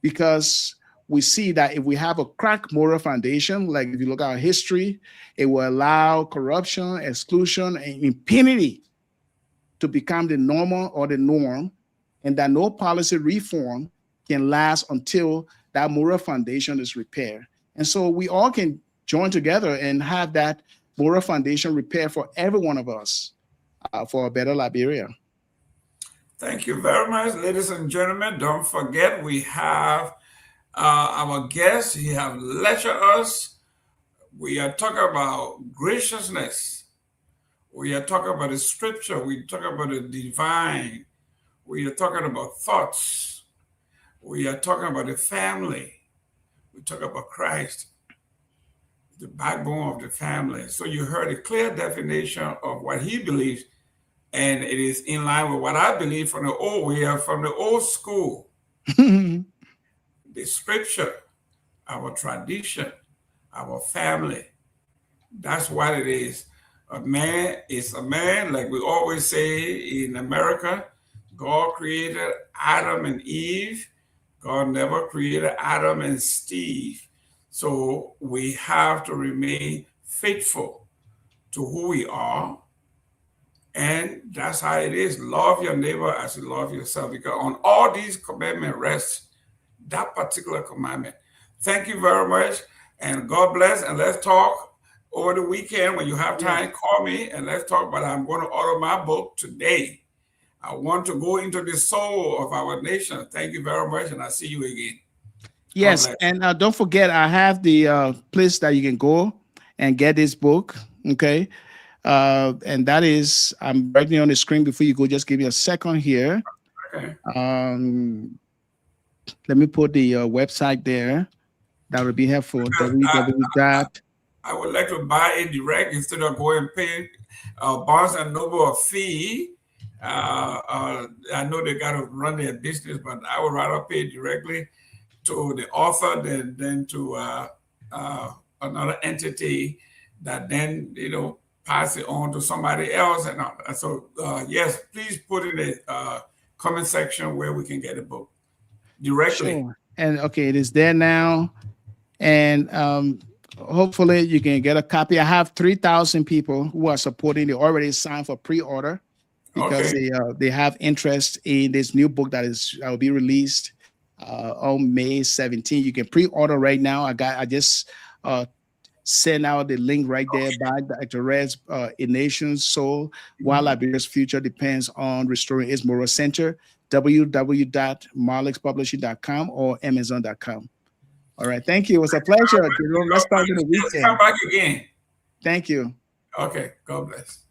Speaker 20: because we see that if we have a cracked moral foundation, like if you look at our history, it will allow corruption, exclusion, and impunity to become the normal or the norm, and that no policy reform can last until that moral foundation is repaired. And so we all can join together and have that moral foundation repaired for every one of us for a better Liberia.
Speaker 17: Thank you very much, ladies and gentlemen. Don't forget, we have our guest. He have lectured us. We are talking about graciousness. We are talking about the scripture. We talk about the divine. We are talking about thoughts. We are talking about the family. We talk about Christ. the backbone of the family. So you heard a clear definition of what he believes, and it is in line with what I believe from the old way, from the old school. The scripture, our tradition, our family. That's what it is. A man is a man, like we always say in America. God created Adam and Eve. God never created Adam and Steve. So we have to remain faithful to who we are. And that's how it is. Love your neighbor as you love yourself. Because on all these commandments rests that particular commandment. Thank you very much. And God bless. And let's talk over the weekend. When you have time, call me and let's talk. But I'm going to order my book today. I want to go into the soul of our nation. Thank you very much. And I'll see you again.
Speaker 20: Yes. And don't forget, I have the place that you can go and get this book. Okay. And that is, I'm writing on the screen before you go. Just give me a second here.
Speaker 17: Okay.
Speaker 20: Let me put the website there. That would be helpful. www.
Speaker 17: I would like to buy it direct instead of going and paying Barnes and Noble a fee. I know they got to run their business, but I would rather pay directly to the author than to another entity that then, pass it on to somebody else. And so, yes, please put in the comment section where we can get a book directly.
Speaker 20: Sure. And okay, it is there now. And hopefully you can get a copy. I have 3,000 people who are supporting. They already signed for pre-order because they have interest in this new book that will be released on May 17th. You can pre-order right now. I just send out the link right there by Dr. Red's A Nation's Soul, While Liberia's Future Depends on Restoring its Moral Center, www.marlexpublishing.com or amazon.com. All right. Thank you. It was a pleasure. Let's start in the weekend.
Speaker 17: Come back again.
Speaker 20: Thank you.
Speaker 17: Okay. God bless.